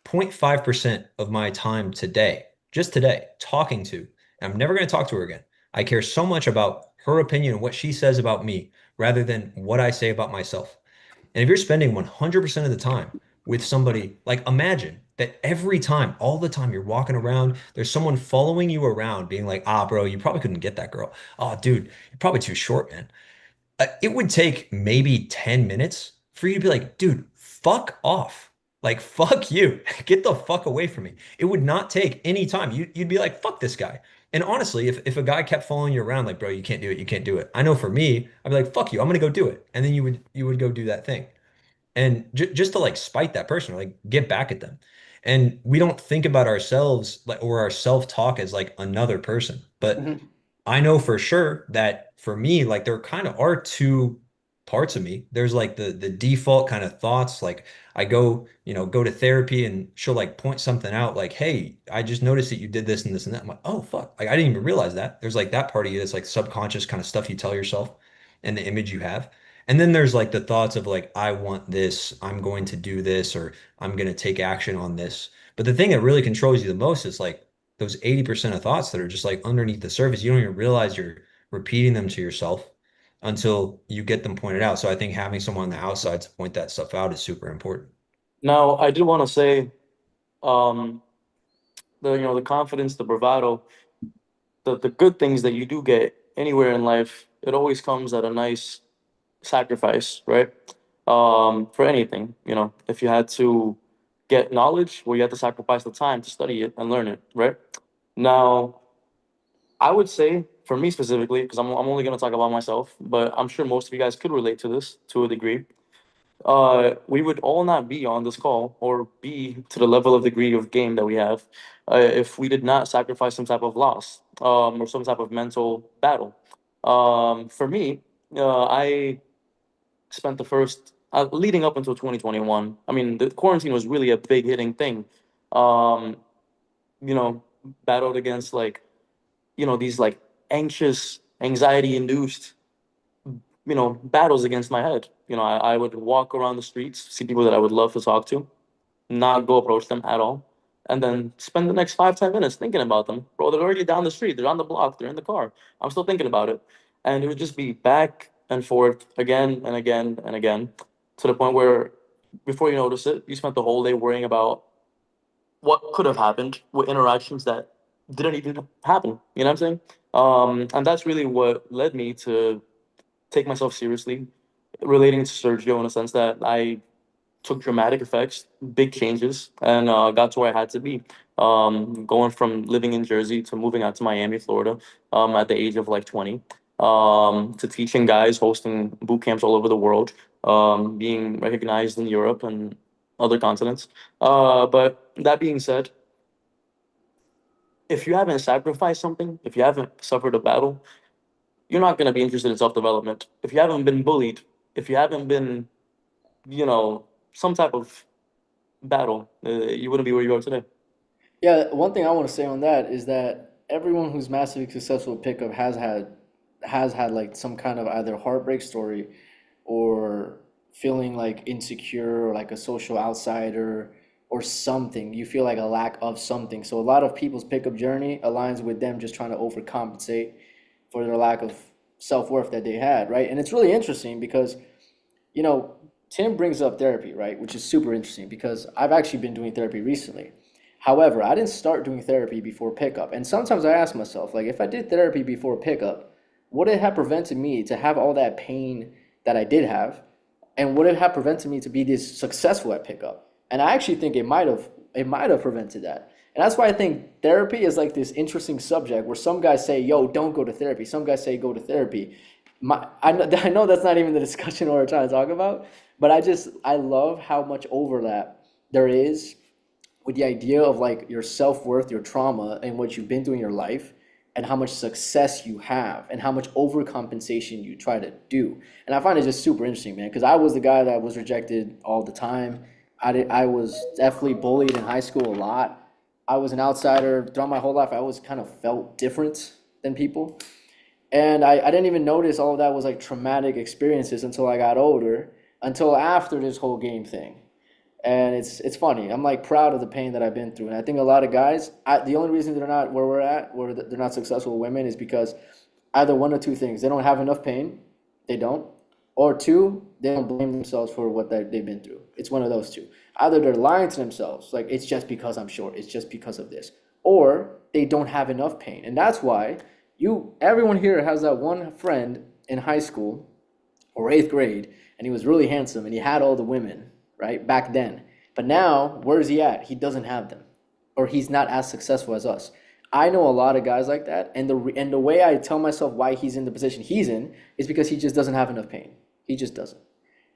0.5% of my time today, just today, talking to. I'm never going to talk to her again. I care so much about her opinion and what she says about me rather than what I say about myself. And if you're spending 100% of the time with somebody, like imagine that every time, all the time you're walking around, there's someone following you around being like, ah, bro, you probably couldn't get that girl. Oh, dude, you're probably too short, man. It would take maybe 10 minutes for you to be like, dude, fuck off. Like, fuck you. Get the fuck away from me. It would not take any time. You'd be like, fuck this guy. And honestly, if a guy kept following you around, like, bro, you can't do it, you can't do it. I know for me, I'd be like, fuck you, I'm gonna go do it. And then you would go do that thing. And just to like spite that person, or like get back at them. And we don't think about ourselves like or our self-talk as like another person. But Mhm. I know for sure that for me, like there kind of are two parts of me. There's like the default kind of thoughts. Like I go to therapy and she'll like point something out, like, hey, I just noticed that you did this and this and that. I'm like, oh fuck. Like I didn't even realize that. There's like that part of you that's like subconscious kind of stuff you tell yourself and the image you have. And then there's like the thoughts of like, I want this, I'm going to do this, or I'm going to take action on this. But the thing that really controls you the most is like those 80% of thoughts that are just like underneath the surface. You don't even realize you're repeating them to yourself until you get them pointed out. So I think having someone on the outside to point that stuff out is super important. Now, I did want to say, um, the confidence, the bravado, the good things that you do get anywhere in life, it always comes at a nice sacrifice, right? For anything, if you had to get knowledge, well, you had to sacrifice the time to study it and learn it, right? Now, I would say, for me specifically, because I'm only going to talk about myself, but I'm sure most of you guys could relate to this to a degree. We would all not be on this call or be to the level of degree of game that we have if we did not sacrifice some type of loss or some type of mental battle. For me, I spent the first leading up until 2021. I mean, the quarantine was really a big hitting thing. Um, you know, battled against like these like anxious, anxiety induced battles against my head. I would walk around the streets, see people that I would love to talk to, not go approach them at all, and then spend the next 5, 10 minutes thinking about them. Bro, they're already down the street, they're on the block, they're in the car. I'm still thinking about it. And it would just be back and forth again and again and again to the point where before you notice it, you spent the whole day worrying about what could have happened with interactions that didn't even happen. You know what I'm saying? And that's really what led me to take myself seriously, relating to Sergio in a sense that I took dramatic effects, big changes, and got to where I had to be. Going from living in Jersey to moving out to Miami, Florida, at the age of like 20, to teaching guys, hosting boot camps all over the world, being recognized in Europe and other continents. But that being said, if you haven't sacrificed something, if you haven't suffered a battle, you're not going to be interested in self development. If you haven't been bullied, if you haven't been, some type of battle, you wouldn't be where you are today. Yeah, one thing I want to say on that is that everyone who's massively successful at pickup has had like some kind of either heartbreak story or feeling like insecure or like a social outsider or something. You feel like a lack of something. So a lot of people's pickup journey aligns with them just trying to overcompensate for their lack of self-worth that they had, right? And it's really interesting because, you know, Tim brings up therapy, right? Which is super interesting because I've actually been doing therapy recently. However, I didn't start doing therapy before pickup. And sometimes I ask myself, like, if I did therapy before pickup, would it have prevented me to have all that pain that I did have? And would it have prevented me to be this successful at pickup? And I actually think it might have prevented that. And that's why I think therapy is like this interesting subject where some guys say, yo, don't go to therapy. Some guys say go to therapy. I know that's not even the discussion we're trying to talk about, but I love how much overlap there is with the idea of like your self-worth, your trauma, and what you've been through in your life, and how much success you have, and how much overcompensation you try to do. And I find it just super interesting, man, because I was the guy that was rejected all the time. I was definitely bullied in high school a lot. I was an outsider throughout my whole life. I always kind of felt different than people. And I didn't even notice all of that was like traumatic experiences until I got older, until after this whole game thing. And it's funny. I'm like proud of the pain that I've been through. And I think a lot of guys, the only reason they're not where we're at, where they're not successful with women, is because either one or two things. They don't have enough pain, they don't, or two, they don't blame themselves for what they've been through. It's one of those two. Either they're lying to themselves, like it's just because I'm short, it's just because of this, or they don't have enough pain. And that's why everyone here has that one friend in high school or eighth grade, and he was really handsome and he had all the women, right? Back then. But now, where is he at? He doesn't have them, or he's not as successful as us. I know a lot of guys like that, and the way I tell myself why he's in the position he's in is because he just doesn't have enough pain. He just doesn't.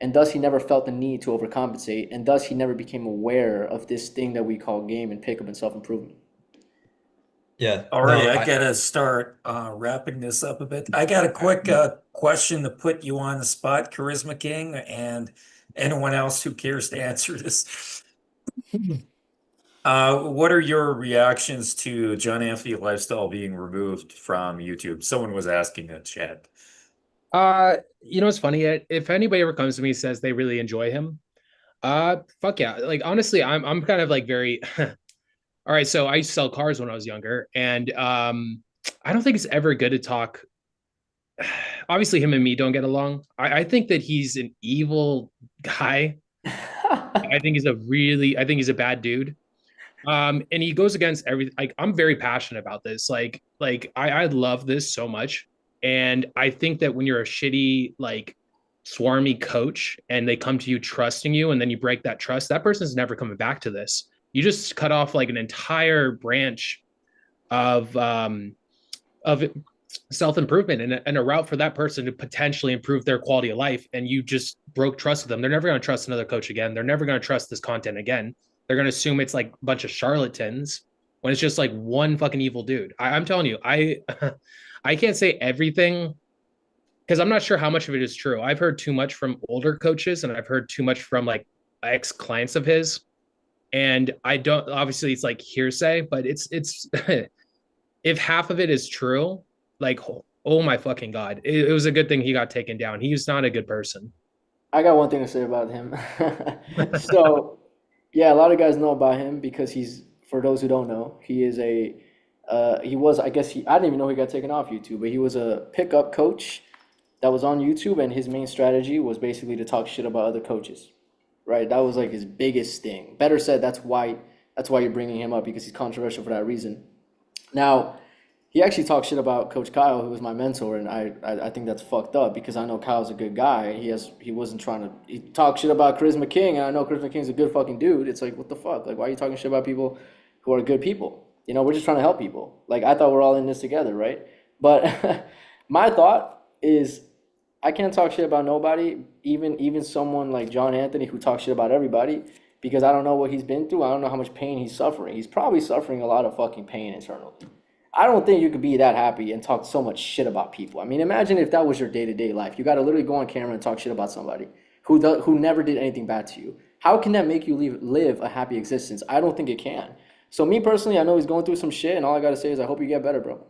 And thus he never felt the need to overcompensate, and thus he never became aware of this thing that we call game and pickup and self-improvement. Yeah. All No, right, I gotta start wrapping this up a bit. I got a quick question to put you on the spot, Charisma King, and anyone else who cares to answer this. What are your reactions to John Anthony Lifestyle being removed from YouTube? Someone was asking in chat. It's funny. If anybody ever comes to me and says they really enjoy him, fuck yeah. Like honestly, I'm kind of like very all right. So I used to sell cars when I was younger, and I don't think it's ever good to talk. Obviously, him and me don't get along. I think that he's an evil guy. I think he's a bad dude. And he goes against everything. Like I'm very passionate about this. I love this so much. And I think that when you're a shitty, like swarmy coach and they come to you trusting you and then you break that trust, that person's never coming back to this. You just cut off like an entire branch of self-improvement and a route for that person to potentially improve their quality of life. And you just broke trust with them. They're never going to trust another coach again. They're never going to trust this content again. They're going to assume it's like a bunch of charlatans when it's just like one fucking evil dude. I'm telling you, I can't say everything because I'm not sure how much of it is true. I've heard too much from older coaches and I've heard too much from like ex-clients of his. And I don't, obviously it's like hearsay, but it's if half of it is true, like, oh my fucking God, it was a good thing he got taken down. He's not a good person. I got one thing to say about him. So, yeah, a lot of guys know about him because for those who don't know, I didn't even know he got taken off YouTube, but he was a pickup coach that was on YouTube, and his main strategy was basically to talk shit about other coaches, right? That was like his biggest thing. Better said, that's why you're bringing him up, because he's controversial for that reason. Now, he actually talked shit about Coach Kyle, who was my mentor, and I think that's fucked up because I know Kyle's a good guy. He talked shit about Charisma King, and I know Charisma King's a good fucking dude. It's like, what the fuck? Like, why are you talking shit about people who are good people? We're just trying to help people. Like, I thought we're all in this together, right? But my thought is I can't talk shit about nobody, even someone like John Anthony who talks shit about everybody, because I don't know what he's been through. I don't know how much pain he's suffering. He's probably suffering a lot of fucking pain internally. I don't think you could be that happy and talk so much shit about people. I mean, imagine if that was your day-to-day life. You got to literally go on camera and talk shit about somebody who never did anything bad to you. How can that make you live a happy existence? I don't think it can. So me personally, I know he's going through some shit, and all I got to say is I hope you get better, bro.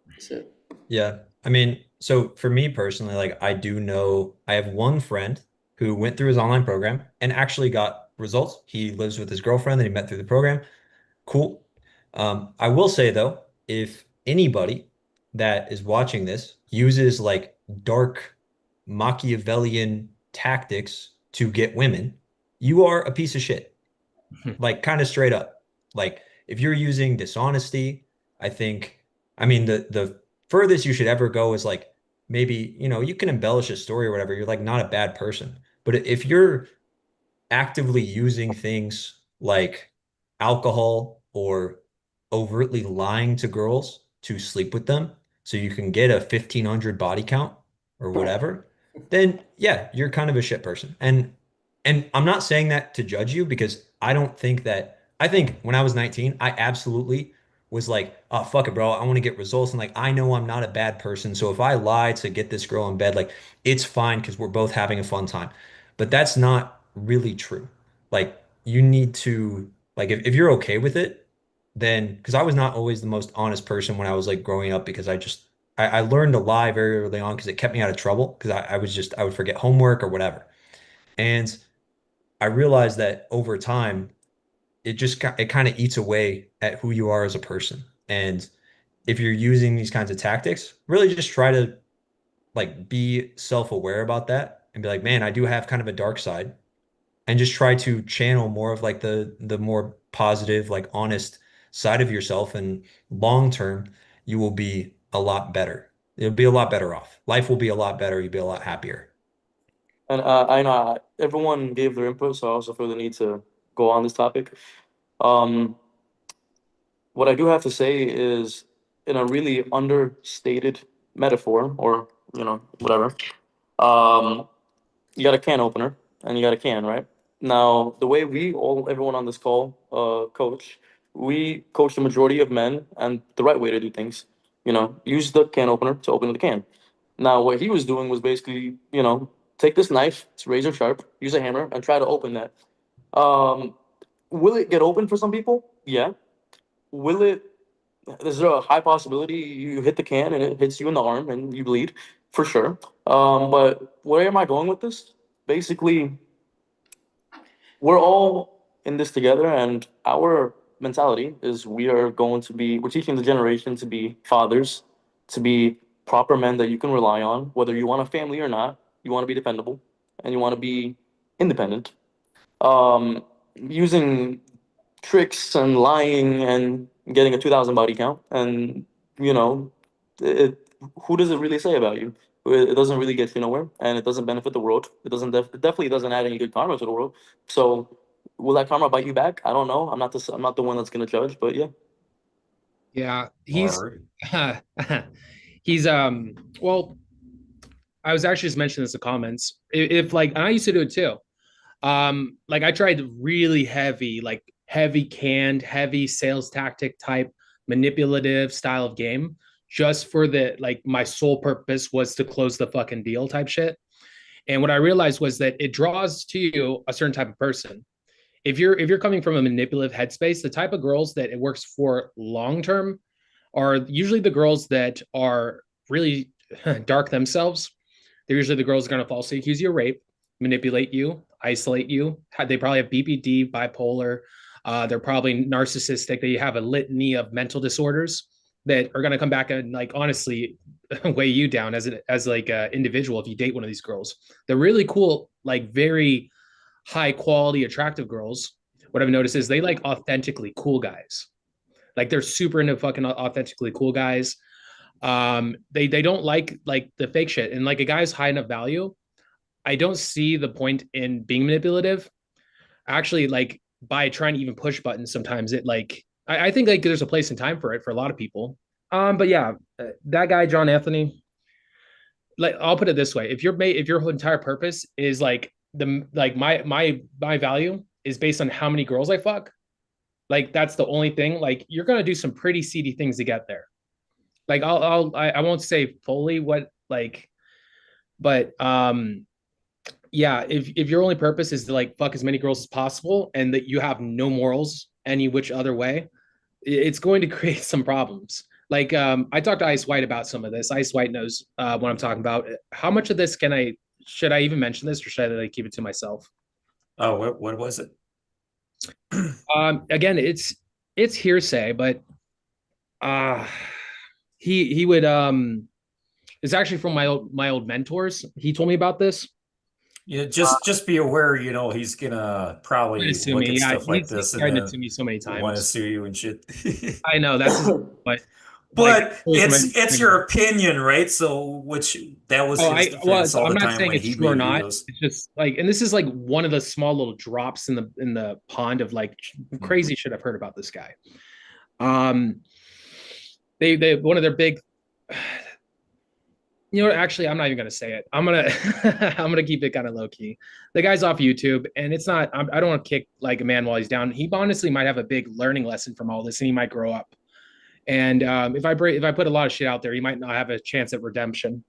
That's it. Yeah. I mean, so for me personally, like I do know I have one friend who went through his online program and actually got results. He lives with his girlfriend that he met through the program. Cool. I will say though, if anybody that is watching this uses like dark Machiavellian tactics to get women, you are a piece of shit. Like kind of straight up. Like if you're using dishonesty, I mean, the furthest you should ever go is like maybe, you can embellish a story or whatever. You're like not a bad person. But if you're actively using things like alcohol or overtly lying to girls to sleep with them so you can get a 1500 body count or whatever, then yeah, you're kind of a shit person. And I'm not saying that to judge you because I think when I was 19, I absolutely was like, oh, fuck it, bro. I want to get results. And like, I know I'm not a bad person. So if I lie to get this girl in bed, like, it's fine because we're both having a fun time. But that's not really true. Like, you need to, like, if you're okay with it, then, because I was not always the most honest person when I was like growing up because I learned to lie very early on because it kept me out of trouble because I would forget homework or whatever. And I realized that over time, it kind of eats away at who you are as a person. And if you're using these kinds of tactics, really just try to like be self-aware about that and be like, man, I do have kind of a dark side, and just try to channel more of like the more positive, like honest side of yourself. And long term, you will be a lot better. You'll be a lot better off. Life will be a lot better. You'll be a lot happier. And I know everyone gave their input, so I also feel the need to go on this topic. Um, what I do have to say is, in a really understated metaphor, or whatever, um, you got a can opener and you got a can, right? Now, the way everyone on this call, coach, we coach the majority of men, and the right way to do things, use the can opener to open the can. Now, what he was doing was basically, take this knife, it's razor sharp, use a hammer, and try to open that. Um, will it get open for some people? Yeah. Will it? Is there a high possibility you hit the can and it hits you in the arm and you bleed? For sure. But where am I going with this? Basically, we're all in this together, and our mentality is we're teaching the generation to be fathers, to be proper men that you can rely on, whether you want a family or not. You want to be dependable, and you want to be independent. Using tricks and lying and getting a 2,000 body count, and you know, it, who does it really say about you? It doesn't really get you nowhere, and it doesn't benefit the world. It definitely doesn't add any good karma to the world. So, will that karma bite you back? I don't know. I'm not the one that's gonna judge, but yeah. Yeah, he's Or he's well, I was actually just mentioning this in the comments. If like, and I used to do it too. Like I tried really heavy, like heavy canned, heavy sales tactic type manipulative style of game, just for the like my sole purpose was to close the fucking deal type shit. And what I realized was that it draws to you a certain type of person. If you're coming from a manipulative headspace, the type of girls that it works for long term are usually the girls that are really dark themselves. They're usually the girls that are going to falsely accuse you of rape, manipulate you, isolate you. They probably have BPD, bipolar. They're probably narcissistic. They have a litany of mental disorders that are going to come back and like honestly weigh you down as like an individual if you date one of these girls. They're really cool, like very high quality, attractive girls. What I've noticed is they like authentically cool guys. Like they're super into fucking authentically cool guys. They don't like the fake shit. And like a guy's high enough value, I don't see the point in being manipulative. Actually, like by trying to even push buttons, sometimes it like I think like there's a place and time for it for a lot of people. But yeah, that guy John Anthony. Like I'll put it this way: if your entire purpose is like my value is based on how many girls I fuck, like that's the only thing. Like you're gonna do some pretty seedy things to get there. Like I won't say fully what like, but yeah, if your only purpose is to like fuck as many girls as possible and that you have no morals any which other way, it's going to create some problems. Like I talked to Ice White about some of this. Ice White knows what I'm talking about. How much of this should I even mention this or should I like keep it to myself? oh, what was it? Again, it's hearsay, but uh he would it's actually from my old mentors. He told me about this. Yeah, just be aware, he's gonna Trying to probably sue look me. at Yeah, stuff like he's this and tried to then sue me so many want to times. sue you and shit. I know that's his, but like But it's your opinion, right? So which that was oh his defense all I'm the not time saying when it's he true or made not. videos. It's just like, and this is like one of the small little drops in the pond of like crazy shit I've heard about this guy. Um, they one of their big, actually, I'm not even gonna say it. I'm gonna I'm gonna keep it kind of low key. The guy's off YouTube, and it's not. I don't want to kick like a man while he's down. He honestly might have a big learning lesson from all this, and he might grow up. And if I put a lot of shit out there, he might not have a chance at redemption.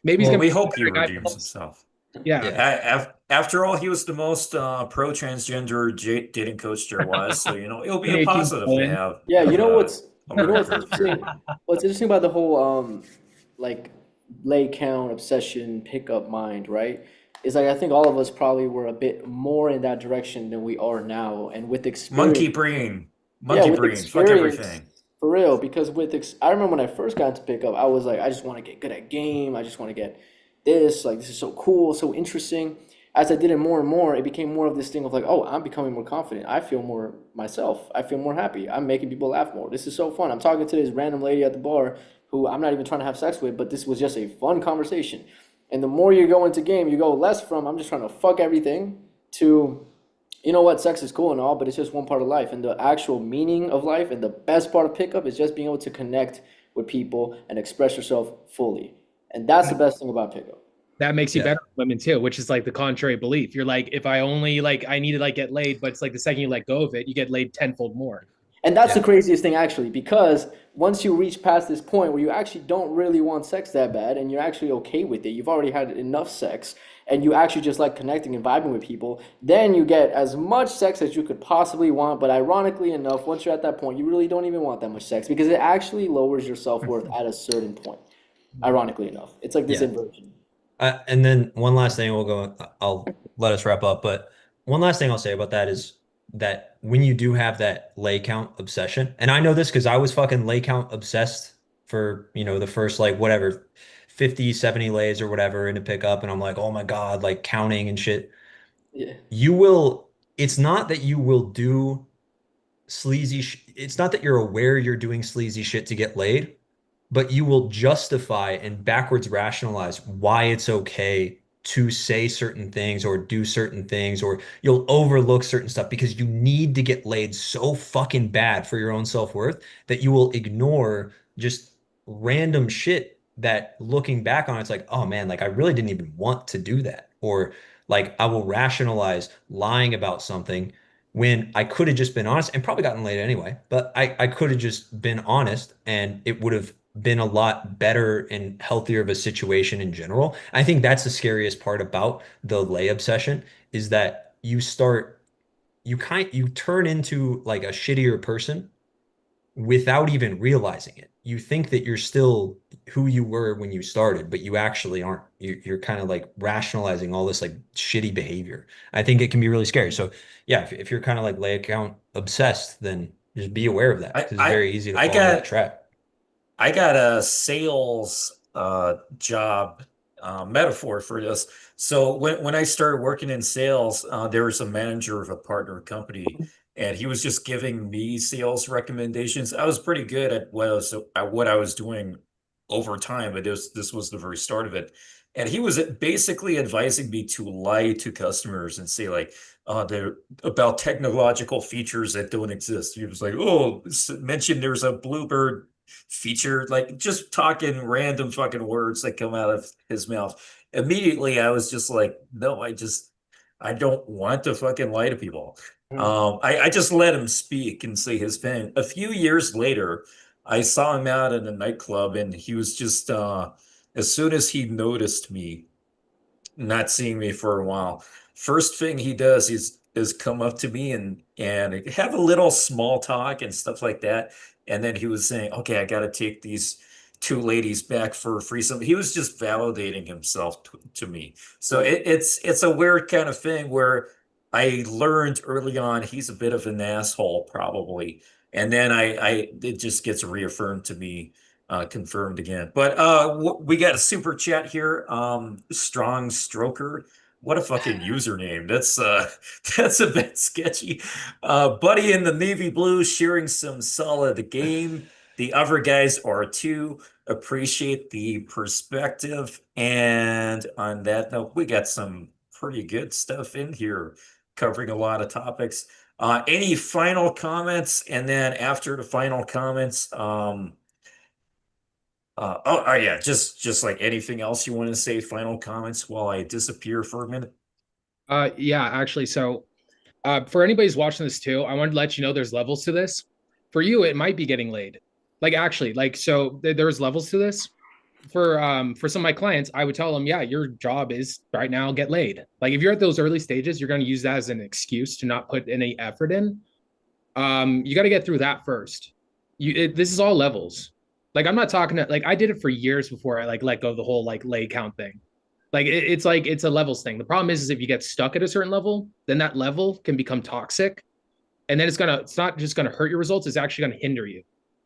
Maybe he's Well, gonna we be hope he a better guy. redeems himself. Yeah. Yeah. After all, he was the most pro transgender dating coach there was, so it'll be a 2018 positive to Poland. have Yeah, a you know learning what's curve there. interesting? What's interesting about the whole like lay count obsession pickup mind, right? Is like I think all of us probably were a bit more in that direction than we are now, and with Monkey experience, brain, yeah, monkey with brain, fuck experience, everything. for real. Because I remember when I first got into pickup, I was like, I just want to get good at game. I just want to get this, like this is so cool, so interesting. As I did it more and more, it became more of this thing of like, oh, I'm becoming more confident. I feel more myself. I feel more happy. I'm making people laugh more. This is so fun. I'm talking to this random lady at the bar who I'm not even trying to have sex with, but this was just a fun conversation. And the more you go into game, you go less from I'm just trying to fuck everything to, you know what, sex is cool and all, but it's just one part of life. And the actual meaning of life and the best part of pickup is just being able to connect with people and express yourself fully. And that's the best thing about pickup. That makes you Yeah. better with women too, which is like the contrary belief. You're like, if I only like I need to like get laid, but it's like the second you let go of it, you get laid tenfold more. And that's the Yeah. craziest thing, actually, because once you reach past this point where you actually don't really want sex that bad and you're actually okay with it, you've already had enough sex, and you actually just like connecting and vibing with people, then you get as much sex as you could possibly want. But ironically enough, once you're at that point, you really don't even want that much sex because it actually lowers your self worth at a certain point. Ironically enough, it's like this Yeah. inversion. And then one last thing I'll let us wrap up, but one last thing I'll say about that is that when you do have that lay count obsession, and I know this because I was fucking lay count obsessed for, the first like whatever, 50, 70 lays or whatever in a pickup. And I'm like, oh my God, like counting and shit. Yeah. You will, it's not that you will do it's not that you're aware you're doing sleazy shit to get laid, but you will justify and backwards rationalize why it's okay to say certain things or do certain things, or you'll overlook certain stuff because you need to get laid so fucking bad for your own self-worth that you will ignore just random shit that looking back on it's like, oh man, like I really didn't even want to do that. Or like I will rationalize lying about something when I could have just been honest and probably gotten laid anyway, but I could have just been honest and it would have been a lot better and healthier of a situation in general. I think that's the scariest part about the lay obsession is that you turn into like a shittier person without even realizing it. You think that you're still who you were when you started, but you actually aren't. You're kind of like rationalizing all this like shitty behavior. I think it can be really scary. So yeah, if you're kind of like lay account obsessed, then just be aware of that I because it's I very easy to I fall into that got trap. I got a sales job metaphor for this. So when I started working in sales, there was a manager of a partner company, and he was just giving me sales recommendations. I was pretty good at what I was doing over time, but this was the very start of it. And he was basically advising me to lie to customers and say like, they're about technological features that don't exist. He was like, oh, mention there's a Bluebird feature, like just talking random fucking words that come out of his mouth. Immediately, I was just like, no, I don't want to fucking lie to people. Mhm. I just let him speak and say his thing. A few years later, I saw him out in a nightclub, and he was just, as soon as he noticed me, not seeing me for a while, first thing he does is come up to me and have a little small talk and stuff like that. And then he was saying, "Okay, I got to take these two ladies back for a threesome." He was just validating himself to me. So Mhm. it's a weird kind of thing where I learned early on he's a bit of an asshole probably, and then I it just gets reaffirmed to me, confirmed again. But we got a super chat here. Strong Stroker. What a fucking username. That's a bit sketchy. Buddy in the navy blue sharing some solid game. The other guys are too. Appreciate the perspective. And on that note, we got some pretty good stuff in here, covering a lot of topics. Any final comments? And then after the final comments, yeah, just like anything else you want to say, final comments while I disappear for a minute. Yeah, actually, so for anybody who's watching this too, I wanted to let you know there's levels to this. For you, it might be getting laid. Like actually, like so there's levels to this. For some of my clients, I would tell them, yeah, your job is right now get laid. Like if you're at those early stages, you're going to use that as an excuse to not put any effort in. You got to get through that first. This is all levels. Like I'm not talking to, like I did it for years before I like let go of the whole like lay count thing. Like it's a levels thing. The problem is if you get stuck at a certain level, then that level can become toxic, and then it's not just gonna hurt your results. It's actually gonna hinder you.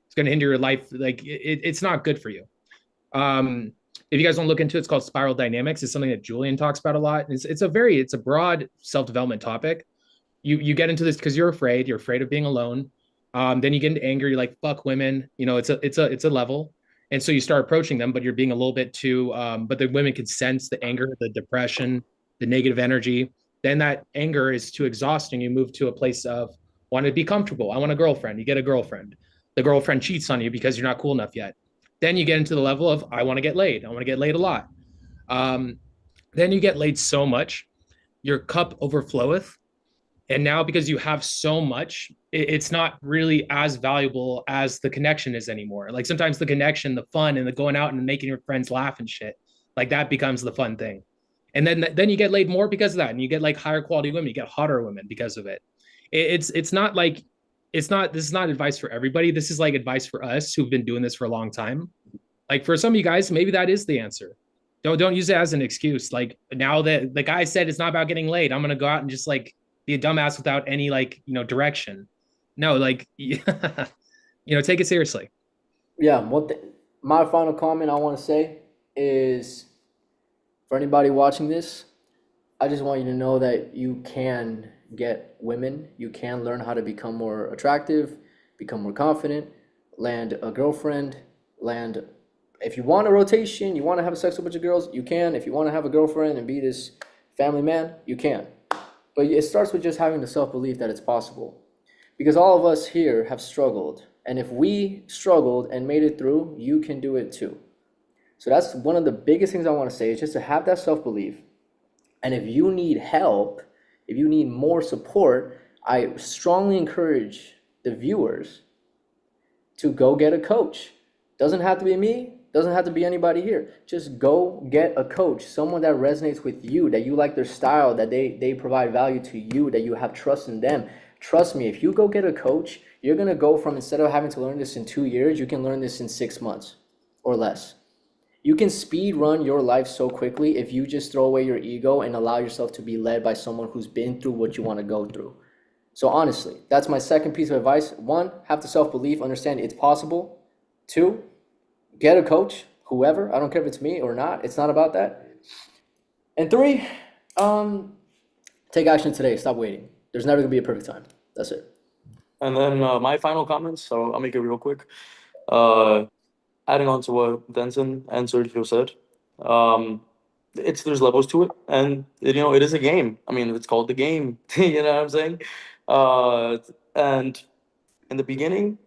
It's gonna hinder your life. Like it's not good for you. Um, If you guys don't look into it, it's called spiral dynamics. It's something that Julian talks about a lot. It's a broad self-development topic. You get into this because you're afraid of being alone. Then you get into anger, you're like, fuck women. It's a level. And so you start approaching them, but you're being a little bit too but the women can sense the anger, the depression, the negative energy. Then that anger is too exhausting. You move to a place of want to be comfortable. I want a girlfriend. You get a girlfriend. The girlfriend cheats on you because you're not cool enough yet. Then you get into the level of I want to get laid. I want to get laid a lot. Um, then you get laid so much, your cup overfloweth. And now, because you have so much, it's not really as valuable as the connection is anymore. Like sometimes the connection, the fun, and the going out and making your friends laugh and shit, like that becomes the fun thing. And then you get laid more because of that, and you get like higher quality women, you get hotter women because of it. It's not like it's not this is not advice for everybody. This is like advice for us who've been doing this for a long time. Like for some of you guys, maybe that is the answer. Don't use it as an excuse. Like now that the guy said it's not about getting laid, I'm gonna go out and just like be a dumbass without any like direction. No, like take it seriously. Yeah, my final comment I want to say is for anybody watching this, I just want you to know that you can get women. You can learn how to become more attractive, become more confident, land a girlfriend, land. If you want a rotation, you want to have sex with a bunch of girls, you can. If you want to have a girlfriend and be this family man, you can. But it starts with just having the self-belief that it's possible. Because all of us here have struggled. And if we struggled and made it through, you can do it too. So that's one of the biggest things I want to say is just to have that self-belief. And if you need help, if you need more support, I strongly encourage the viewers to go get a coach. Doesn't have to be me, doesn't have to be anybody here. Just go get a coach, someone that resonates with you, that you like their style, that they provide value to you, that you have trust in them. Trust me, if you go get a coach, you're going to go from, instead of having to learn this in 2 years, you can learn this in 6 months or less. You can speed run your life so quickly if you just throw away your ego and allow yourself to be led by someone who's been through what you want to go through. So honestly, that's my second piece of advice. 1, have the self-belief, understand it's possible. 2, get a coach, whoever. I don't care if it's me or not. It's not about that. And 3, take action today. Stop waiting. There's never going to be a perfect time. That's it. And then my final comments, so I'll make it real quick. Adding on to what Denton and Sergio said, there's levels to it, and it is a game. I mean, it's called the game. You know what I'm saying? And in the beginning,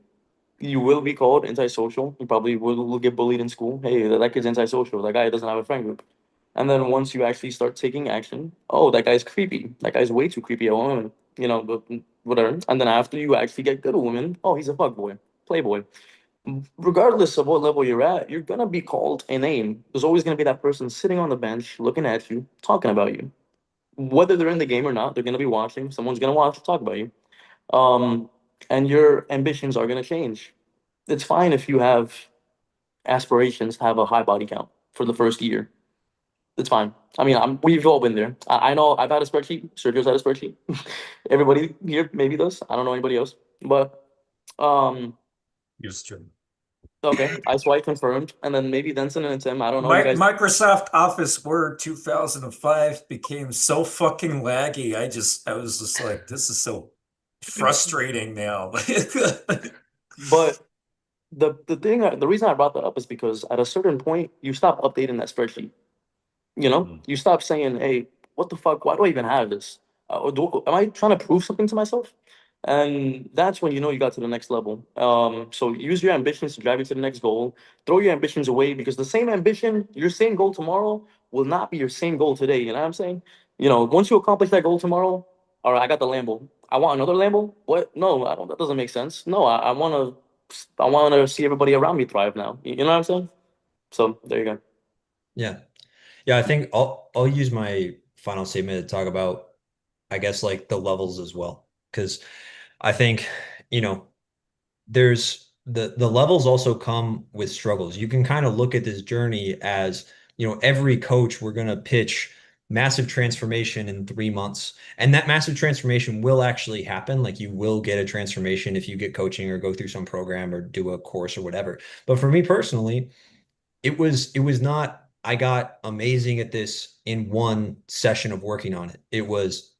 you will be called antisocial. You probably will get bullied in school. Hey, that kid's antisocial. That guy doesn't have a friend group. And then once you actually start taking action, oh, that guy's creepy. That guy's way too creepy at women. But whatever. And then after you actually get good at women, oh, he's a fuckboy, playboy. Regardless of what level you're at, you're gonna be called a name. There's always gonna be that person sitting on the bench, looking at you, talking about you. Whether they're in the game or not, they're gonna be watching. Someone's gonna watch, talk about you. And your ambitions are gonna change. It's fine if you have aspirations to have a high body count for the first year. It's fine. I mean, we've all been there. I know I've had a spreadsheet. Sergio's had a spreadsheet. Everybody here maybe does. I don't know anybody else. But Used to. okay, I swipe confirmed, and then maybe Denson and Tim. I don't know. You guys... Microsoft Office Word 2005 became so fucking laggy. I was just like, this is so frustrating now. But the reason I brought that up is because at a certain point, you stop updating that spreadsheet. You stop saying, "Hey, what the fuck? Why do I even have this? Am I trying to prove something to myself?" And that's when you got to the next level. So use your ambitions to drive you to the next goal. Throw your ambitions away, because the same ambition, your same goal tomorrow will not be your same goal today. You know what I'm saying? Once you accomplish that goal tomorrow, all right, I got the Lambo. I want another Lambo. What? No, I don't. That doesn't make sense. No, I want to see everybody around me thrive now. You know what I'm saying? So there you go. Yeah. Yeah, I think I'll use my final statement to talk about, I guess, like the levels as well. Because I think, there's the levels also come with struggles. You can kind of look at this journey as, every coach, we're going to pitch massive transformation in 3 months. And that massive transformation will actually happen. Like, you will get a transformation if you get coaching or go through some program or do a course or whatever. But for me personally, it was not I got amazing at this in one session of working on it.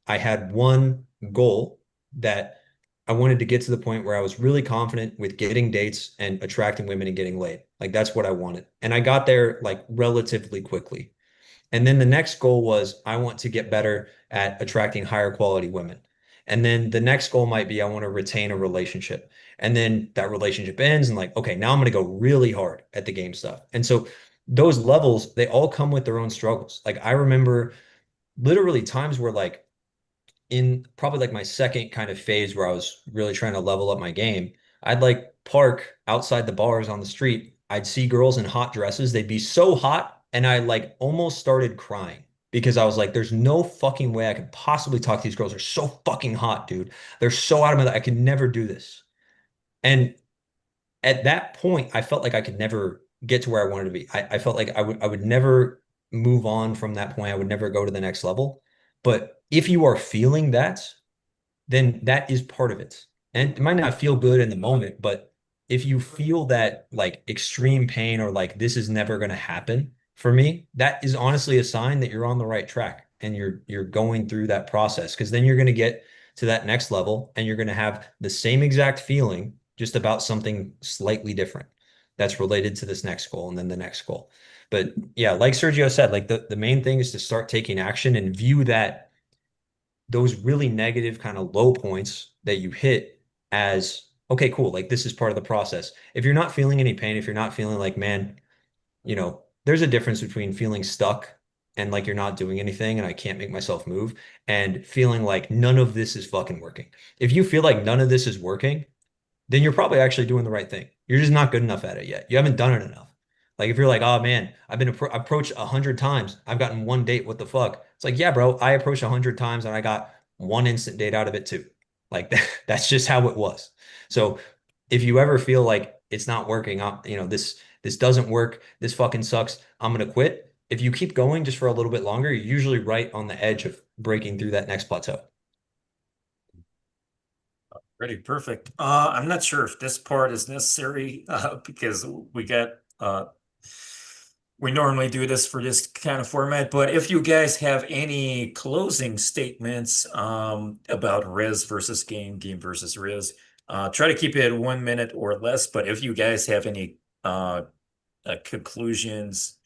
I had one goal that I wanted to get to the point where I was really confident with getting dates and attracting women and getting laid. Like that's what I wanted. And I got there like relatively quickly. And then the next goal was I want to get better at attracting higher quality women. And then the next goal might be I want to retain a relationship. And then that relationship ends and like, okay, now I'm going to go really hard at the game stuff. And so those levels, they all come with their own struggles. Like I remember literally times where like in probably like my second kind of phase where I was really trying to level up my game, I'd like park outside the bars on the street. I'd see girls in hot dresses. They'd be so hot. And I like almost started crying because I was like, there's no fucking way I could possibly talk to these girls. They're so fucking hot, dude. They're so out of my, I could never do this. And at that point, I felt like I could never get to where I wanted to be. I felt like I would never move on from that point. I would never go to the next level. But if you are feeling that, then that is part of it. And it might not feel good in the moment, but if you feel that like extreme pain or like this is never going to happen for me, that is honestly a sign that you're on the right track and you're going through that process because then you're going to get to that next level and you're going to have the same exact feeling just about something slightly different that's related to this next goal and then the next goal. But yeah, like Sergio said, like the main thing is to start taking action and view that those really negative kind of low points that you hit as okay, cool. Like this is part of the process. If you're not feeling any pain, if you're not feeling like, man, there's a difference between feeling stuck and like you're not doing anything and I can't make myself move and feeling like none of this is fucking working. If you feel like none of this is working, then you're probably actually doing the right thing. You're just not good enough at it yet. You haven't done it enough. Like if you're like, oh man, I've been approached 100 times. I've gotten one date. What the fuck? It's like, yeah, bro, I approached 100 times and I got one instant date out of it too. Like that's just how it was. So if you ever feel like it's not working, this doesn't work, this fucking sucks, I'm gonna quit. If you keep going just for a little bit longer, you're usually right on the edge of breaking through that next plateau. Pretty perfect. I'm not sure if this part is necessary because we normally do this for this kind of format, but if you guys have any closing statements about Rizz versus Game versus Rizz, try to keep it 1 minute or less. But if you guys have any conclusions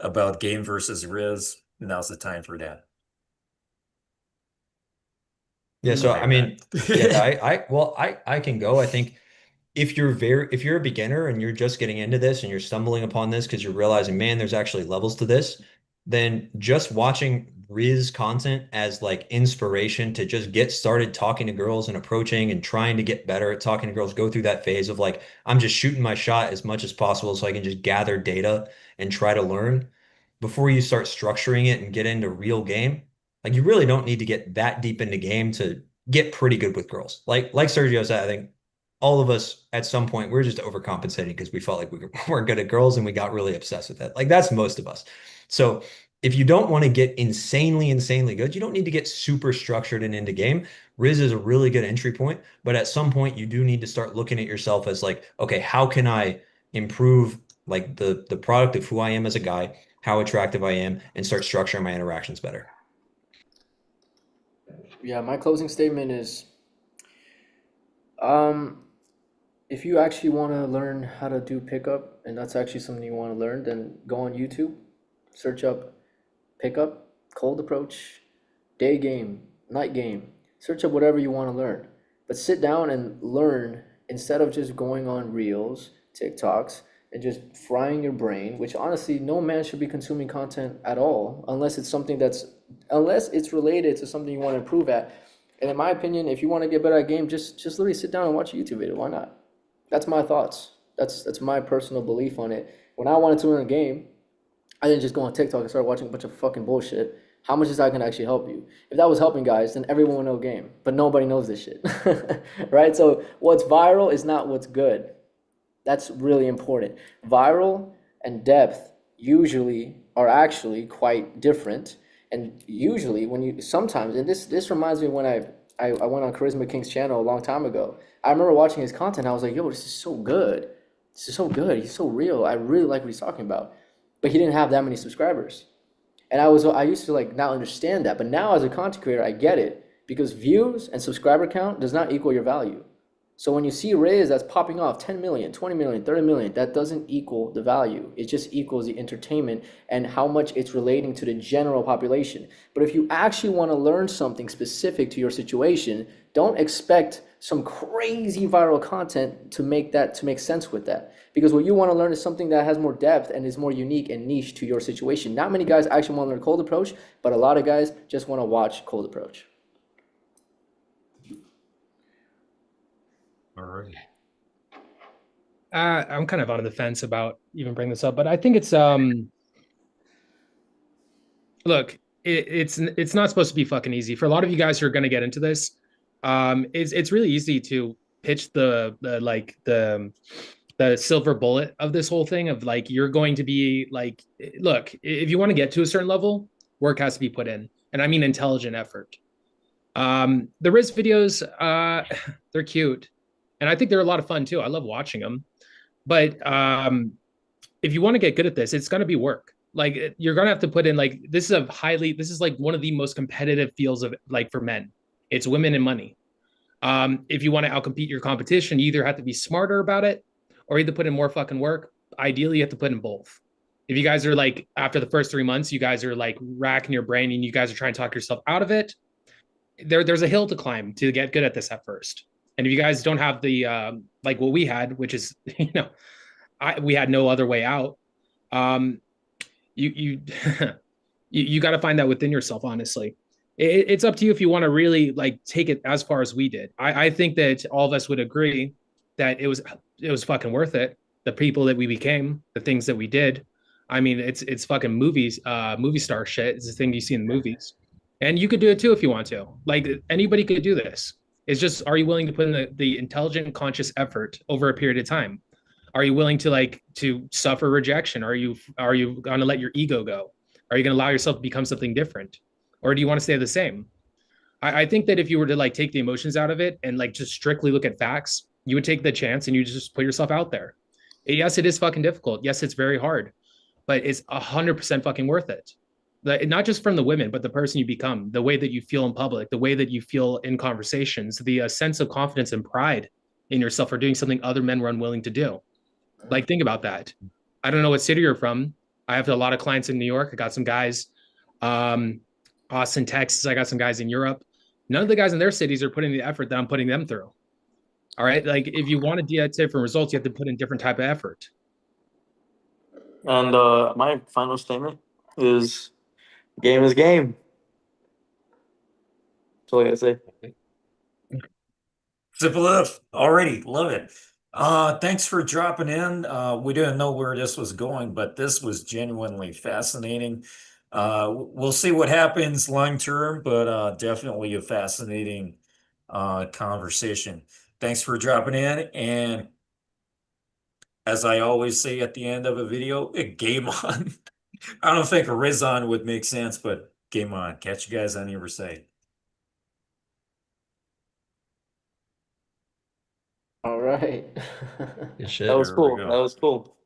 about Game versus Rizz, now's the time for that. Yeah, so I mean, yeah, I can go. I think if you're a beginner and you're just getting into this and you're stumbling upon this because you're realizing, man, there's actually levels to this, then just watching Rizz content as like inspiration to just get started talking to girls and approaching and trying to get better at talking to girls, go through that phase of like, I'm just shooting my shot as much as possible so I can just gather data and try to learn before you start structuring it and get into real game. Like you really don't need to get that deep into game to get pretty good with girls. Like Sergio said, I think all of us at some point we're just overcompensating because we felt like we weren't good at girls and we got really obsessed with it. Like that's most of us. So if you don't want to get insanely good, you don't need to get super structured and into game. Rizz is a really good entry point, but at some point you do need to start looking at yourself as like, okay, how can I improve like the product of who I am as a guy, how attractive I am, and start structuring my interactions better. Yeah, my closing statement is, um, if you actually want to learn how to do pickup, and that's actually something you want to learn, then go on YouTube, search up pickup, cold approach, day game, night game. Search up whatever you want to learn, but sit down and learn instead of just going on Reels, TikToks, and just frying your brain. Which honestly, no man should be consuming content at all unless it's related to something you want to improve at. And in my opinion, if you want to get better at game, just literally sit down and watch a YouTube video. Why not? That's my thoughts. That's my personal belief on it. When I wanted to learn a game, I didn't just go on TikTok and start watching a bunch of fucking bullshit. How much is that gonna actually help you? If that was helping guys, then everyone would know game. But nobody knows this shit. Right? So what's viral is not what's good. That's really important. Viral and depth usually are actually quite different. And usually sometimes, and this reminds me when I went on Charisma King's channel a long time ago. I remember watching his content. I was like, yo, this is so good. This is so good. He's so real. I really like what he's talking about. but he didn't have that many subscribers. And I used to like not understand that, but now as a content creator, I get it because views and subscriber count does not equal your value. So when you see Rizz that's popping off 10 million, 20 million, 30 million, that doesn't equal the value. It just equals the entertainment and how much it's relating to the general population. But if you actually want to learn something specific to your situation, don't expect some crazy viral content to make sense with that. Because what you want to learn is something that has more depth and is more unique and niche to your situation. Not many guys actually want to learn cold approach, but a lot of guys just want to watch cold approach. All right. I'm kind of on the fence about even bringing this up, but I think it's look, it's not supposed to be fucking easy for a lot of you guys who are going to get into this. It's really easy to pitch the silver bullet of this whole thing of like you're going to be like, look, if you want to get to a certain level, work has to be put in, and I mean intelligent effort. The Rizz videos, they're cute, and I think they're a lot of fun too. I love watching them. But if you want to get good at this, it's going to be work. Like you're going to have to put in like this is like one of the most competitive fields of like for men. It's women and money. If you want to outcompete your competition, you either have to be smarter about it or either put in more fucking work. Ideally, you have to put in both. If you guys are like after the first 3 months, you guys are like racking your brain and you guys are trying to talk yourself out of it. There's a hill to climb to get good at this at first. And if you guys don't have the like what we had, which is we had no other way out. You you got to find that within yourself. Honestly, it's up to you if you want to really like take it as far as we did. I think that all of us would agree that it was fucking worth it. The people that we became, the things that we did. I mean, it's fucking movies, movie star shit. It's the thing you see in movies, and you could do it too if you want to. Like anybody could do this. It's just, are you willing to put in the intelligent, conscious effort over a period of time? Are you willing to suffer rejection? Are you going to let your ego go? Are you going to allow yourself to become something different, or do you want to stay the same? I think that if you were to like take the emotions out of it and like just strictly look at facts, you would take the chance and you just put yourself out there. Yes, it is fucking difficult. Yes, it's very hard, but it's 100% fucking worth it. Not just from the women, but the person you become, the way that you feel in public, the way that you feel in conversations, the sense of confidence and pride in yourself for doing something other men were unwilling to do. Like, think about that. I don't know what city you're from. I have a lot of clients in New York. I got some guys, Austin, Texas. I got some guys in Europe. None of the guys in their cities are putting the effort that I'm putting them through. All right. Like, if you want to get different results, you have to put in different type of effort. And my final statement is game is game. That's all I gotta say. Simple enough. Already love it. Thanks for dropping in. We didn't know where this was going, but this was genuinely fascinating. We'll see what happens long term, but definitely a fascinating conversation. Thanks for dropping in. And as I always say at the end of a video, game on. I don't think a Rizz on would make sense, but game on. Catch you guys on the other side. All right. Good shit. That was There we cool. go. That was cool.